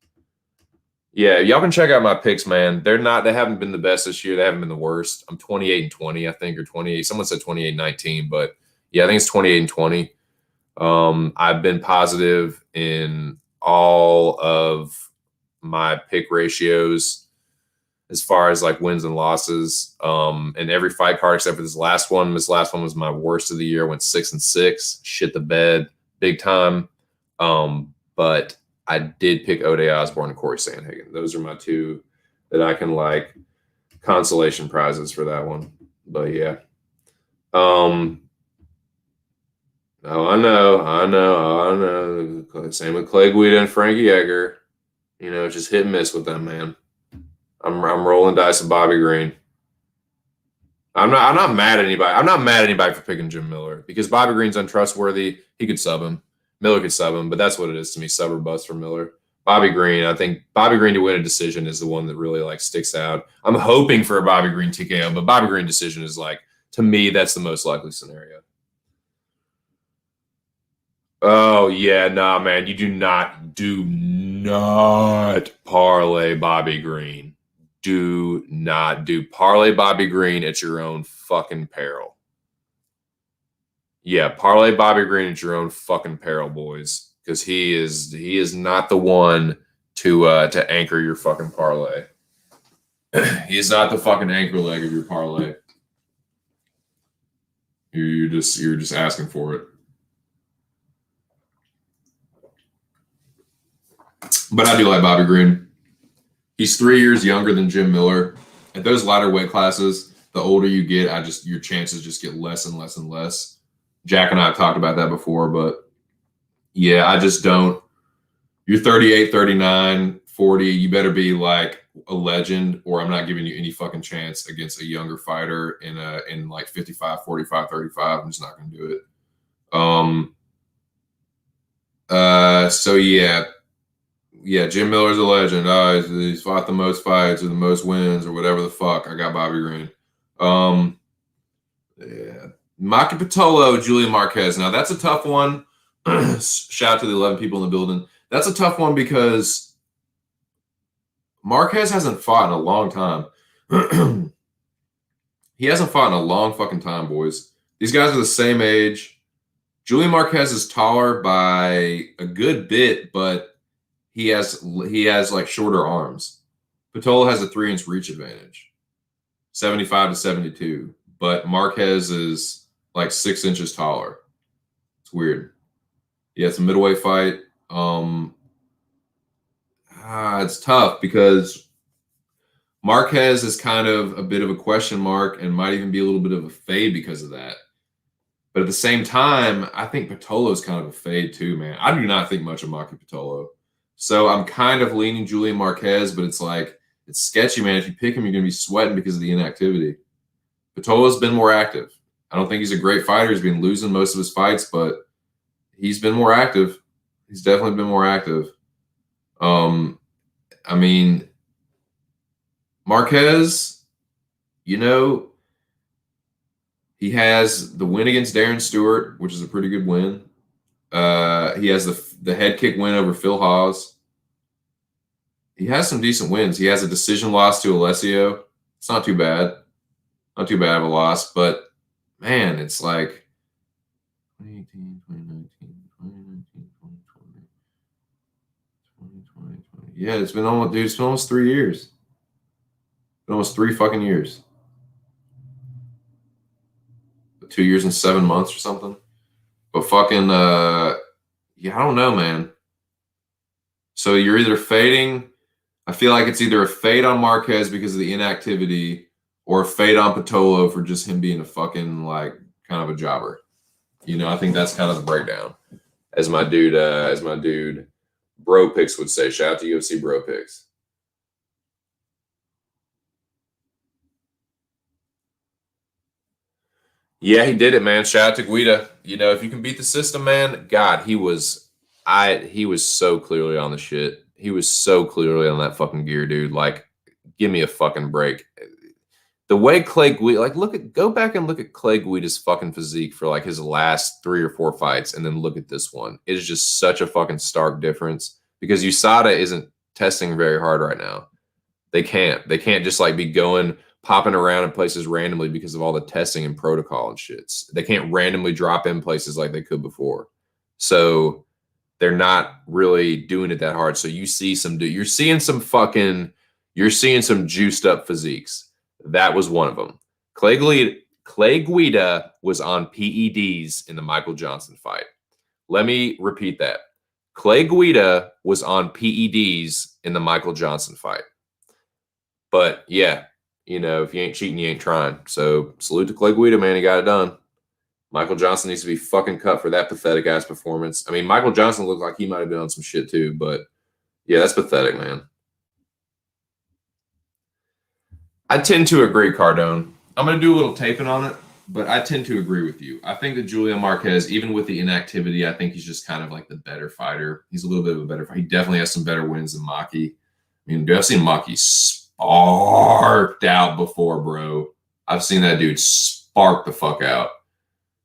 Yeah, y'all can check out my picks, man. They haven't been the best this year. They haven't been the worst. I'm 28-20, I think, or 28. Someone said 28-19, but yeah, I think it's 28-20. I've been positive in all of my pick ratios as far as like wins and losses. And every fight card except for this last one. This last one was my worst of the year. Went 6-6. Shit the bed big time. But I did pick O'Day Osborne and Corey Sandhagen. Those are my two that I can like consolation prizes for that one. But yeah. Oh, I know. Same with Clay Guida and Frankie Edgar. You know, just hit and miss with them, man. I'm rolling dice with Bobby Green. I'm not mad at anybody. I'm not mad at anybody for picking Jim Miller because Bobby Green's untrustworthy. He could sub him. Miller could sub him, but that's what it is to me. Sub or bust for Miller. Bobby Green, I think Bobby Green to win a decision is the one that really like sticks out. I'm hoping for a Bobby Green TKO, but Bobby Green decision is like, to me, that's the most likely scenario. Oh yeah, nah, man. You do not parlay Bobby Green. Do not parlay Bobby Green at your own fucking peril. Yeah, parlay Bobby Green at your own fucking peril, boys, because he is not the one to anchor your fucking parlay. He is not the fucking anchor leg of your parlay. You're just asking for it. But I do like Bobby Green. He's 3 years younger than Jim Miller. At those lighter weight classes, the older you get, your chances just get less and less and less. Jack and I have talked about that before, but yeah, I just don't. You're 38, 39, 40. You better be like a legend, or I'm not giving you any fucking chance against a younger fighter in like 55, 45, 35. I'm just not going to do it. So yeah, Jim Miller's a legend. He's fought the most fights or the most wins or whatever the fuck. I got Bobby Green. Yeah. Maki Pitolo, Julian Marquez. Now, that's a tough one. Shout out to the 11 people in the building. That's a tough one because Marquez hasn't fought in a long time. He hasn't fought in a long fucking time, boys. These guys are the same age. Julian Marquez is taller by a good bit, but he has like shorter arms. Pitolo has a 3-inch reach advantage, 75-72, but Marquez is like 6 inches taller. It's weird. Yeah, it's a middleweight fight. It's tough because Marquez is kind of a bit of a question mark and might even be a little bit of a fade because of that. But at the same time, I think Patolo is kind of a fade too, man. I do not think much of Maki Patolo. So I'm kind of leaning Julian Marquez, but it's like, it's sketchy, man. If you pick him, you're going to be sweating because of the inactivity. Patolo's been more active. I don't think he's a great fighter. He's been losing most of his fights, but he's been more active. He's definitely been more active. I mean, Marquez, you know, he has the win against Darren Stewart, which is a pretty good win. He has the head kick win over Phil Hawes. He has some decent wins. He has a decision loss to Alessio. It's not too bad. Not too bad of a loss, but man, it's like 2018, 2019, 2019, 2020, 2020. Yeah, it's been almost, dude, it's been almost 3 years. It's been almost 3 fucking years. 2 years and 7 months or something. But fucking, yeah, I don't know, man. So you're either fading. I feel like it's either a fade on Marquez because of the inactivity or a fade on Patolo for just him being a fucking, like, kind of a jobber. You know, I think that's kind of the breakdown. As my dude Bro Picks would say. Shout out to UFC Bro Picks. Yeah, he did it, man. Shout out to Guida. You know, if you can beat the system, man, God, he was so clearly on the shit. He was so clearly on that fucking gear, dude. Like, give me a fucking break. The way Clay Guida, like, go back and look at Clay Guida's fucking physique for like his last 3 or 4 fights, and then look at this one. It is just such a fucking stark difference because USADA isn't testing very hard right now. They can't just like be popping around in places randomly because of all the testing and protocol and shits. They can't randomly drop in places like they could before. So they're not really doing it that hard. So you're seeing some juiced up physiques. That was one of them. Clay Guida was on PEDs in the Michael Johnson fight. Let me repeat that. Clay Guida was on PEDs in the Michael Johnson fight. But yeah, you know, if you ain't cheating, you ain't trying. So salute to Clay Guida, man. He got it done. Michael Johnson needs to be fucking cut for that pathetic ass performance. I mean, Michael Johnson looked like he might have been on some shit too, but yeah, that's pathetic, man. I tend to agree, Cardone. I'm going to do a little taping on it, but I tend to agree with you. I think that Julian Marquez, even with the inactivity, I think he's just kind of like the better fighter. He's a little bit of a better fighter. He definitely has some better wins than Maki. I mean, dude, I've seen Maki sparked out before, bro. I've seen that dude spark the fuck out.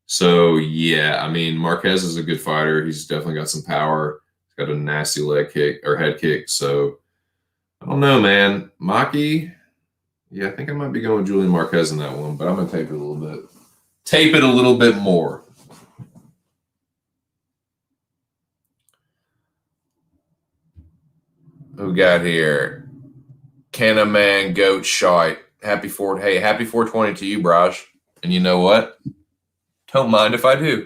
So, yeah, I mean, Marquez is a good fighter. He's definitely got some power. He's got a nasty leg kick or head kick. So, I don't know, man. Maki, yeah, I think I might be going with Julian Marquez in that one, but I'm going to tape it a little bit. Tape it a little bit more. Who got here? Can a man goat shite? Happy 420 to you, Braj. And you know what? Don't mind if I do.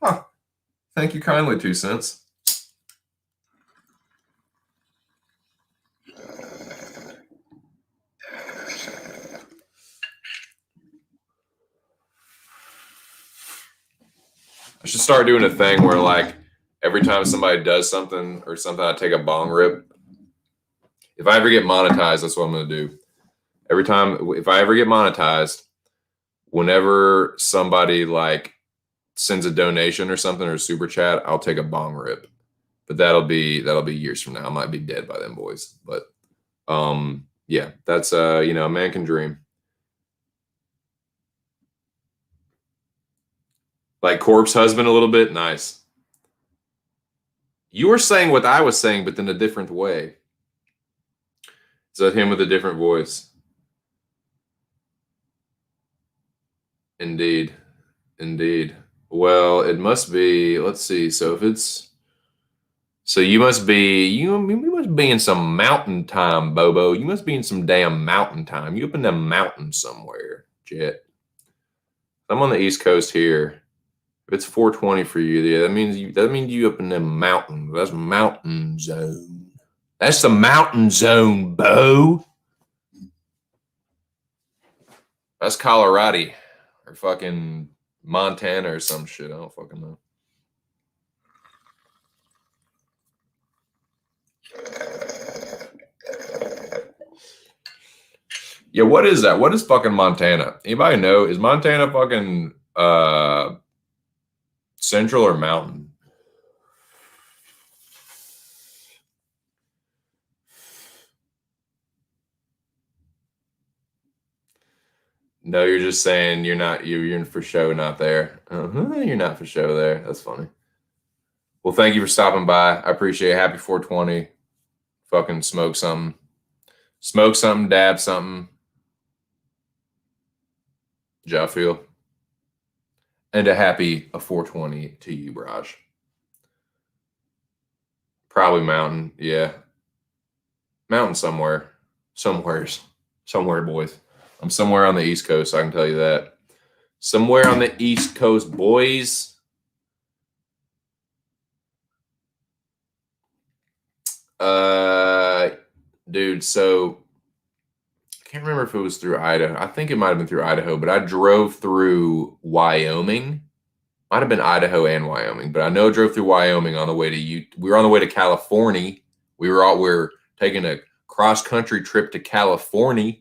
Huh. Thank you kindly, 2 cents. I should start doing a thing where, like, every time somebody does something or something, I take a bong rip. If I ever get monetized, that's what I'm going to do. Every time, if I ever get monetized, whenever somebody like sends a donation or something or a super chat, I'll take a bong rip. But that'll be years from now. I might be dead by then, boys. But yeah, that's you know, a man can dream. Like corpse husband a little bit, nice. You were saying what I was saying, but in a different way. Is that him with a different voice? Indeed. Indeed. Well, it must be, let's see. So if it's, so you must be in some mountain time, Bobo. You must be in some damn mountain time. You up in the mountain somewhere, Jet. I'm on the East Coast here. If it's 420 for you, yeah, that means you up in the mountain. That's mountain zone. That's the mountain zone, Bo. That's Colorado or fucking Montana or some shit. I don't fucking know. Yeah, what is that? What is fucking Montana? Anybody know? Is Montana fucking central or mountain? No, you're just saying you're not you're for show not there. You're not for show there. That's funny. Well, thank you for stopping by. I appreciate it. Happy 420. Fucking smoke something. Smoke something, dab something. Ja feel. And a happy 420 to you, Raj. Probably mountain. Yeah. Mountain somewhere. Somewhere, boys. I'm somewhere on the East Coast, I can tell you that. Somewhere on the East Coast, boys. Dude, so I can't remember if it was through Idaho. I think it might have been through Idaho, but I drove through Wyoming. Might have been Idaho and Wyoming, but I know I drove through Wyoming on the way to we were on the way to California. We were taking a cross country trip to California,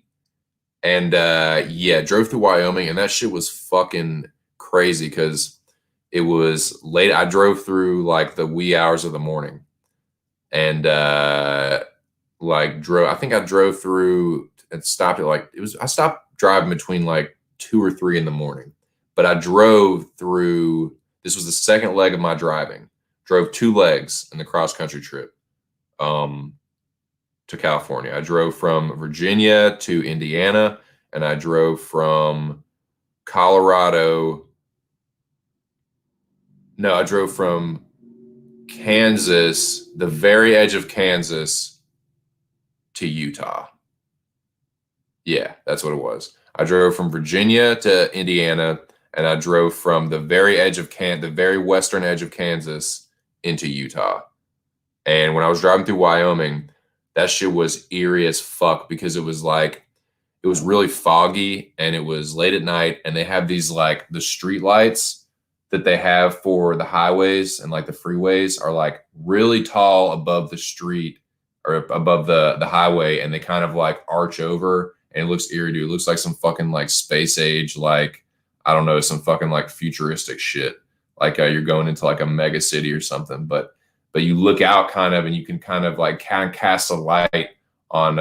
and yeah, drove through Wyoming, and that shit was fucking crazy because it was late. I drove through like the wee hours of the morning, and I think I drove through and stopped at I stopped driving between like 2 or 3 in the morning, but I drove through. This was the second leg of my driving. Drove 2 legs in the cross country trip to California. I drove from Virginia to Indiana, and I drove from Colorado. No, I drove from Kansas, the very edge of Kansas, to Utah. Yeah, that's what it was. I drove from Virginia to Indiana, and I drove from the very edge of the very western edge of Kansas into Utah. And when I was driving through Wyoming, that shit was eerie as fuck because it was really foggy and it was late at night, and they have these like the street lights that they have for the highways and like the freeways are like really tall above the street or above the highway, and they kind of like arch over, and it looks eerie, dude. It looks like some fucking like space age, like I don't know, some fucking like futuristic shit. Like you're going into like a mega city or something, but you look out kind of and you can kind of like cast a light on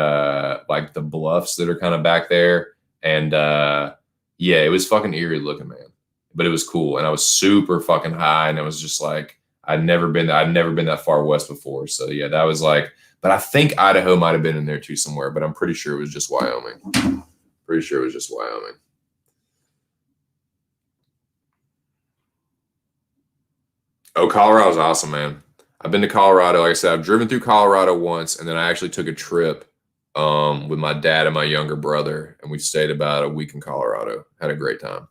like the bluffs that are kind of back there, and yeah, it was fucking eerie looking, man, but it was cool, and I was super fucking high, and it was just like I'd never been that far west before, so yeah, that was like. But I think Idaho might have been in there too somewhere, but I'm pretty sure it was just Wyoming. Pretty sure it was just Wyoming. Oh, Colorado's awesome, man. I've been to Colorado. Like I said, I've driven through Colorado once, and then I actually took a trip with my dad and my younger brother, and we stayed about a week in Colorado. Had a great time.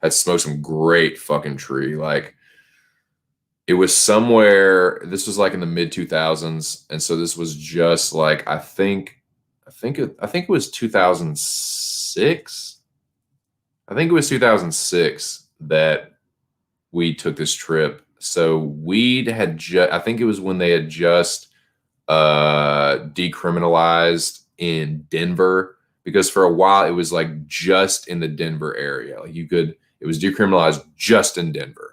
Had smoked some great fucking tree. Like it was somewhere. This was like in the mid 2000s, and so this was just like I think it was 2006. I think it was 2006 that we took this trip. So I think it was when they had just decriminalized in Denver, because for a while it was like just in the Denver area. Like it was decriminalized just in Denver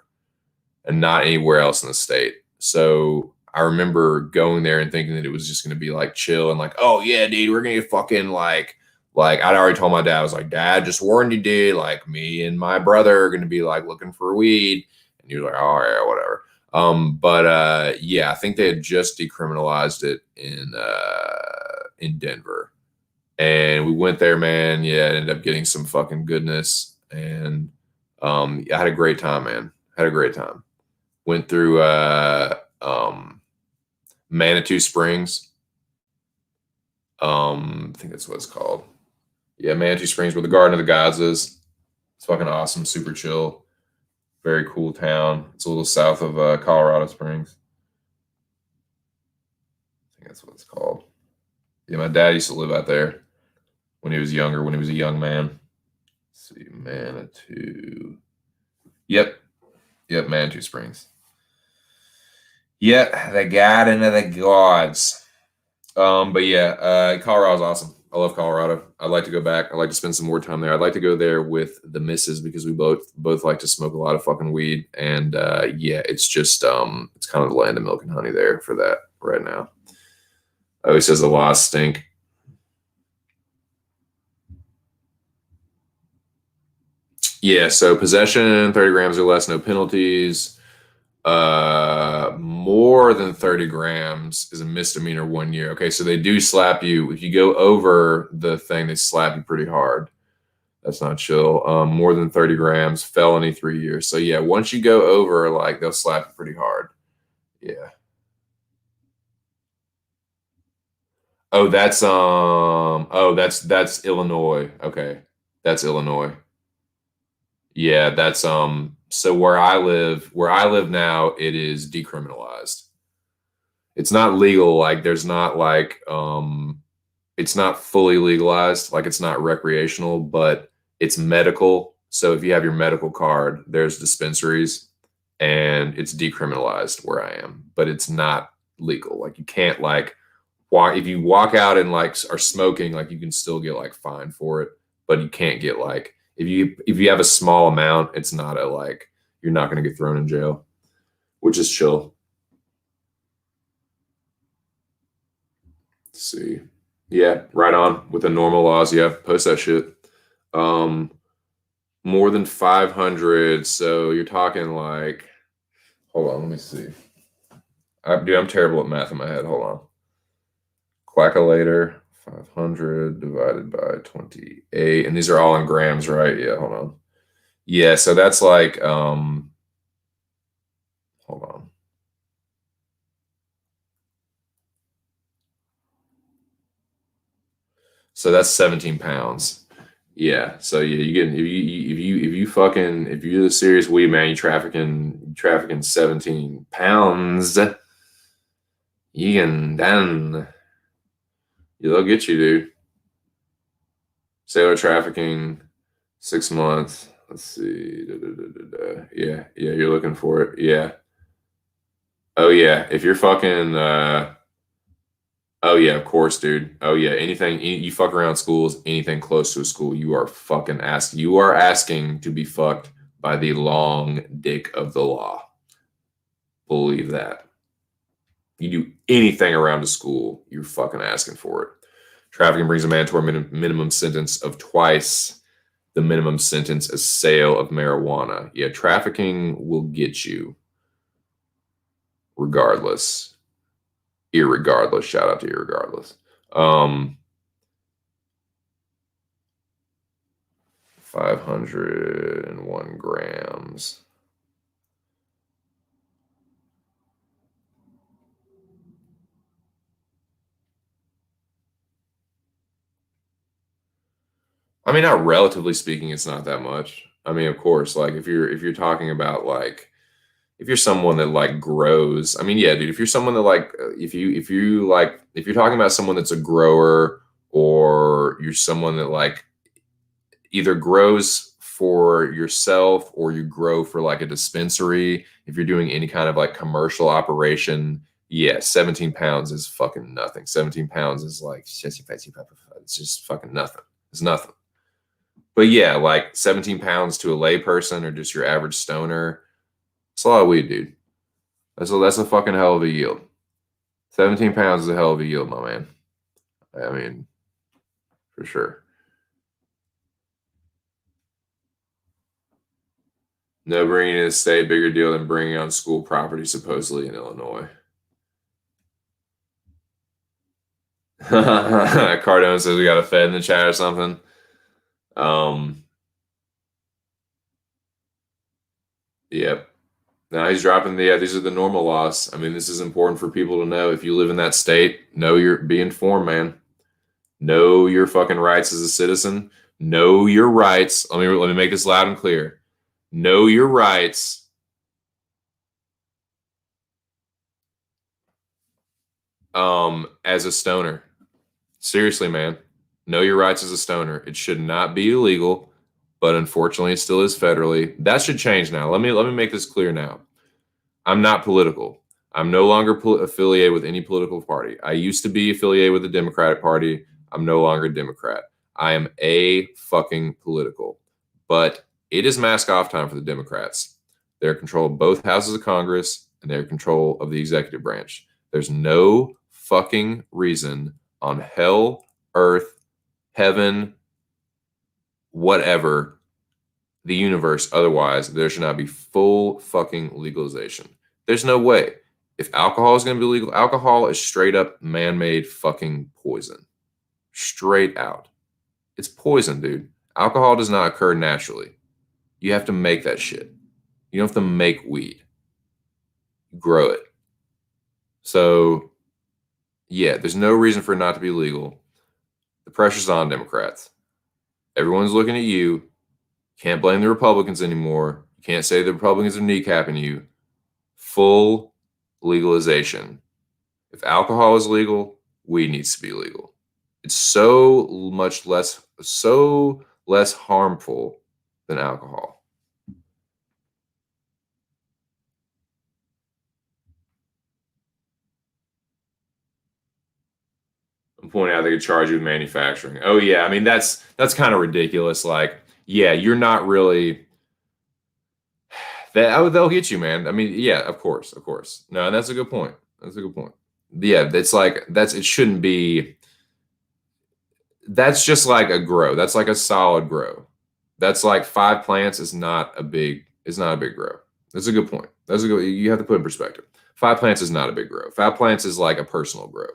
and not anywhere else in the state. So I remember going there and thinking that it was just going to be like chill and like, oh yeah, dude, we're going to get fucking like I'd already told my dad, I was like, Dad, just warned you, dude, like me and my brother are going to be like looking for weed. And he was like, oh yeah, whatever. But yeah, I think they had just decriminalized it in Denver. And we went there, man. Yeah, it ended up getting some fucking goodness. And I had a great time, man. Had a great time. Went through Manitou Springs. I think that's what it's called. Yeah, Manitou Springs, where the Garden of the Gods is. It's fucking awesome, super chill. Very cool town. It's a little south of Colorado Springs. I think that's what it's called. Yeah, my dad used to live out there when he was younger, when he was a young man. Let's see, Manitou. Yep. Yep, Manitou Springs. Yep, the garden of the gods. But yeah, Colorado's awesome. I love Colorado. I'd like to go back. I'd like to spend some more time there. I'd like to go there with the missus because we both like to smoke a lot of fucking weed. And yeah, it's just it's kind of the land of milk and honey there for that right now. Always says the laws stink. Yeah, so possession, 30 grams or less, no penalties. More than 30 grams is a misdemeanor 1 year. Okay, so they do slap you. If you go over the thing, they slap you pretty hard. That's not chill. More than 30 grams, felony 3 years. So yeah, once you go over, like they'll slap you pretty hard. Yeah. That's Illinois. Okay. That's Illinois. Yeah, that's so where I live now, it is decriminalized. It's not legal, like there's not like it's not fully legalized, like it's not recreational, but it's medical. So if you have your medical card, there's dispensaries and it's decriminalized where I am, but it's not legal. Like you can't like walk if you walk out and like are smoking, like you can still get like fined for it, but you can't get like if you have a small amount, it's not a like you're not going to get thrown in jail, which is chill. Let's see. Yeah, right on with the normal laws. Yeah, post that shit. Um, More than 500. So you're talking like, hold on, let me see. I'm terrible at math in my head. Hold on. Quackalator, 500 divided by 28. And these are all in grams, right? Yeah, hold on. Yeah, so that's like, hold on. So that's 17 pounds. Yeah. So yeah, you get if you're the serious weed man, you trafficking 17 pounds, you can then they'll get you, dude. Sailor trafficking, 6 months. Let's see. Yeah, yeah, you're looking for it. Yeah. Oh yeah. If you're fucking oh yeah, of course, dude. Oh yeah, you fuck around schools, anything close to a school, you are asking to be fucked by the long dick of the law. Believe that. You do anything around a school, you're fucking asking for it. Trafficking brings a mandatory minimum sentence of twice the minimum sentence as sale of marijuana. Yeah, trafficking will get you regardless. Irregardless. Shout out to irregardless. 501 grams. I mean, not relatively speaking, it's not that much. I mean, of course, like if you're talking about like if you're someone that like grows, I mean, yeah, dude, if you're someone that like if you're talking about someone that's a grower or you're someone that like either grows for yourself or you grow for like a dispensary, if you're doing any kind of like commercial operation, yeah, 17 pounds is fucking nothing. 17 pounds is like it's just fucking nothing. It's nothing. But yeah, like 17 pounds to a layperson or just your average stoner, it's a lot of weed, dude. That's a fucking hell of a yield. 17 pounds is a hell of a yield, my man. I mean, for sure. No bringing in the state, bigger deal than bringing on school property, supposedly in Illinois. Cardone says we got a Fed in the chat or something. Yep. Now he's dropping these are the normal laws. I mean, this is important for people to know. If you live in that state, be informed, man. Know your fucking rights as a citizen. Know your rights. Let me make this loud and clear. Know your rights. As a stoner. Seriously, man. Know your rights as a stoner. It should not be illegal, but unfortunately it still is federally. That should change now. Let me make this clear now. I'm not political. I'm no longer affiliated with any political party. I used to be affiliated with the Democratic Party. I'm no longer a Democrat. I am a fucking political. But it is mask off time for the Democrats. They're in control of both houses of Congress and they're in control of the executive branch. There's no fucking reason on hell, earth, heaven, whatever, the universe, otherwise, there should not be full fucking legalization. There's no way. If alcohol is going to be legal, alcohol is straight up man made fucking poison. Straight out. It's poison, dude. Alcohol does not occur naturally. You have to make that shit. You don't have to make weed, you grow it. So, yeah, there's no reason for it not to be legal. The pressure's on Democrats. Everyone's looking at you. Can't blame the Republicans anymore. You can't say the Republicans are kneecapping you. Full legalization. If alcohol is legal, weed needs to be legal. It's so less harmful than alcohol. I'm pointing out they could charge you with manufacturing. Oh yeah, I mean that's kind of ridiculous. Like, yeah, you're not really they'll get you, man. I mean, yeah, of course, of course. No, that's a good point. That's a good point. Yeah, it's like it shouldn't be. That's just like a grow. That's like a solid grow. That's like 5 plants is not a big grow. That's a good point. That's a good. You have to put in perspective. 5 plants is not a big grow. 5 plants is like a personal grow.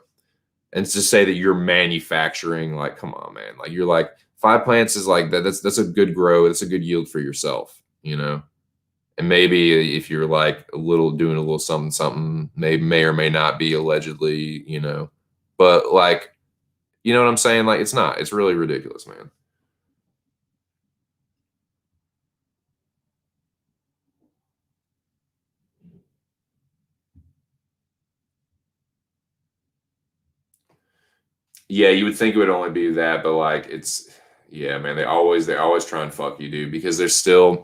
And to say that you're manufacturing, like, come on, man. Like you're like 5 plants is like that. That's a good grow. That's a good yield for yourself, you know. And maybe if you're like doing a little something, something may or may not be allegedly, you know. But like, you know what I'm saying? Like, it's not. It's really ridiculous, man. Yeah, you would think it would only be that, but like it's yeah, man, they always try and fuck you, dude, because it's still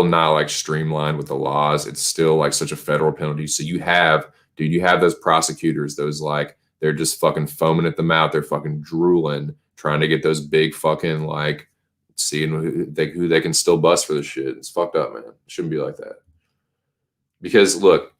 not like streamlined with the laws. It's still like such a federal penalty. So you have those prosecutors, those like they're just fucking foaming at the mouth, they're fucking drooling, trying to get those big fucking like seeing who they can still bust for this shit. It's fucked up, man. It shouldn't be like that. Because look,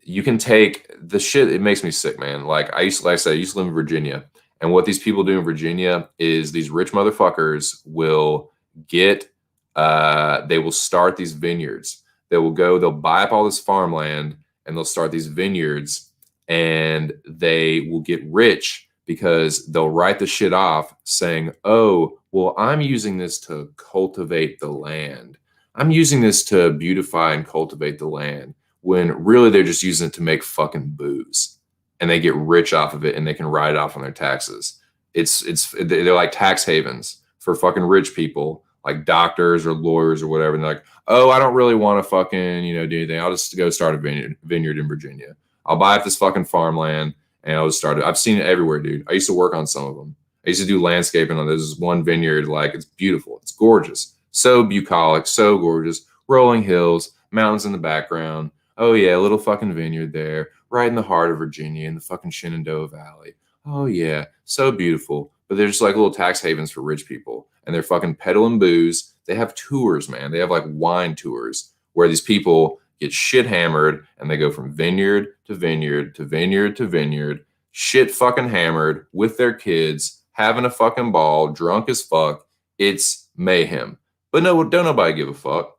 you can take the shit. It makes me sick, man. Like I said, I used to live in Virginia, and what these people do in Virginia is these rich motherfuckers will get, they will start these vineyards. They'll buy up all this farmland, and they'll start these vineyards, and they will get rich because they'll write the shit off, saying, "Oh, well, I'm using this to cultivate the land. I'm using this to beautify and cultivate the land." When really they're just using it to make fucking booze and they get rich off of it and they can write it off on their taxes. They're like tax havens for fucking rich people, like doctors or lawyers or whatever. And they're like, oh, I don't really want to fucking, do anything. I'll just go start a vineyard in Virginia. I'll buy up this fucking farmland and I'll just start it. I've seen it everywhere, dude. I used to work on some of them. I used to do landscaping on this one vineyard. Like, it's beautiful. It's gorgeous. So bucolic, so gorgeous. Rolling hills, mountains in the background. Oh yeah, a little fucking vineyard there, right in the heart of Virginia in the fucking Shenandoah Valley. Oh yeah, so beautiful. But they're just like little tax havens for rich people. And they're fucking peddling booze. They have tours, man. They have like wine tours where these people get shit hammered and they go from vineyard to vineyard to vineyard to vineyard, shit fucking hammered with their kids, having a fucking ball, drunk as fuck. It's mayhem. But no, don't nobody give a fuck.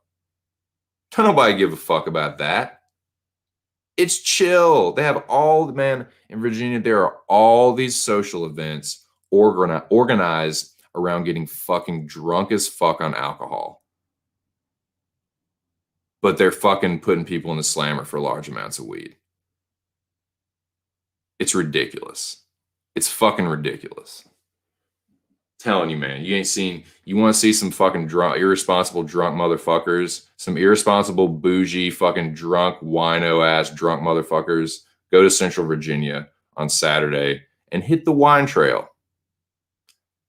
Don't nobody give a fuck about that. It's chill. They have all the man in Virginia. There are all these social events organized around getting fucking drunk as fuck on alcohol. But they're fucking putting people in the slammer for large amounts of weed. It's ridiculous. It's fucking ridiculous. Telling you, man, you ain't seen. You want to see some fucking drunk, irresponsible drunk motherfuckers, some irresponsible bougie fucking drunk wino ass drunk motherfuckers. Go to Central Virginia on Saturday and hit the wine trail.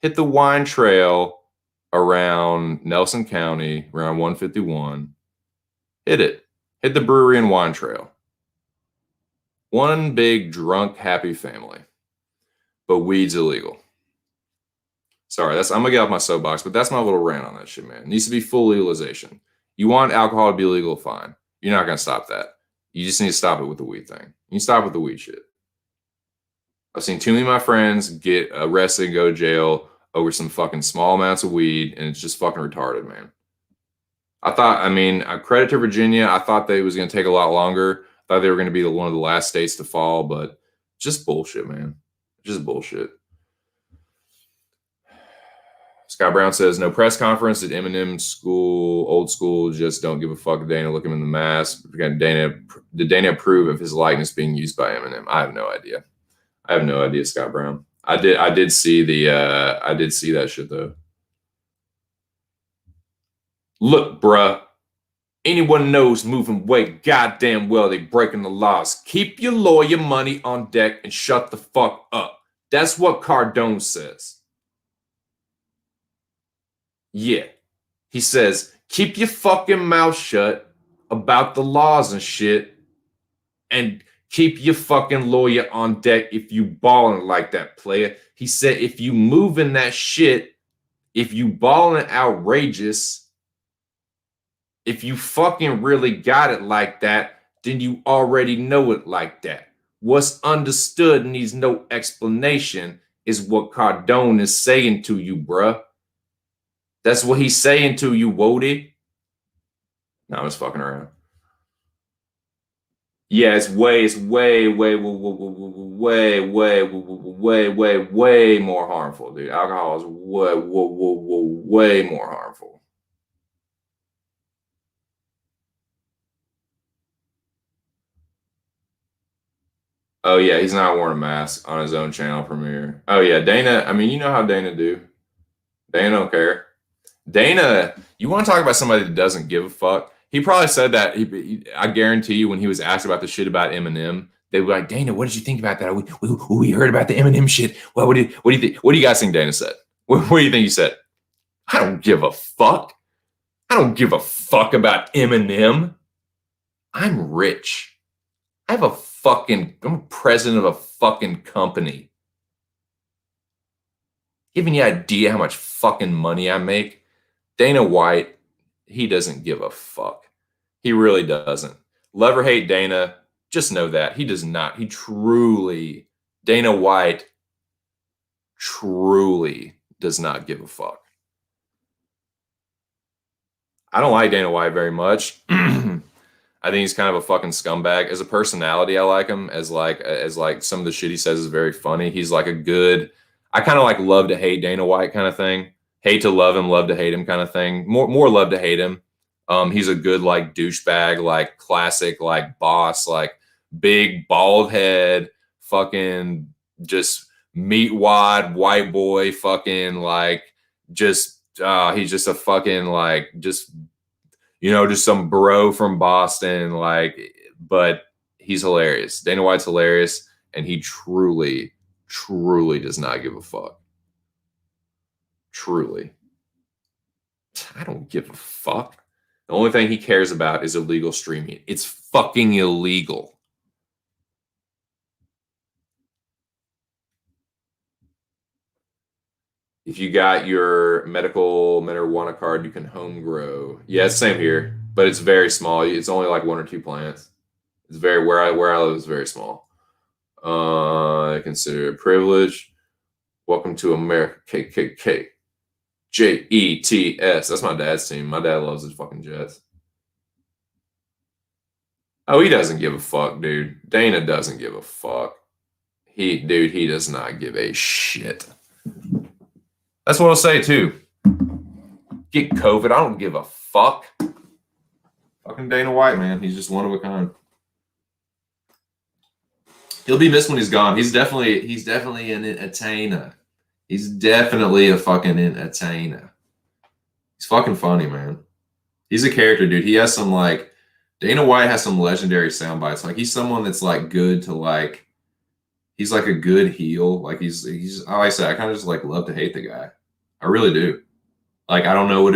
Hit the wine trail around Nelson County, around 151. Hit it. Hit the brewery and wine trail. One big drunk happy family, but weed's illegal. Sorry, I'm gonna get off my soapbox, but that's my little rant on that shit, man. It needs to be full legalization. You want alcohol to be legal, fine. You're not gonna stop that. You just need to stop it with the weed thing. You stop with the weed shit. I've seen too many of my friends get arrested and go to jail over some fucking small amounts of weed, and it's just fucking retarded, man. Credit to Virginia. I thought that it was gonna take a lot longer. I thought they were gonna be one of the last states to fall, but just bullshit, man. Just bullshit. Scott Brown says, no press conference at Eminem school, old school, just don't give a fuck. Dana, look him in the mask. Did Dana approve of his likeness being used by Eminem? I have no idea. Scott Brown. I did see that shit though. Look, bruh, anyone knows moving weight goddamn well they breaking the laws. Keep your lawyer money on deck and shut the fuck up. That's what Cardone says. Yeah. He says, keep your fucking mouth shut about the laws and shit, and keep your fucking lawyer on deck if you balling like that, player. He said, if you moving that shit, if you balling outrageous, if you fucking really got it like that, then you already know it like that. What's understood needs no explanation is what Cardone is saying to you, bruh. That's what he's saying to you, Wody. No, I'm just fucking around. Yeah, it's way more harmful, dude. Alcohol is way more harmful. Oh yeah, he's not wearing a mask on his own channel premiere. Oh yeah, Dana. I mean, you know how Dana do. Dana don't care. Dana, you want to talk about somebody that doesn't give a fuck? He probably said that. I guarantee you, when he was asked about the shit about Eminem, they were like, "Dana, what did you think about that? We heard about the Eminem shit. What do you think? What do you guys think Dana said? What do you think he said? I don't give a fuck. I don't give a fuck about Eminem. I'm rich. I'm president of a fucking company. Giving you an idea how much fucking money I make? Dana White, he doesn't give a fuck. He really doesn't. Love or hate Dana, just know that. He does not. Dana White truly does not give a fuck. I don't like Dana White very much. I think he's kind of a fucking scumbag. As a personality, I like him. As some of the shit he says is very funny. He's like I kind of like love to hate Dana White kind of thing. Hate to love him, love to hate him kind of thing. More love to hate him. He's a good like douchebag, like classic, like boss, like big bald head, fucking just meat wad white boy, fucking like just he's just a fucking like just some bro from Boston, like, but he's hilarious. Dana White's hilarious, and he truly does not give a fuck. Truly. I don't give a fuck. The only thing he cares about is illegal streaming. It's fucking illegal. If you got your medical marijuana card, you can home grow. Yeah, it's same here, but it's very small. It's only like 1 or 2 plants. It's where I live is very small. I consider it a privilege. Welcome to America, KKK. Jets. That's my dad's team. My dad loves his fucking Jets. Oh, he doesn't give a fuck, dude. Dana doesn't give a fuck. He does not give a shit. That's what I'll say too. Get COVID. I don't give a fuck. Fucking Dana White, man. He's just one of a kind. He'll be missed when he's gone. He's definitely an entertainer. He's definitely a fucking entertainer. He's fucking funny, man. He's a character, dude. He has some like Dana White has some legendary sound bites. Like he's someone that's like good to like. He's like a good heel. Like he's. Like I said, I kind of just like love to hate the guy. I really do. Like I don't know what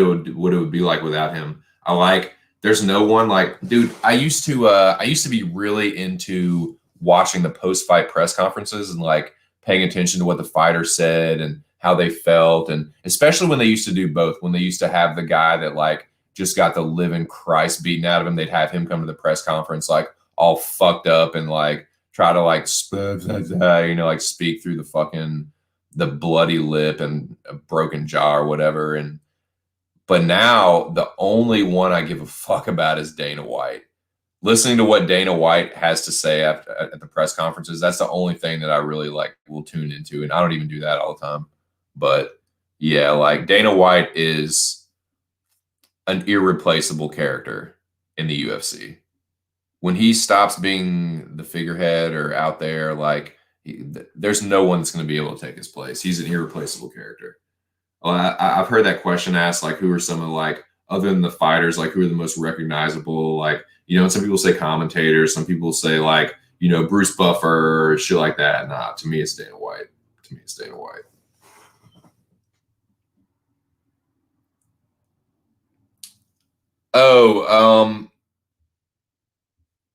it would be like without him. I like. There's no one like, dude. I used to be really into watching the post fight press conferences and like paying attention to what the fighters said and how they felt, and especially when they used to do both. When they used to have the guy that like just got the living Christ beaten out of him, they'd have him come to the press conference like all fucked up and like try to like like speak through the bloody lip and a broken jaw or whatever. And but now the only one I give a fuck about is Dana White. Listening to what Dana White has to say at the press conferences, that's the only thing that I really like will tune into. And I don't even do that all the time. But yeah, like Dana White is an irreplaceable character in the UFC. When he stops being the figurehead or out there, like there's no one that's going to be able to take his place. He's an irreplaceable character. I've heard that question asked, like, who are some of like other than the fighters, like who are the most recognizable? Like, and some people say commentators, some people say like, Bruce Buffer or shit like that. Nah, to me it's Dana White. To me it's Dana White. Oh,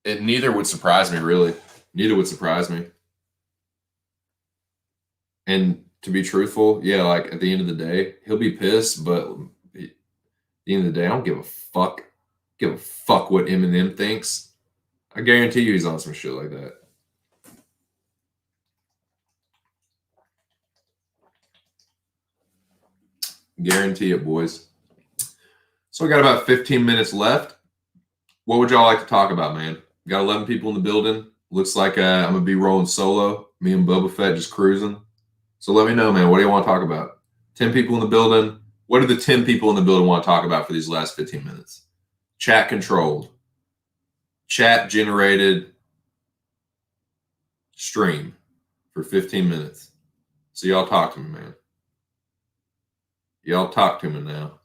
it neither would surprise me really. Neither would surprise me. And to be truthful, yeah, like at the end of the day, he'll be pissed, but at the end of the day, I don't give a fuck. Give a fuck what Eminem thinks. I guarantee you he's on some shit like that. Guarantee it, boys. So we got about 15 minutes left. What would y'all like to talk about, man? We got 11 people in the building. Looks like I'm going to be rolling solo. Me and Boba Fett just cruising. So let me know, man. What do you want to talk about? 10 people in the building. What do the 10 people in the building want to talk about for these last 15 minutes? Chat controlled. Chat generated stream for 15 minutes. So y'all talk to me, man. Y'all talk to me now.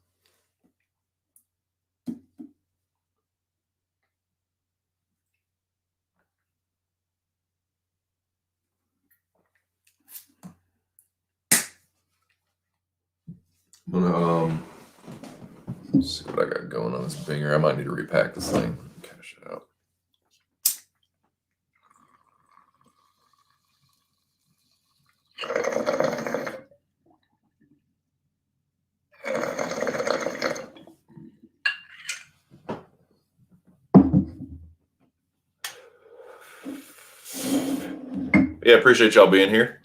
I'm gonna let's see what I got going on this binger. I might need to repack this thing. Cash it out. Yeah, appreciate y'all being here.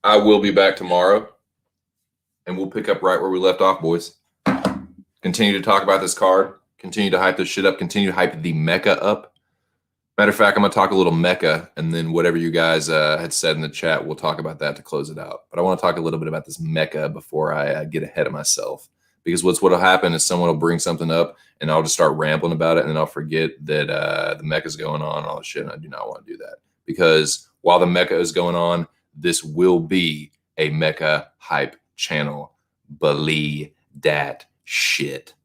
I will be back tomorrow, and we'll pick up right where we left off, boys. Continue to talk about this card. Continue to hype this shit up. Continue to hype the Mecca up. Matter of fact, I'm going to talk a little Mecca, and then whatever you guys had said in the chat, we'll talk about that to close it out. But I want to talk a little bit about this Mecca before I get ahead of myself. Because what'll happen is someone will bring something up, and I'll just start rambling about it, and then I'll forget that the Mecca's going on and all this shit, and I do not want to do that. Because while the Mecca is going on, this will be a Mecca hype channel. Believe that shit.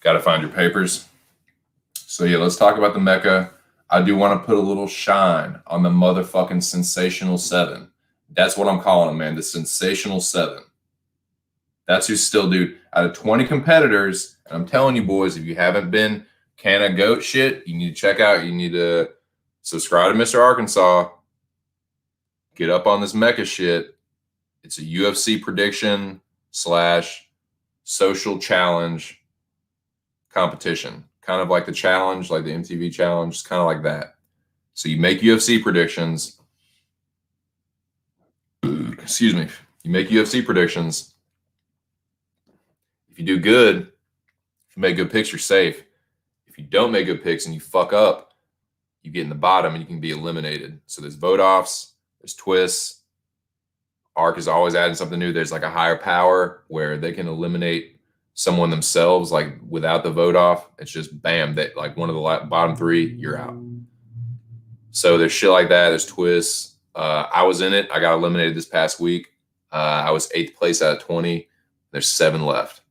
Got to find your papers. So yeah, let's talk about the Mecca. I do want to put a little shine on the motherfucking sensational 7. That's what I'm calling them, man. The sensational 7. That's who's still, dude. Out of 20 competitors, and I'm telling you, boys, if you haven't been can of goat shit, you need to check out. You need to subscribe to Mr. Arkansas. Get up on this Mecca shit. It's a UFC prediction / social challenge competition. Kind of like the challenge, like the MTV challenge. It's kind of like that. So you make UFC predictions. Excuse me. You make UFC predictions. If you do good, if you make good picks, you're safe. If you don't make good picks and you fuck up, you get in the bottom and you can be eliminated. So there's vote offs, there's twists. Ark is always adding something new. There's like a higher power where they can eliminate someone themselves, like without the vote off, it's just bam, that like one of the bottom 3, you're out. So there's shit like that. There's twists. I was in it. I got eliminated this past week. I was 8th place out of 20. There's 7 left.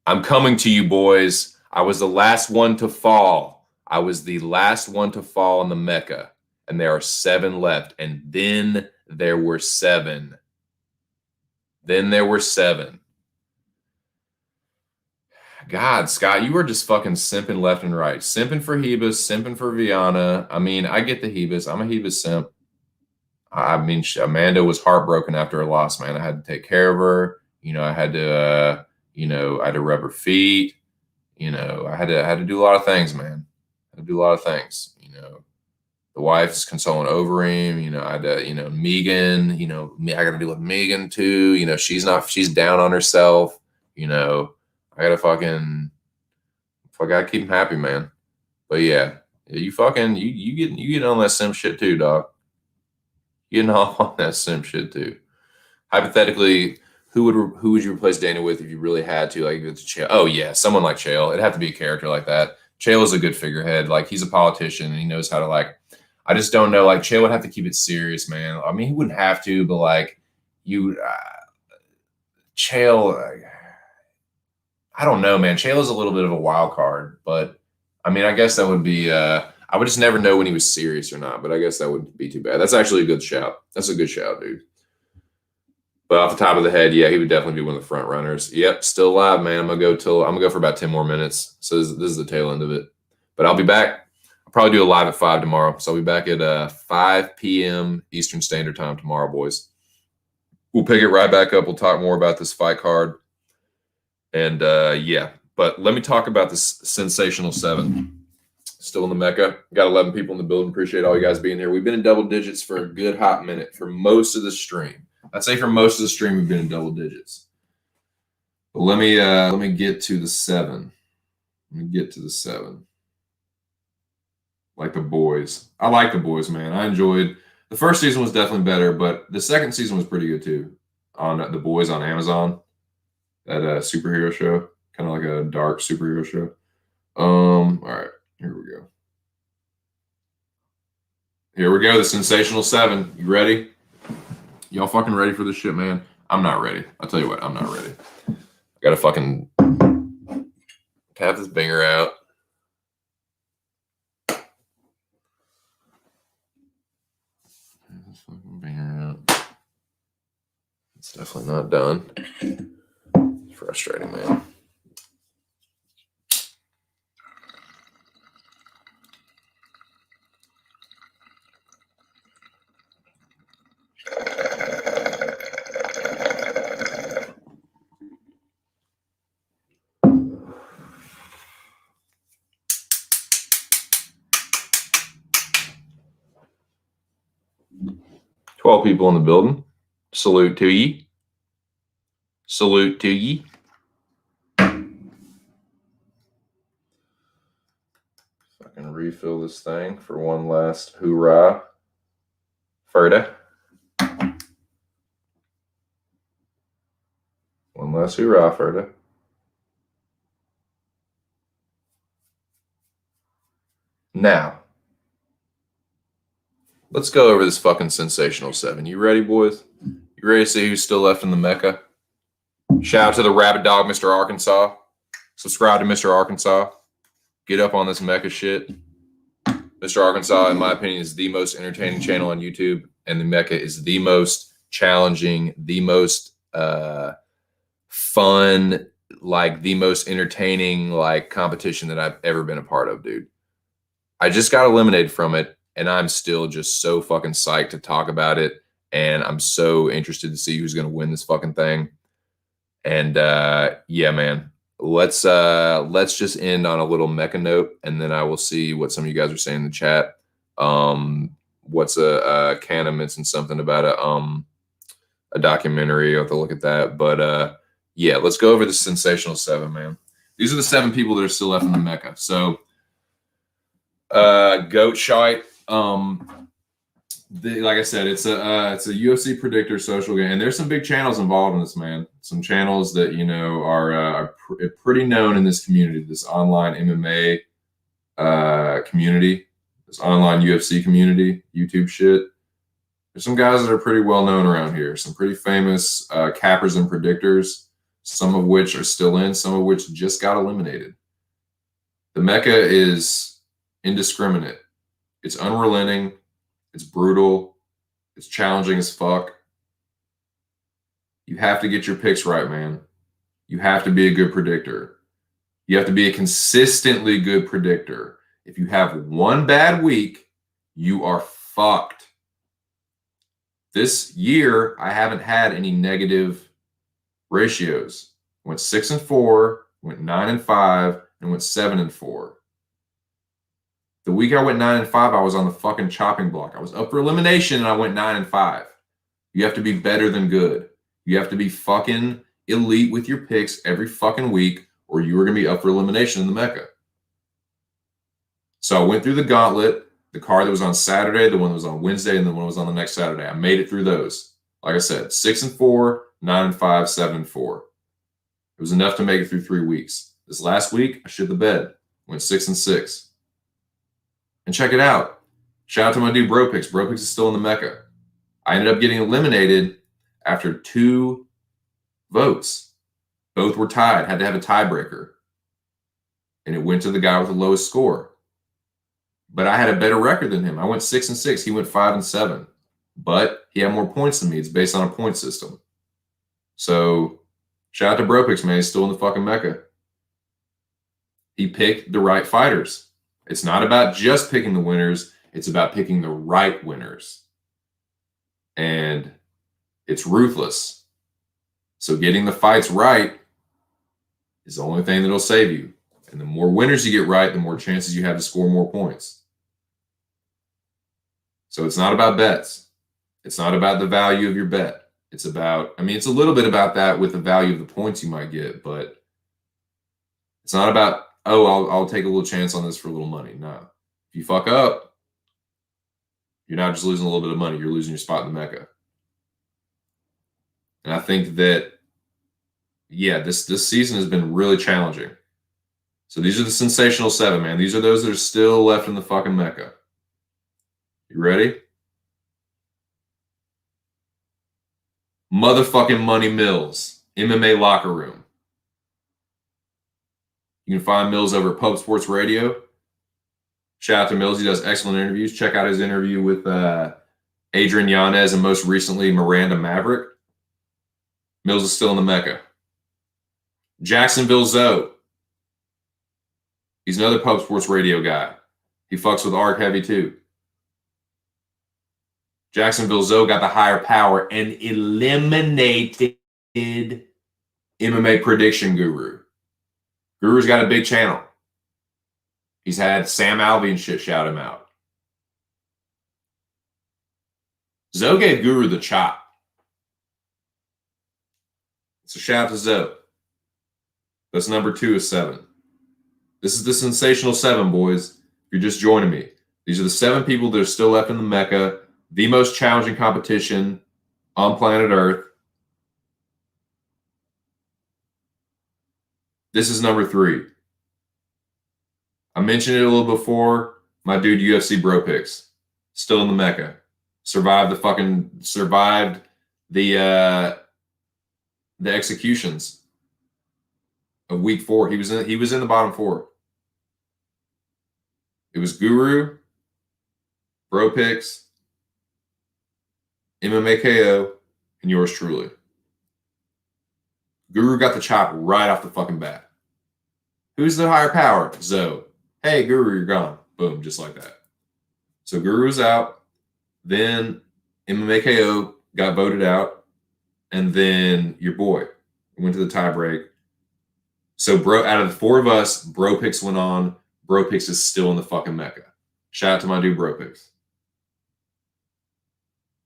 I'm coming to you, boys. I was the last one to fall. I was the last one to fall in the Mecca. And there are 7 left. And then there were 7. Then there were 7. God, Scott, you were just fucking simping left and right. Simping for Hebus, simping for Viana. I mean, I get the Hebus. I'm a Hebus simp. I mean, Amanda was heartbroken after her loss, man. I had to take care of her. You know, I had to, I had to rub her feet. You know, I had to do a lot of things, man. I had to do a lot of things. You know, the wife's consoling over him. You know, I had to, Megan. You know, I got to deal with Megan too. You know, she's down on herself. You know, I gotta keep him happy, man. But yeah, you getting on that sim shit too, dog. Getting all on that sim shit too. Hypothetically, who would you replace Dana with if you really had to? Like, if it's Chael. Oh yeah, someone like Chael. It'd have to be a character like that. Chael is a good figurehead. Like, he's a politician and he knows how to, like. I just don't know. Like, Chael would have to keep it serious, man. I mean, he wouldn't have to, but like Chael. I don't know, man. Chael is a little bit of a wild card, but I mean, I guess that would be. I would just never know when he was serious or not. But I guess that would be too bad. That's actually a good shout. That's a good shout, dude. But off the top of the head, yeah, he would definitely be one of the front runners. Yep, still alive, man. I'm gonna go for about 10 more minutes. So this is the tail end of it. But I'll be back. I'll probably do a live at 5 tomorrow. So I'll be back at 5 p.m. Eastern Standard Time tomorrow, boys. We'll pick it right back up. We'll talk more about this fight card. And yeah, but let me talk about this sensational 7. Still in the Mecca. Got 11 people in the building. Appreciate all you guys being here. We've been in double digits for a good hot minute for most of the stream. I'd say for most of the stream we've been in double digits. But let me get to the 7. Let me get to the 7. Like the boys. I like the boys, man. I enjoyed. The first season was definitely better, but the second season was pretty good too. On the boys on Amazon. That superhero show, kind of like a dark superhero show. All right, here we go. Here we go, the sensational 7. You ready? Y'all fucking ready for this shit, man? I'm not ready. I'll tell you what, I'm not ready. I gotta fucking tap this banger out. This fucking banger out. It's definitely not done. Frustrating, man. Twelve people in the building. Salute to ye. Salute to ye. Refill this thing for one last hoorah. Ferda. One last hoorah, Ferda. Now, let's go over this fucking sensational 7. You ready, boys? You ready to see who's still left in the Mecca? Shout out to the Rabbit Dog, Mr. Arkansas. Subscribe to Mr. Arkansas. Get up on this Mecca shit. Mr. Arkansas, in my opinion, is the most entertaining channel on YouTube, and the Mecca is the most challenging, the most fun, like the most entertaining, like competition that I've ever been a part of, dude. I just got eliminated from it, and I'm still just so fucking psyched to talk about it, and I'm so interested to see who's going to win this fucking thing. And yeah, man. Let's just end on a little Mecca note, and then I will see what some of you guys are saying in the chat. What's Canna mentioned something about a documentary. I'll have to look at that. But yeah, let's go over the sensational 7, man. These are the 7 people that are still left in the Mecca. So Goat Shite, like I said, it's a UFC predictor social game, and there's some big channels involved in this, man. Some channels that are pretty known in this community, this online MMA community, this online UFC community, YouTube shit. There's some guys that are pretty well known around here. Some pretty famous cappers and predictors. Some of which are still in. Some of which just got eliminated. The Mecca is indiscriminate. It's unrelenting. It's brutal. It's challenging as fuck. You have to get your picks right, man. You have to be a good predictor. You have to be a consistently good predictor. If you have one bad week, you are fucked. This year, I haven't had any negative ratios. Went 6-4, went 9-5, and went 7-4. The week I went 9-5, I was on the fucking chopping block. I was up for elimination and I went 9-5. You have to be better than good. You have to be fucking elite with your picks every fucking week, or you are going to be up for elimination in the Mecca. So I went through the gauntlet, the card that was on Saturday, the one that was on Wednesday, and the one that was on the next Saturday. I made it through those. Like I said, 6-4, 9-5, 7-4. It was enough to make it through 3 weeks. This last week, I shit the bed. Went 6-6. And check it out. Shout out to my dude Bro Picks. Bro Picks is still in the Mecca. I ended up getting eliminated after 2 votes. Both were tied. Had to have a tiebreaker. And it went to the guy with the lowest score. But I had a better record than him. I went 6-6. He went 5-7. But he had more points than me. It's based on a point system. So shout out to Bro Picks, man. He's still in the fucking Mecca. He picked the right fighters. It's not about just picking the winners. It's about picking the right winners. And it's ruthless. So getting the fights right is the only thing that'll save you. And the more winners you get right, the more chances you have to score more points. So it's not about bets. It's not about the value of your bet. It's about, it's a little bit about that with the value of the points you might get, but it's not about, I'll take a little chance on this for a little money. No. If you fuck up, you're not just losing a little bit of money. You're losing your spot in the Mecca. And I think that, this season has been really challenging. So these are the sensational 7, man. These are those that are still left in the fucking Mecca. You ready? Motherfucking Money Mills, MMA Locker Room. You can find Mills over at Pub Sports Radio. Shout out to Mills. He does excellent interviews. Check out his interview with Adrian Yanez and most recently Miranda Maverick. Mills is still in the Mecca. Jacksonville Zoe. He's another Pub Sports Radio guy. He fucks with Arc Heavy too. Jacksonville Zoe got the higher power and eliminated MMA Prediction Guru. Guru's got a big channel. He's had Sam Alvey and shit shout him out. Zoe gave Guru the chop. So shout out to Zoe. That's number 2 of 7. This is the sensational 7, boys. If you're just joining me. These are the 7 people that are still left in the Mecca. The most challenging competition on planet Earth. This is number 3. I mentioned it a little before. My dude UFC Bro Picks. Still in the Mecca. Survived the executions of week 4. He was in the bottom 4. It was Guru, Bro Picks, MMA KO, and yours truly. Guru got the chop right off the fucking bat. Who's the higher power? Zoe. Hey, Guru, you're gone. Boom, just like that. So Guru was out. Then MMA KO got voted out. And then your boy went to the tie break. So out of the 4 of us, Bro Picks went on. Bro Picks is still in the fucking Mecca. Shout out to my dude Bro Picks.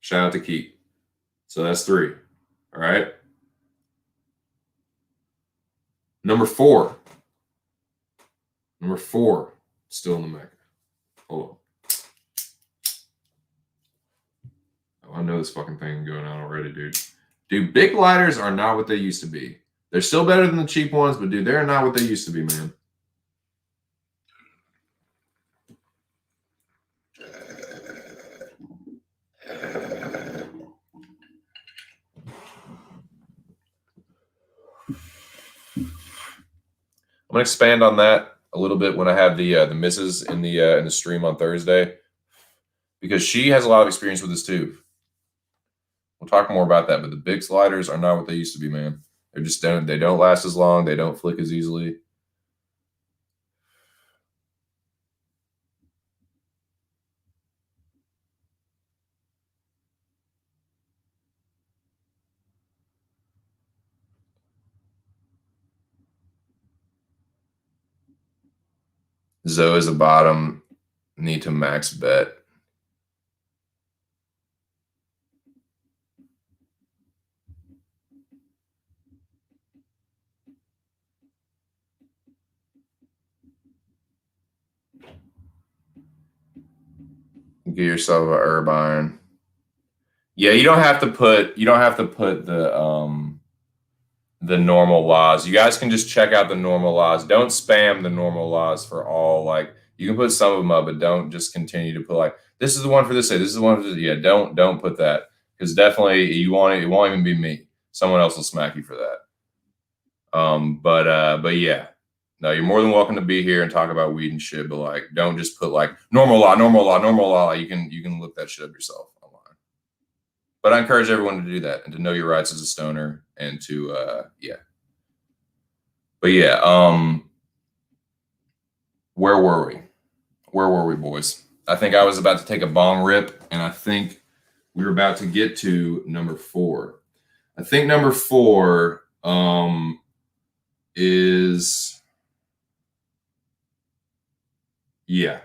Shout out to Keith. So that's 3. All right. Number 4. Still in the Mecca. Hold on. know this fucking thing going on already, dude. Dude, big lighters are not what they used to be. They're still better than the cheap ones, but dude, they're not what they used to be, man. I'm gonna expand on that a little bit when I have the missus in the stream on Thursday, because she has a lot of experience with this too. We'll talk more about that, but the big sliders are not what they used to be, man. They don't last as long. They don't flick as easily. Zoe is a bottom. Need to max bet. Get yourself a herb iron. Yeah, you don't have to put the normal laws. You guys can just check out the normal laws. Don't spam the normal laws for all. Like, you can put some of them up, but don't just continue to put like, this is the one for this day. This is the one for this. Yeah, don't put that, because definitely it won't even be me. Someone else will smack you for that. But yeah, no, you're more than welcome to be here and talk about weed and shit. But like, don't just put like normal law, normal law, normal law. You can look that shit up yourself online. But I encourage everyone to do that and to know your rights as a stoner and to yeah. But yeah, where were we? Where were we, boys? I think I was about to take a bong rip, and I think we were about to get to number 4. I think number 4 is, yeah.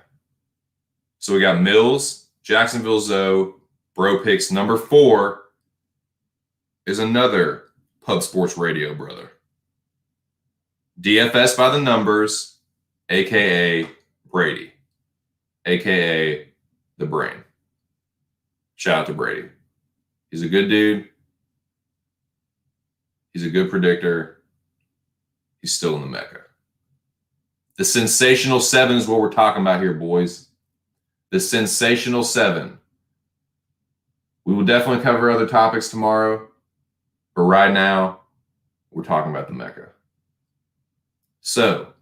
So we got Mills, Jacksonville Zoe, Bro Picks. Number 4 is another Pub Sports Radio brother. DFS by the numbers, a.k.a. Brady, a.k.a. the Brain. Shout out to Brady. He's a good dude. He's a good predictor. He's still in the Mecca. The sensational 7 is what we're talking about here, boys. The sensational 7. We will definitely cover other topics tomorrow, but right now, we're talking about the Mecca. So,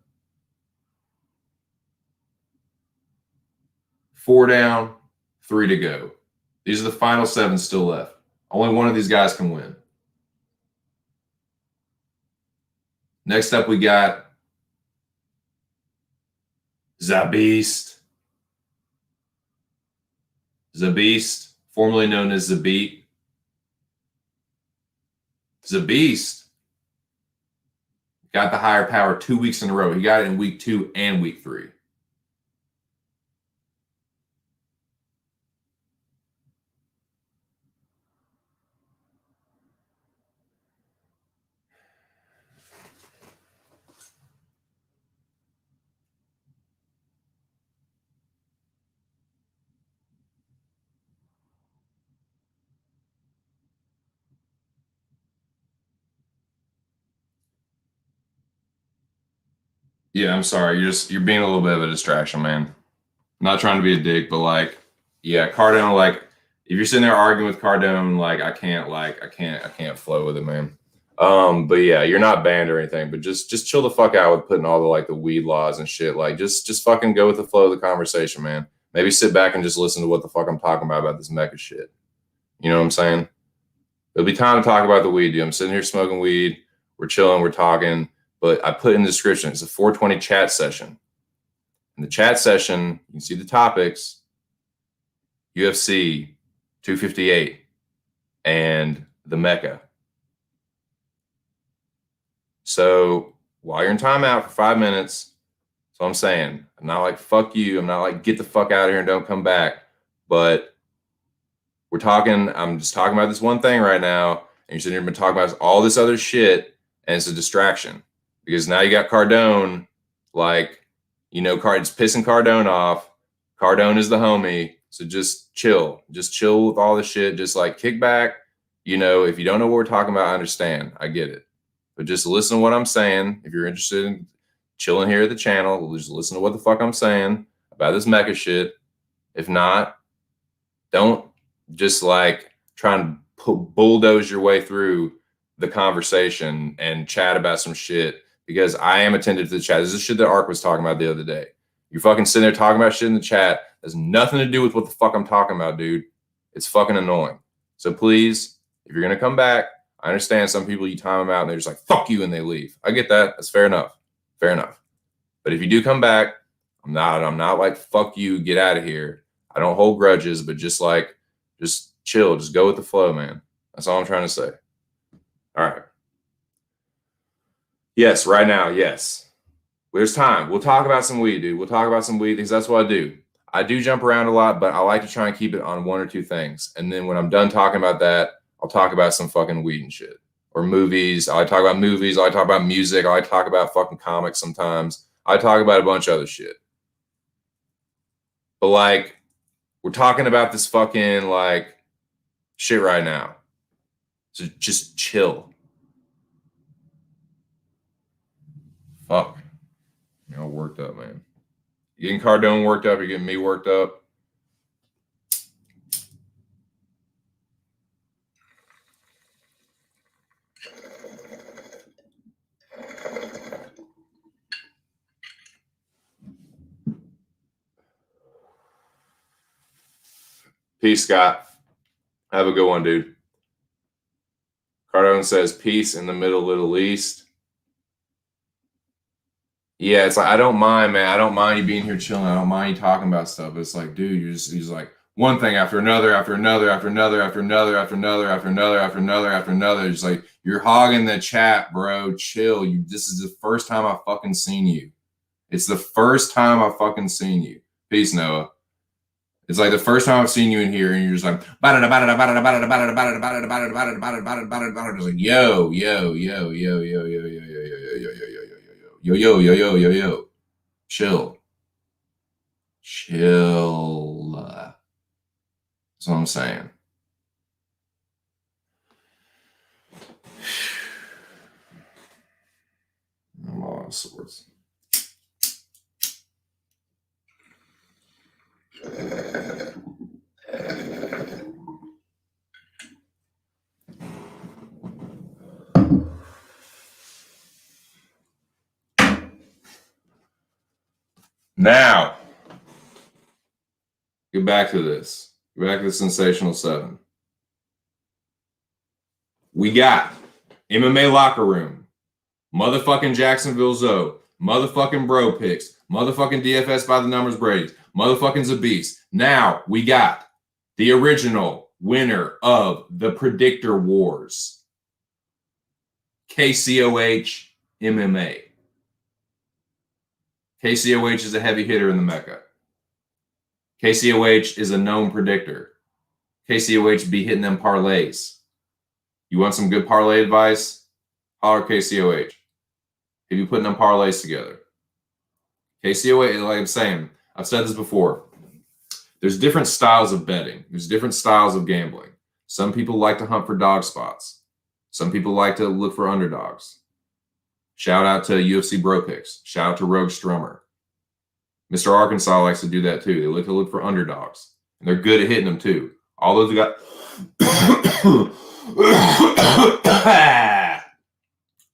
4 down, 3 to go. These are the final 7 still left. Only one of these guys can win. Next up, we got Zabist. Zabist, formerly known as Zabit. Zabist got the higher power 2 weeks in a row. He got it in week 2 and week 3. Yeah, I'm sorry. You're being a little bit of a distraction, man. I'm not trying to be a dick, but like, yeah, Cardone, like, if you're sitting there arguing with Cardone, like, I can't flow with it, man. But yeah, you're not banned or anything, but just chill the fuck out with putting all the like the weed laws and shit. Like, just fucking go with the flow of the conversation, man. Maybe sit back and just listen to what the fuck I'm talking about this Mecca shit. You know what I'm saying? It'll be time to talk about the weed, dude. I'm sitting here smoking weed. We're chilling. We're talking. But I put in the description, it's a 420 chat session. In the chat session, you can see the topics: UFC 258 and the Mecca. So while you're in timeout for 5 minutes, that's what I'm saying. I'm not like, fuck you. I'm not like, get the fuck out of here and don't come back. But I'm just talking about this one thing right now. And you're sitting here talking about all this other shit, and it's a distraction. Because now you got Cardone, like, you know, it's pissing Cardone off. Cardone is the homie. So just chill. Just chill with all the shit. Just like kick back. If you don't know what we're talking about, I understand. I get it. But just listen to what I'm saying. If you're interested in chilling here at the channel, just listen to what the fuck I'm saying about this Mecca shit. If not, don't just like try and bulldoze your way through the conversation and chat about some shit, because I am attentive to the chat. This is shit that Ark was talking about the other day. You're fucking sitting there talking about shit in the chat. Has nothing to do with what the fuck I'm talking about, dude. It's fucking annoying. So please, if you're gonna come back, I understand some people, you time them out and they're just like, fuck you, and they leave. I get that. That's fair enough. Fair enough. But if you do come back, I'm not like, fuck you, get out of here. I don't hold grudges, but just chill. Just go with the flow, man. That's all I'm trying to say. All right. Yes, right now, yes. There's time. We'll talk about some weed, dude. We'll talk about some weed because that's what I do. I do jump around a lot, but I like to try and keep it on one or two things. And then when I'm done talking about that, I'll talk about some fucking weed and shit. Or movies. I like to talk about movies. I like to talk about music. I like to talk about fucking comics sometimes. I talk about a bunch of other shit. But like, we're talking about this fucking like shit right now. So just chill. Fuck. You're all worked up, man. You're getting Cardone worked up. You're getting me worked up. Peace, Scott. Have a good one, dude. Cardone says peace in the Middle East. Yeah, it's like, I don't mind, man. I don't mind you being here chilling. I don't mind you talking about stuff. But it's like, dude, you're just like one thing after another, after another, after another, after another, after another, after another, after another, after another. It's like, you're hogging the chat, bro. Chill. This is the first time I've fucking seen you. It's the first time I've fucking seen you. Peace, Noah. It's like the first time I've seen you in here, and you're just like, just like, yo, yo, yo, yo, yo, yo, yo, yo, yo, yo, yo, yo, yo, yo, yo. Chill. Chill. That's what I'm saying. I'm all out of sorts. Now, get back to this. Get back to the Sensational 7. We got MMA Locker Room, motherfucking Jacksonville Zoe, motherfucking Bro Picks, motherfucking DFS by the Numbers Brady's, motherfucking Zabis. Now we got the original winner of the Predictor Wars, KCOH MMA. KCOH is a heavy hitter in the Mecca. KCOH is a known predictor. KCOH be hitting them parlays. You want some good parlay advice? Holler KCOH. If you putting them parlays together. KCOH, like I'm saying, I've said this before. There's different styles of betting. There's different styles of gambling. Some people like to hunt for dog spots. Some people like to look for underdogs. Shout out to UFC Bro Picks. Shout out to Rogue Strummer. Mr. Arkansas likes to do that too. They like to look for underdogs. And they're good at hitting them too. All those guys.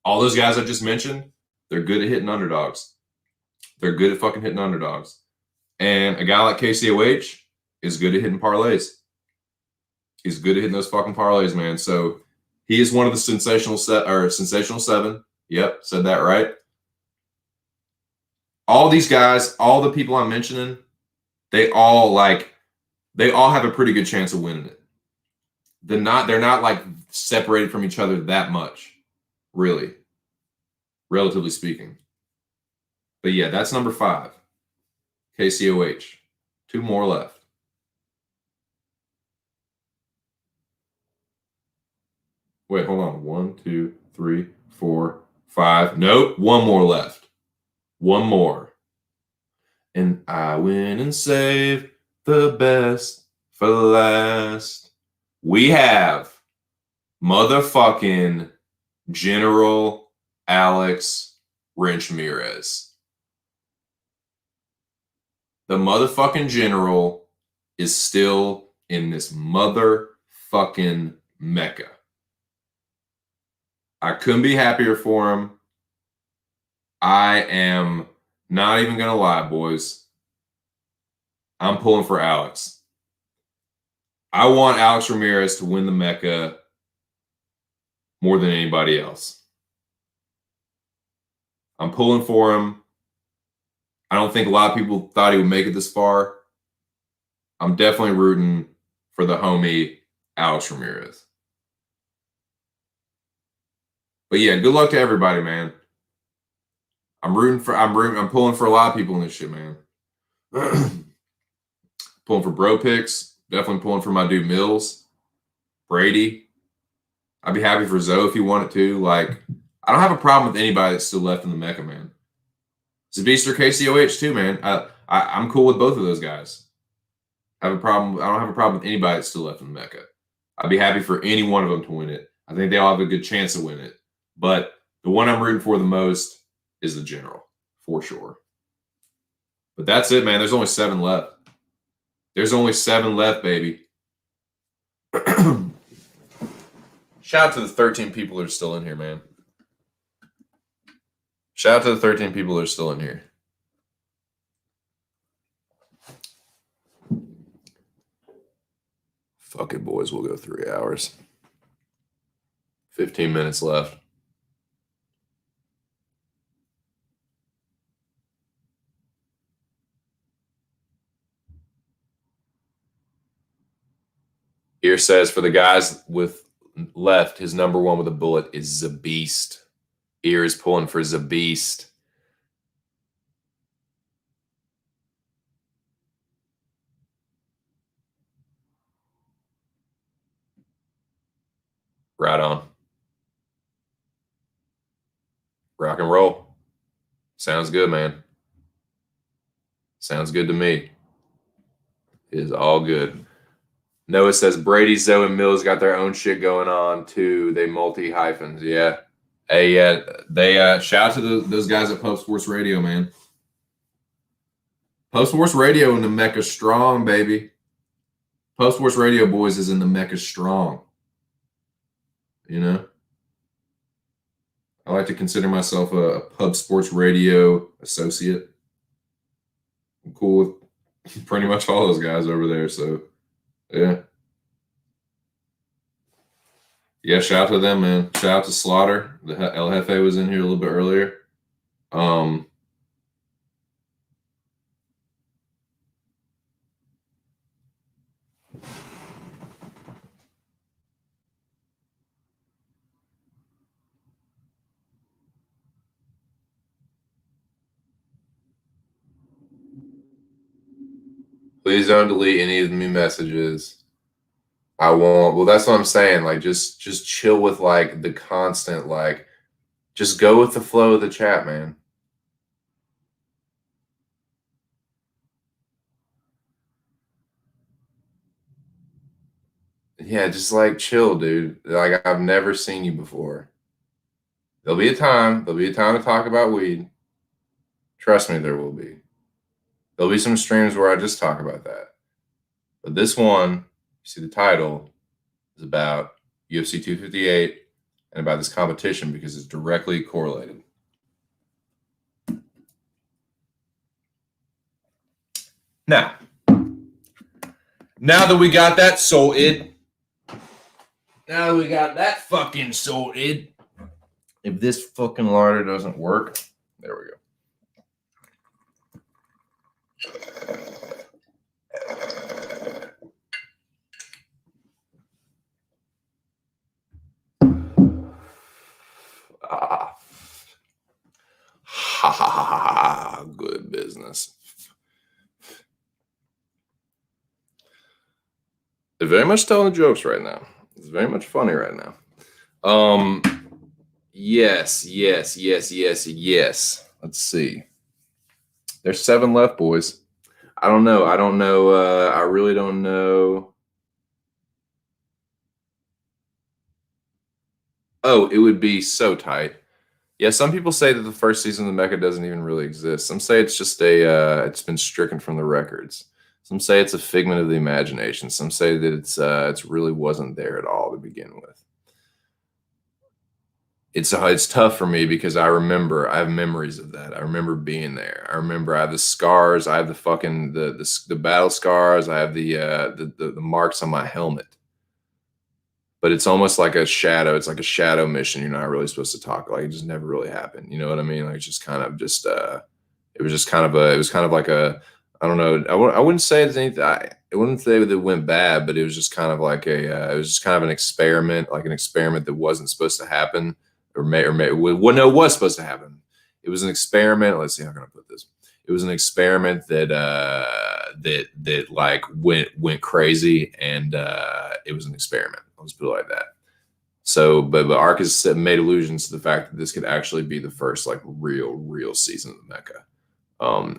All those guys I just mentioned, they're good at hitting underdogs. They're good at fucking hitting underdogs. And a guy like KCOH is good at hitting parlays. He's good at hitting those fucking parlays, man. So he is one of the Sensational 7. Yep, said that right. All these guys, all the people I'm mentioning, they all have a pretty good chance of winning it. They're not like separated from each other that much, really, relatively speaking. But yeah, that's number 5. KCOH. 2 more left. Wait, hold on. 1, 2, 3, 4, 5. Nope, 1 more left. 1 more. And I win and save the best for last. We have motherfucking General Alex Ramirez. The motherfucking general is still in this motherfucking Mecca. I couldn't be happier for him. I am not even going to lie, boys. I'm pulling for Alex. I want Alex Ramirez to win the Mecca more than anybody else. I'm pulling for him. I don't think a lot of people thought he would make it this far. I'm definitely rooting for the homie Alex Ramirez. But yeah, good luck to everybody, man. I'm pulling for a lot of people in this shit, man. Pulling for bro picks. Definitely pulling for my dude Mills. Brady. I'd be happy for Zoe if he wanted to. Like, I don't have a problem with anybody that's still left in the Mecca, man. Zabist or KCOH too, man. I'm cool with both of those guys. I don't have a problem with anybody that's still left in the Mecca. I'd be happy for any one of them to win it. I think they all have a good chance to win it. But the one I'm rooting for the most is the general, for sure. But that's it, man. There's only 7 left. There's only 7 left, baby. Shout out to the 13 people that are still in here, man. Shout out to the 13 people that are still in here. Fuck it, boys. We'll go 3 hours. 15 minutes left. Here says for the guys with left, his number 1 with a bullet is Zabist. Ear is pulling for Zabist. Right on. Rock and roll. Sounds good, man. Sounds good to me. It is all good. Noah says Brady, Zoe, and Mills got their own shit going on too. They multi-hyphens. Yeah. Hey, they shout out to those guys at Pub Sports Radio, man. Pub Sports Radio in the Mecca strong, baby. Pub Sports Radio boys is in the Mecca strong. You know? I like to consider myself a Pub Sports Radio associate. I'm cool with pretty much all those guys over there, so yeah. Yeah, shout out to them, man. Shout out to Slaughter. The El Jefe was in here a little bit earlier. Please don't delete any of me messages. I won't. Well, that's what I'm saying. Like, just chill with like the constant, like, just go with the flow of the chat, man. Yeah, just like chill, dude. Like, I've never seen you before. There'll be a time to talk about weed. Trust me, there will be. There'll be some streams where I just talk about that. But this one, you see the title, is about UFC 258 and about this competition because it's directly correlated. Now that we got that sorted, if this fucking larder doesn't work, there we go. Good business. They're very much telling the jokes right now. It's very much funny right now. Yes. Let's see. There's 7 left, boys. I don't know. I don't know. I really don't know. Oh, it would be so tight. Yeah, some people say that the first season of the Mecca doesn't even really exist. Some say it's just it's been stricken from the records. Some say it's a figment of the imagination. Some say that it's really wasn't there at all to begin with. It's tough for me because I have memories of that. I remember being there. I remember I have the scars. I have the fucking the battle scars. I have the marks on my helmet. But it's almost like a shadow. It's like a shadow mission. You're not really supposed to talk. Like it just never really happened. You know what I mean? Like it's just kind of just it was just kind of a it was kind of like a I don't know. I wouldn't say it's anything. I wouldn't say that it went bad, but it was just kind of like it was just kind of an experiment, like an experiment that wasn't supposed to happen, or may well no, it was supposed to happen. It was an experiment. Let's see how can I put this. It was an experiment that like went crazy, and it was an experiment. Let's put it like that. So, but Arcus made allusions to the fact that this could actually be the first like real season of the Mecca.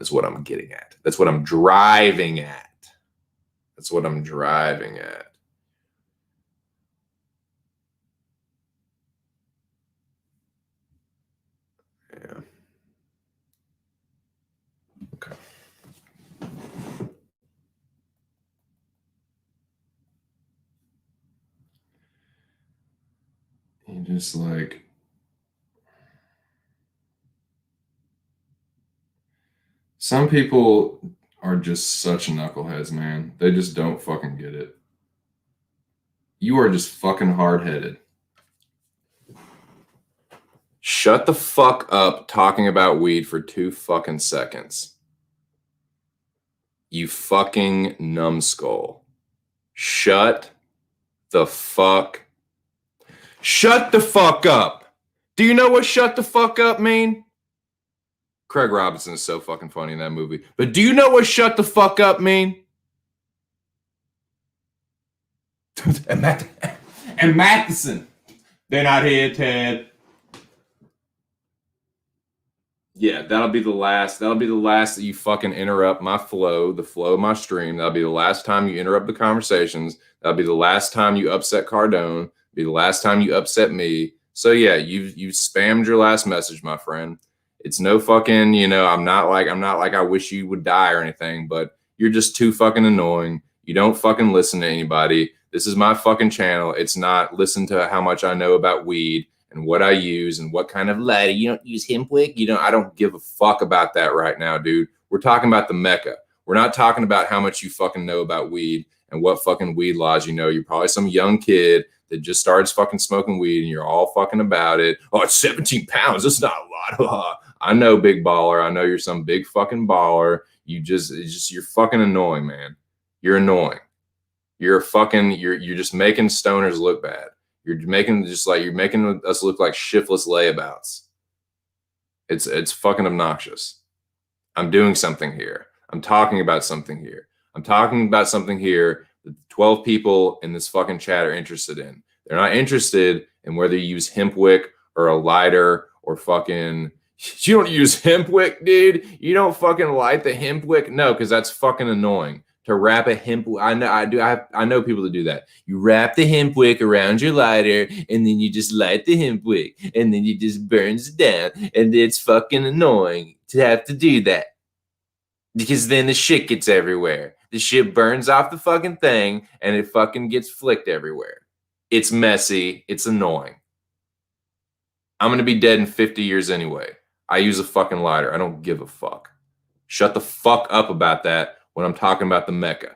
Is what I'm getting at. That's what I'm driving at. That's what I'm driving at. Yeah. Okay. You just like some people are just such knuckleheads, man. They just don't fucking get it. You are just fucking hard headed. Shut the fuck up talking about weed for 2 fucking seconds. You fucking numbskull. Shut the fuck. Shut the fuck up. Do you know what shut the fuck up mean? Craig Robinson is so fucking funny in that movie. But do you know what shut the fuck up mean? and Matheson. They're not here, Ted. Yeah, that'll be the last. That'll be the last that you fucking interrupt my flow, the flow of my stream. That'll be the last time you interrupt the conversations. That'll be the last time you upset Cardone. Be the last time you upset me. So yeah, you've spammed your last message, my friend. It's no fucking, I'm not like I wish you would die or anything, but you're just too fucking annoying. You don't fucking listen to anybody. This is my fucking channel. It's not listen to how much I know about weed and what I use and what kind of lighter. You don't use hemp wick? I don't give a fuck about that right now, dude. We're talking about the Mecca. We're not talking about how much you fucking know about weed and what fucking weed laws you know. You're probably some young kid that just starts fucking smoking weed and you're all fucking about it. Oh, it's 17 pounds. That's not a lot. I know, big baller. I know you're some big fucking baller. You're fucking annoying, man. You're annoying. You're just making stoners look bad. You're making us look like shiftless layabouts. It's fucking obnoxious. I'm doing something here. I'm talking about something here. I'm talking about something here that 12 people in this fucking chat are interested in. They're not interested in whether you use hemp wick or a lighter or fucking. You don't use hemp wick, dude. You don't fucking light the hemp wick. No, because that's fucking annoying. To wrap a hemp, I know people that do that. You wrap the hemp wick around your lighter, and then you just light the hemp wick, and then you just burns it down, and it's fucking annoying to have to do that because then the shit gets everywhere. The shit burns off the fucking thing, and it fucking gets flicked everywhere. It's messy. It's annoying. I'm gonna be dead in 50 years anyway. I use a fucking lighter. I don't give a fuck. Shut the fuck up about that when I'm talking about the Mecca.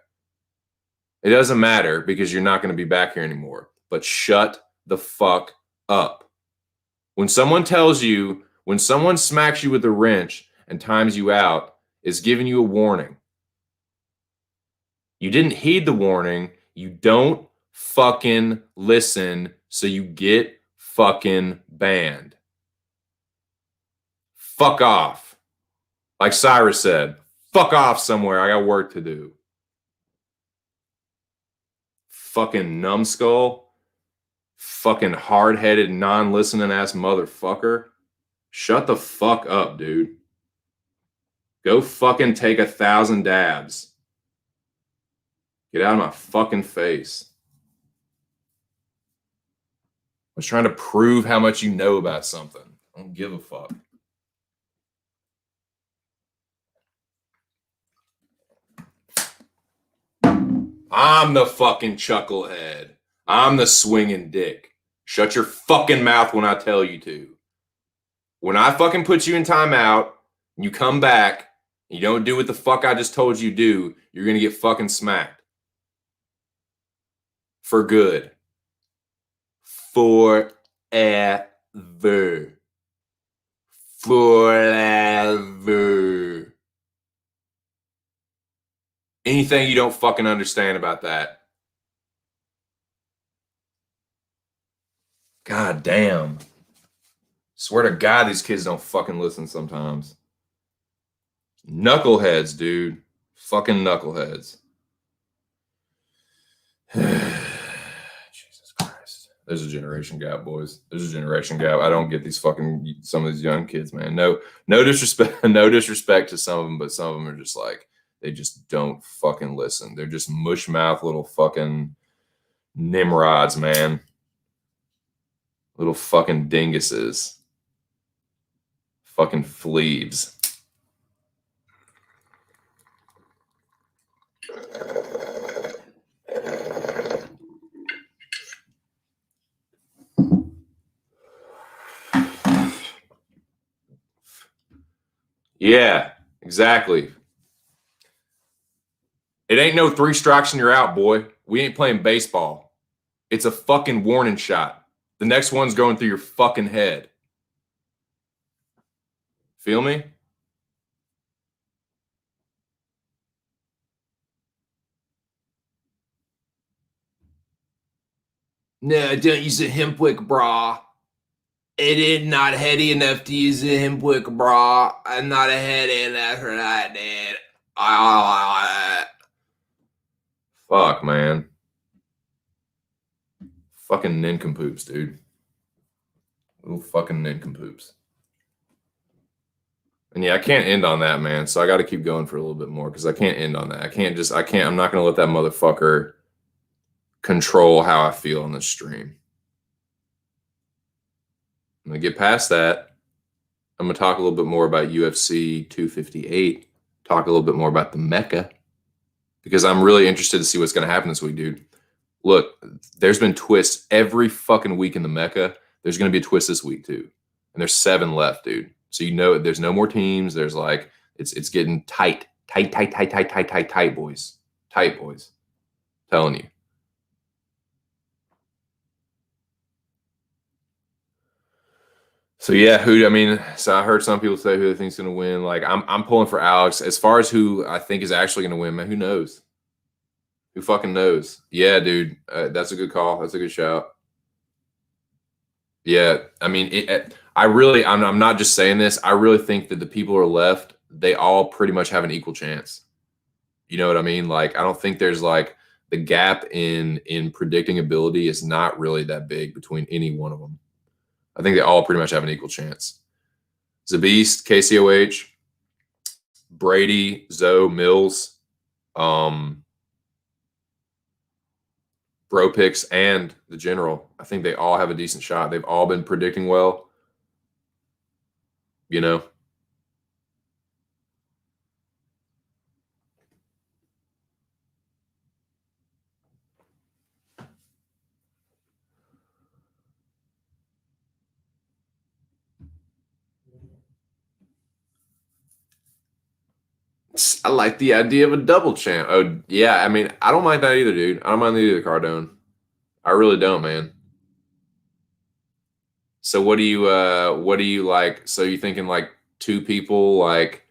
It doesn't matter because you're not going to be back here anymore. But shut the fuck up. When someone smacks you with a wrench and times you out, is giving you a warning. You didn't heed the warning. You don't fucking listen, so you get fucking banned. Fuck off. Like Cyrus said, fuck off somewhere. I got work to do. Fucking numbskull. Fucking hard-headed, non-listening ass motherfucker. Shut the fuck up, dude. Go fucking take 1,000 dabs. Get out of my fucking face. I was trying to prove how much you know about something. I don't give a fuck. I'm the fucking chucklehead. I'm the swinging dick. Shut your fucking mouth when I tell you to. When I fucking put you in timeout, and you come back, and you don't do what the fuck I just told you do, you're gonna get fucking smacked. For good. Forever. Forever. Anything you don't fucking understand about that? God damn. Swear to God, these kids don't fucking listen sometimes. Knuckleheads, dude. Fucking knuckleheads. Jesus Christ. There's a generation gap, boys. There's a generation gap. I don't get these fucking some of these young kids, man. No disrespect, no disrespect to some of them, but some of them are just like they just don't fucking listen. They're just mush mouth little fucking nimrods, man. Little fucking dinguses. Fucking fleebs. Yeah, exactly. It ain't no 3 strikes and you're out, boy. We ain't playing baseball. It's a fucking warning shot. The next one's going through your fucking head. Feel me? No, don't use a hempwick bra. It is not heady enough to use a hempwick bra. I'm not a heady enough for that, dude. Fuck, man. Fucking nincompoops, dude. Little fucking nincompoops. And yeah, I can't end on that, man. So I got to keep going for a little bit more because I can't end on that. I'm not going to let that motherfucker control how I feel on this stream. I'm going to get past that. I'm going to talk a little bit more about UFC 258, talk a little bit more about the Mecca because I'm really interested to see what's going to happen this week, dude. Look, there's been twists every fucking week in the Mecca. There's going to be a twist this week too. And there's 7 left, dude. So you know there's no more teams. There's like it's getting tight, boys. Tight, boys. Telling you. So yeah, so I heard some people say who they think's gonna win. Like I'm pulling for Alex. As far as who I think is actually gonna win, man, who knows? Who fucking knows? Yeah, dude, that's a good call. That's a good shout. Yeah, I mean, I'm not just saying this. I really think that the people who are left, they all pretty much have an equal chance. You know what I mean? Like, I don't think there's like the gap in predicting ability is not really that big between any one of them. I think they all pretty much have an equal chance. Zabist, KCOH, Brady, Zoe, Mills, Bro Picks, and the General. I think they all have a decent shot. They've all been predicting well. You know? I like the idea of a double champ. Oh, yeah. I mean, I don't mind that either, dude. I don't mind either, Cardone. I really don't, man. So what do you like? So you thinking like 2 people like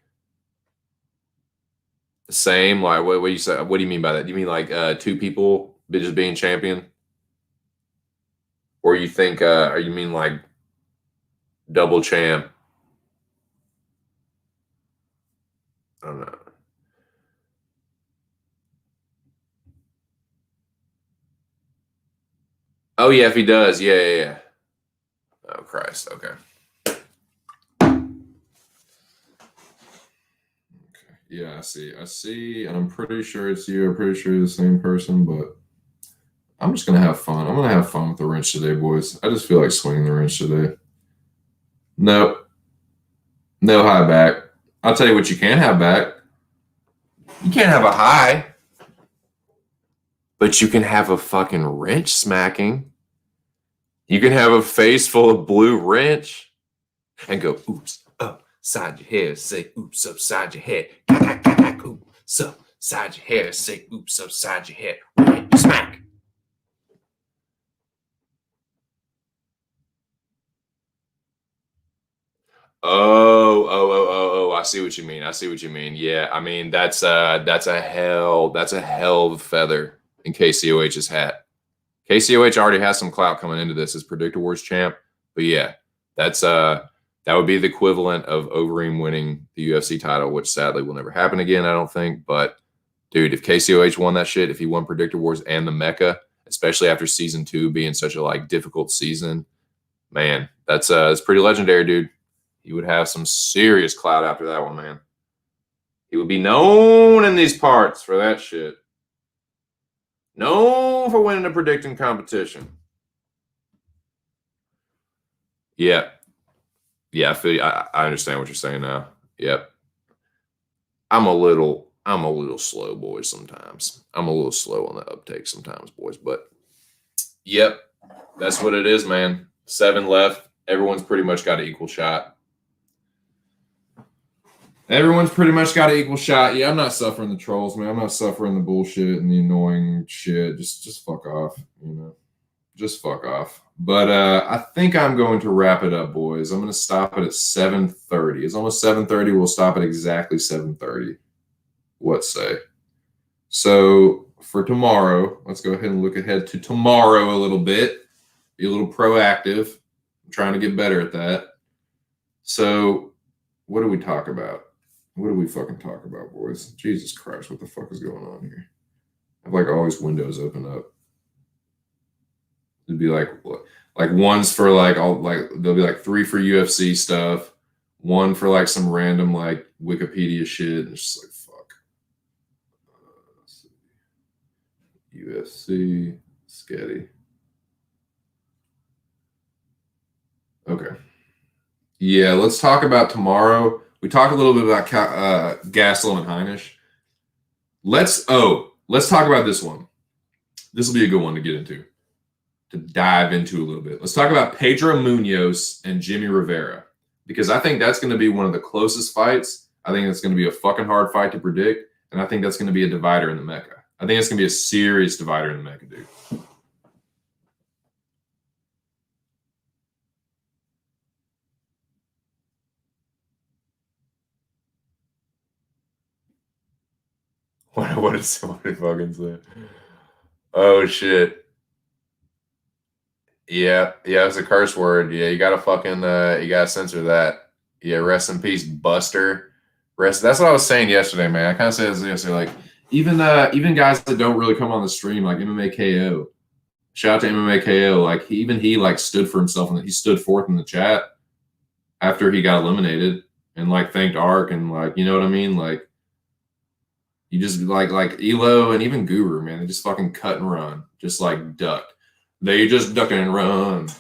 the same? Like what do you say? What do you mean by that? Do you mean like 2 people just being champion? Or you think or you mean like double champ? I don't know. Oh yeah, if he does. Yeah, yeah, yeah. Oh Christ. Okay. Yeah, I see, and I'm pretty sure it's you. I'm pretty sure you're the same person, but I'm just gonna have fun. I'm gonna have fun with the wrench today, boys. I just feel like swinging the wrench today. Nope, no high back. I'll tell you what you can have back. You can't have a high, but you can have a fucking wrench smacking. You can have a face full of blue wrench and go, oops, upside your head. Say, oops, upside your head. Oops, upside your head. Say, oops, upside your head. Wrench smack. Oh, I see what you mean. I see what you mean. Yeah, I mean that's a hell of a feather in KCOH's hat. KCOH already has some clout coming into this as Predictor Wars champ, but yeah, that's that would be the equivalent of Overeem winning the UFC title, which sadly will never happen again, I don't think. But dude, if KCOH won that shit, if he won Predictor Wars and the Mecca, especially after season 2 being such a like difficult season, man, that's pretty legendary, dude. He would have some serious clout after that one, man. He would be known in these parts for that shit. Known for winning a predicting competition. Yeah. Yeah, I feel you. I understand what you're saying now. Yep. I'm a little slow, boys, sometimes. I'm a little slow on the uptake sometimes, boys. But yep, that's what it is, man. 7 left. Everyone's pretty much got an equal shot. Everyone's pretty much got an equal shot. Yeah, I'm not suffering the trolls, man. I'm not suffering the bullshit and the annoying shit. Just fuck off, you know. Just fuck off. But I think I'm going to wrap it up, boys. I'm going to stop it at 7:30. It's almost 7:30. We'll stop at exactly 7:30. What say? So for tomorrow, let's go ahead and look ahead to tomorrow a little bit. Be a little proactive. I'm trying to get better at that. So what do we talk about? What do we fucking talk about, boys? Jesus Christ, what the fuck is going on here? I have like all these windows open up. It'd be like one's for like all like there'll be like 3 for UFC stuff, 1 for like some random like Wikipedia shit. And it's just like fuck. UFC sketty. Okay. Yeah, let's talk about tomorrow. We talked a little bit about Gastelum and Heinisch. Let's talk about this one. This will be a good one to get into, to dive into a little bit. Let's talk about Pedro Munoz and Jimmy Rivera, because I think that's going to be one of the closest fights. I think it's going to be a fucking hard fight to predict, and I think that's going to be a divider in the Mecca. I think it's going to be a serious divider in the Mecca, dude. What did somebody fucking say? Oh shit. Yeah, it's a curse word. Yeah, you gotta fucking you gotta censor that. Yeah, rest in peace, Buster. Rest. That's what I was saying yesterday, man. I kind of said this yesterday. Like even guys that don't really come on the stream, like MMA KO. Shout out to MMA KO. Like he like stood for himself, and he stood forth in the chat after he got eliminated, and like thanked Ark, and like you know what I mean. Like you just like Elo and even Guru, man. They just fucking cut and run, just like ducked. They just duck and run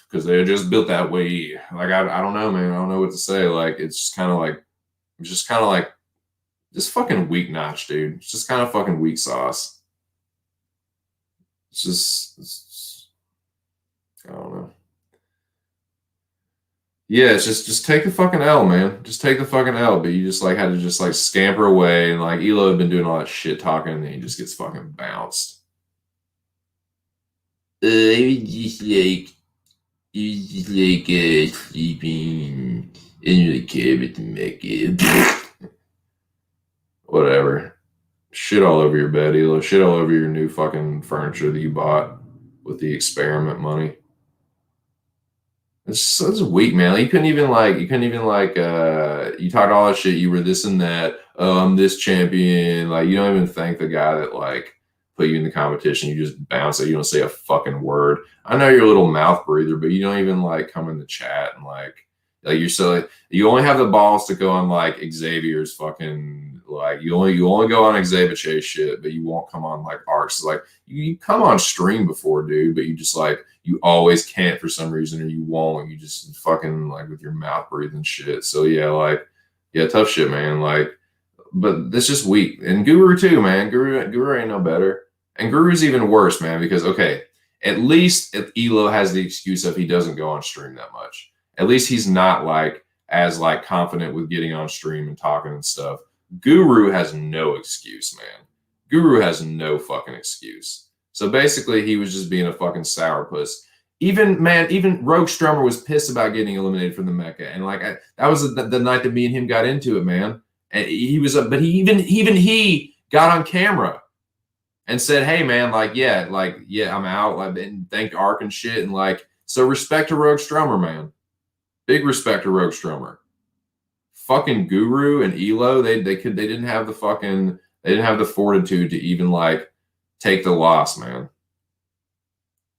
because they're just built that way. Like I don't know, man. I don't know what to say. Like it's just kind of like just fucking weak notch, dude. It's just kind of fucking weak sauce. It's I don't know. Yeah, it's just take the fucking L, man. Just take the fucking L. But you just like had to just like scamper away, and like Elo had been doing all that shit talking, and then he just gets fucking bounced. I was just like sleeping. I didn't really care about the Mecca. Whatever. Shit all over your bed, Elo. Shit all over your new fucking furniture that you bought with the experiment money. It's weak, man. Like, you couldn't even you talked all that shit, you were this and that. Oh, I'm this champion. Like, you don't even thank the guy that like put you in the competition. You just bounce it. You don't say a fucking word. I know you're a little mouth breather, but you don't even like come in the chat and like Like you only have the balls to go on like Xavier's fucking like you only go on Xavier Chase shit, but you won't come on like Arcs. Like you come on stream before, dude, but you just like you always can't for some reason, or you won't. You just fucking like with your mouth breathing shit. So yeah, like yeah, tough shit, man. Like, but that's just weak. And Guru too, man. Guru ain't no better. And Guru's even worse, man, because okay, at least if Elo has the excuse of he doesn't go on stream that much. At least he's not like as like confident with getting on stream and talking and stuff. Guru has no excuse, man. Guru has no fucking excuse. So basically, he was just being a fucking sourpuss. Even Rogue Strummer was pissed about getting eliminated from the Mecca, and like that was the night that me and him got into it, man. And he was, but he got on camera and said, "Hey, man, like yeah, I'm out." Like, and thanked Ark and shit, and like so respect to Rogue Strummer, man. Big respect to Rogue Strummer. Fucking Guru and Elo, they didn't have the fortitude to even like take the loss, man.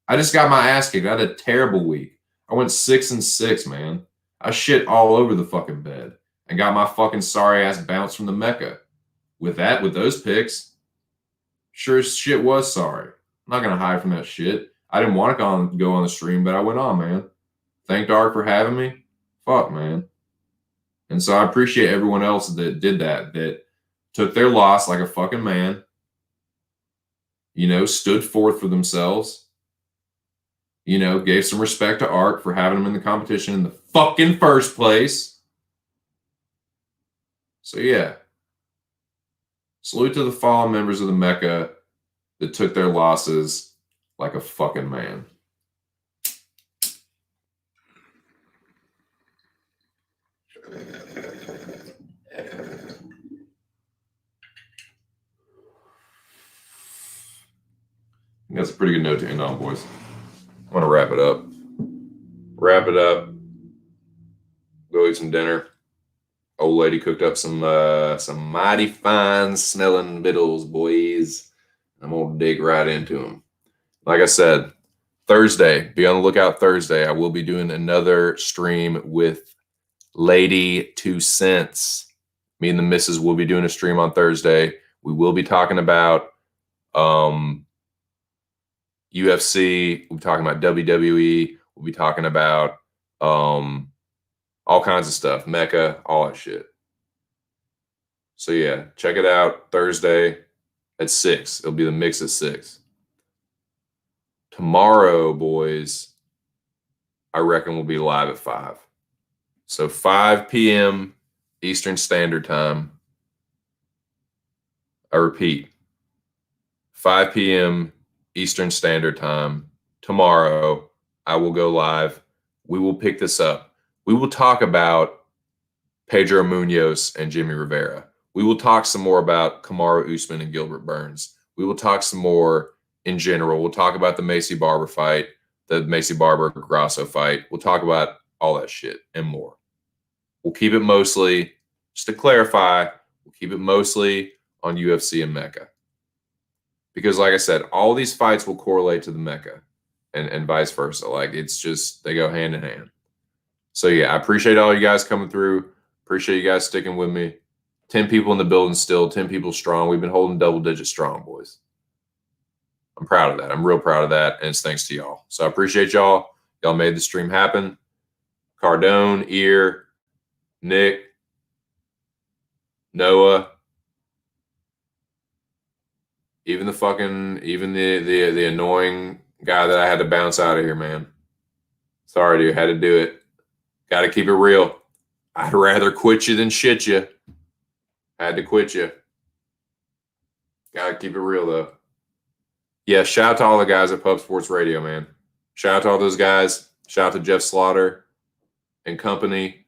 I just got my ass kicked. I had a terrible week. I went 6-6, man. I shit all over the fucking bed and got my fucking sorry ass bounced from the Mecca. With those picks, sure as shit was sorry. I'm not gonna hide from that shit. I didn't want to go on the stream, but I went on, man. Thanked Ark for having me. Fuck, man. And so I appreciate everyone else that did that took their loss like a fucking man, stood forth for themselves, gave some respect to Ark for having him in the competition in the fucking first place. So, yeah. Salute to the fallen members of the Mecca that took their losses like a fucking man. That's a pretty good note to end on, boys. I want to wrap it up. Go eat some dinner. Old lady cooked up some mighty fine smelling victuals, boys. I'm gonna dig right into them. Like I said, Thursday, be on the lookout Thursday. I will be doing another stream with Lady 2 Cents. Me and the missus will be doing a stream on Thursday. We will be talking about UFC. We'll be talking about WWE. We'll be talking about all kinds of stuff, Mecca, all that shit. So yeah, check it out Thursday at 6. It'll be the mix at 6. Tomorrow, boys, I reckon we'll be live at 5. So 5 p.m. Eastern Standard Time. I repeat, 5 p.m. Eastern Standard Time. Tomorrow, I will go live. We will pick this up. We will talk about Pedro Munoz and Jimmy Rivera. We will talk some more about Kamaru Usman and Gilbert Burns. We will talk some more in general. We'll talk about the Macy Barber fight, the Macy Barber-Grasso fight. We'll talk about all that shit and more. We'll keep it mostly, just to clarify, we'll keep it mostly on UFC and Mecca. Because like I said, all these fights will correlate to the Mecca and vice versa. Like it's just, they go hand in hand. So yeah, I appreciate all you guys coming through. Appreciate you guys sticking with me. 10 people in the building still, 10 people strong. We've been holding double digit strong, boys. I'm proud of that. I'm real proud of that. And it's thanks to y'all. So I appreciate y'all. Y'all made the stream happen. Cardone, Ear, Nick, Noah, even the annoying guy that I had to bounce out of here, man. Sorry, dude. Had to do it. Got to keep it real. I'd rather quit you than shit you. Had to quit you. Got to keep it real, though. Yeah, shout out to all the guys at Pub Sports Radio, man. Shout out to all those guys. Shout out to Jeff Slaughter and company.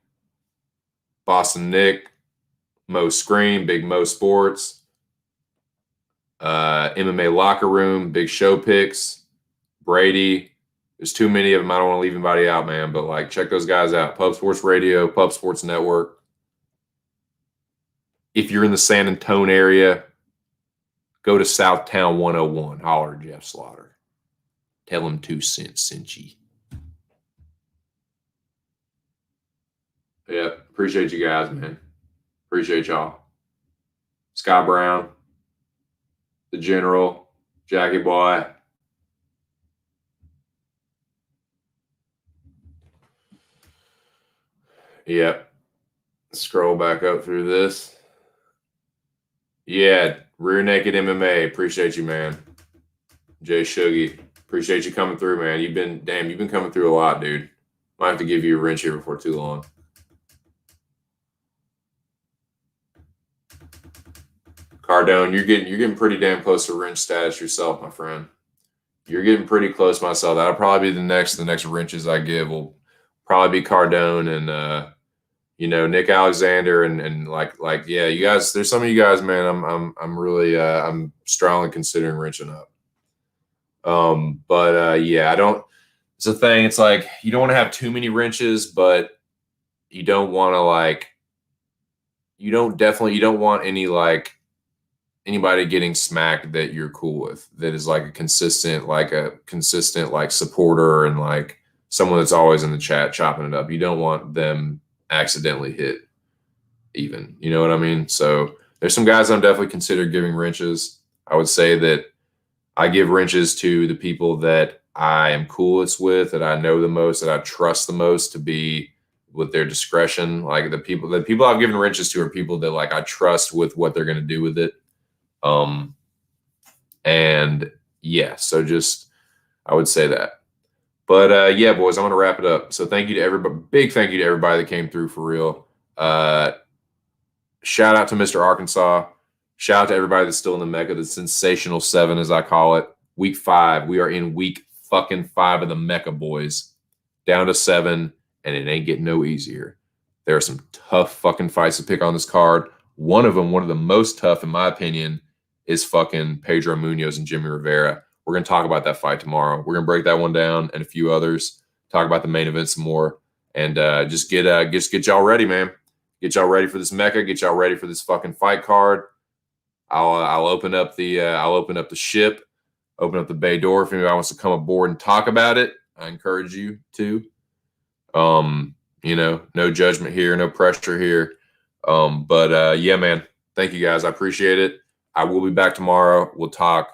Boston Nick, Mo Scream, Big Mo Sports, MMA Locker Room, Big Show Picks, Brady. There's too many of them. I don't want to leave anybody out, man. But like, check those guys out. Pub Sports Radio, Pub Sports Network. If you're in the San Antonio area, go to Southtown 101. Holler at Jeff Slaughter. Tell him 2 Cents sent you. Yeah, appreciate you guys, man. Appreciate y'all. Scott Brown, the General, Jackie Boy. Yep. Scroll back up through this. Yeah, Rear Naked MMA. Appreciate you, man. Jay Shuggy. Appreciate you coming through, man. You've been coming through a lot, dude. Might have to give you a wrench here before too long. Cardone, you're getting pretty damn close to wrench status yourself, my friend. You're getting pretty close myself. That'll probably be the next wrenches I give will probably be Cardone and Nick Alexander and like yeah, you guys, there's some of you guys, man, I'm really I'm strongly considering wrenching up. But yeah, I don't, it's a thing. It's like you don't want to have too many wrenches, but you don't want to you don't want any anybody getting smacked that you're cool with, that is like a consistent supporter and like someone that's always in the chat chopping it up. You don't want them accidentally hit even, you know what I mean? So there's some guys I'm definitely consider giving wrenches. I would say that I give wrenches to the people that I am coolest with, that I know the most, that I trust the most to be with their discretion. Like the people I've given wrenches to are people that like I trust with what they're going to do with it. And yeah, so just, I would say that. But yeah, boys, I'm going to wrap it up. So thank you to everybody. Big thank you to everybody that came through for real. Shout out to Mr. Arkansas. Shout out to everybody that's still in the Mecca, the sensational 7, as I call it. Week 5. We are in week fucking 5 of the Mecca, boys. Down to 7, and it ain't getting no easier. There are some tough fucking fights to pick on this card. One of them, one of the most tough, in my opinion, is fucking Pedro Munoz and Jimmy Rivera. We're going to talk about that fight tomorrow. We're going to break that one down and a few others. Talk about the main event some more. And just get y'all ready, man. Get y'all ready for this Mecca. Get y'all ready for this fucking fight card. I'll open up the ship, open up the bay door if anybody wants to come aboard and talk about it. I encourage you to. No judgment here, no pressure here. But yeah, man, thank you guys. I appreciate it. I will be back tomorrow. We'll talk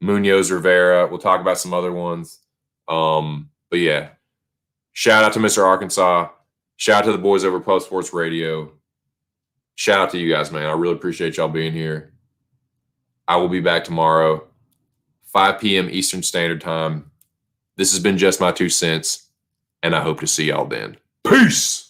Munoz, Rivera. We'll talk about some other ones. But yeah, shout out to Mr. Arkansas. Shout out to the boys over Pub Sports Radio. Shout out to you guys, man. I really appreciate y'all being here. I will be back tomorrow, 5 p.m. Eastern Standard Time. This has been Just My 2 Cents, and I hope to see y'all then. Peace!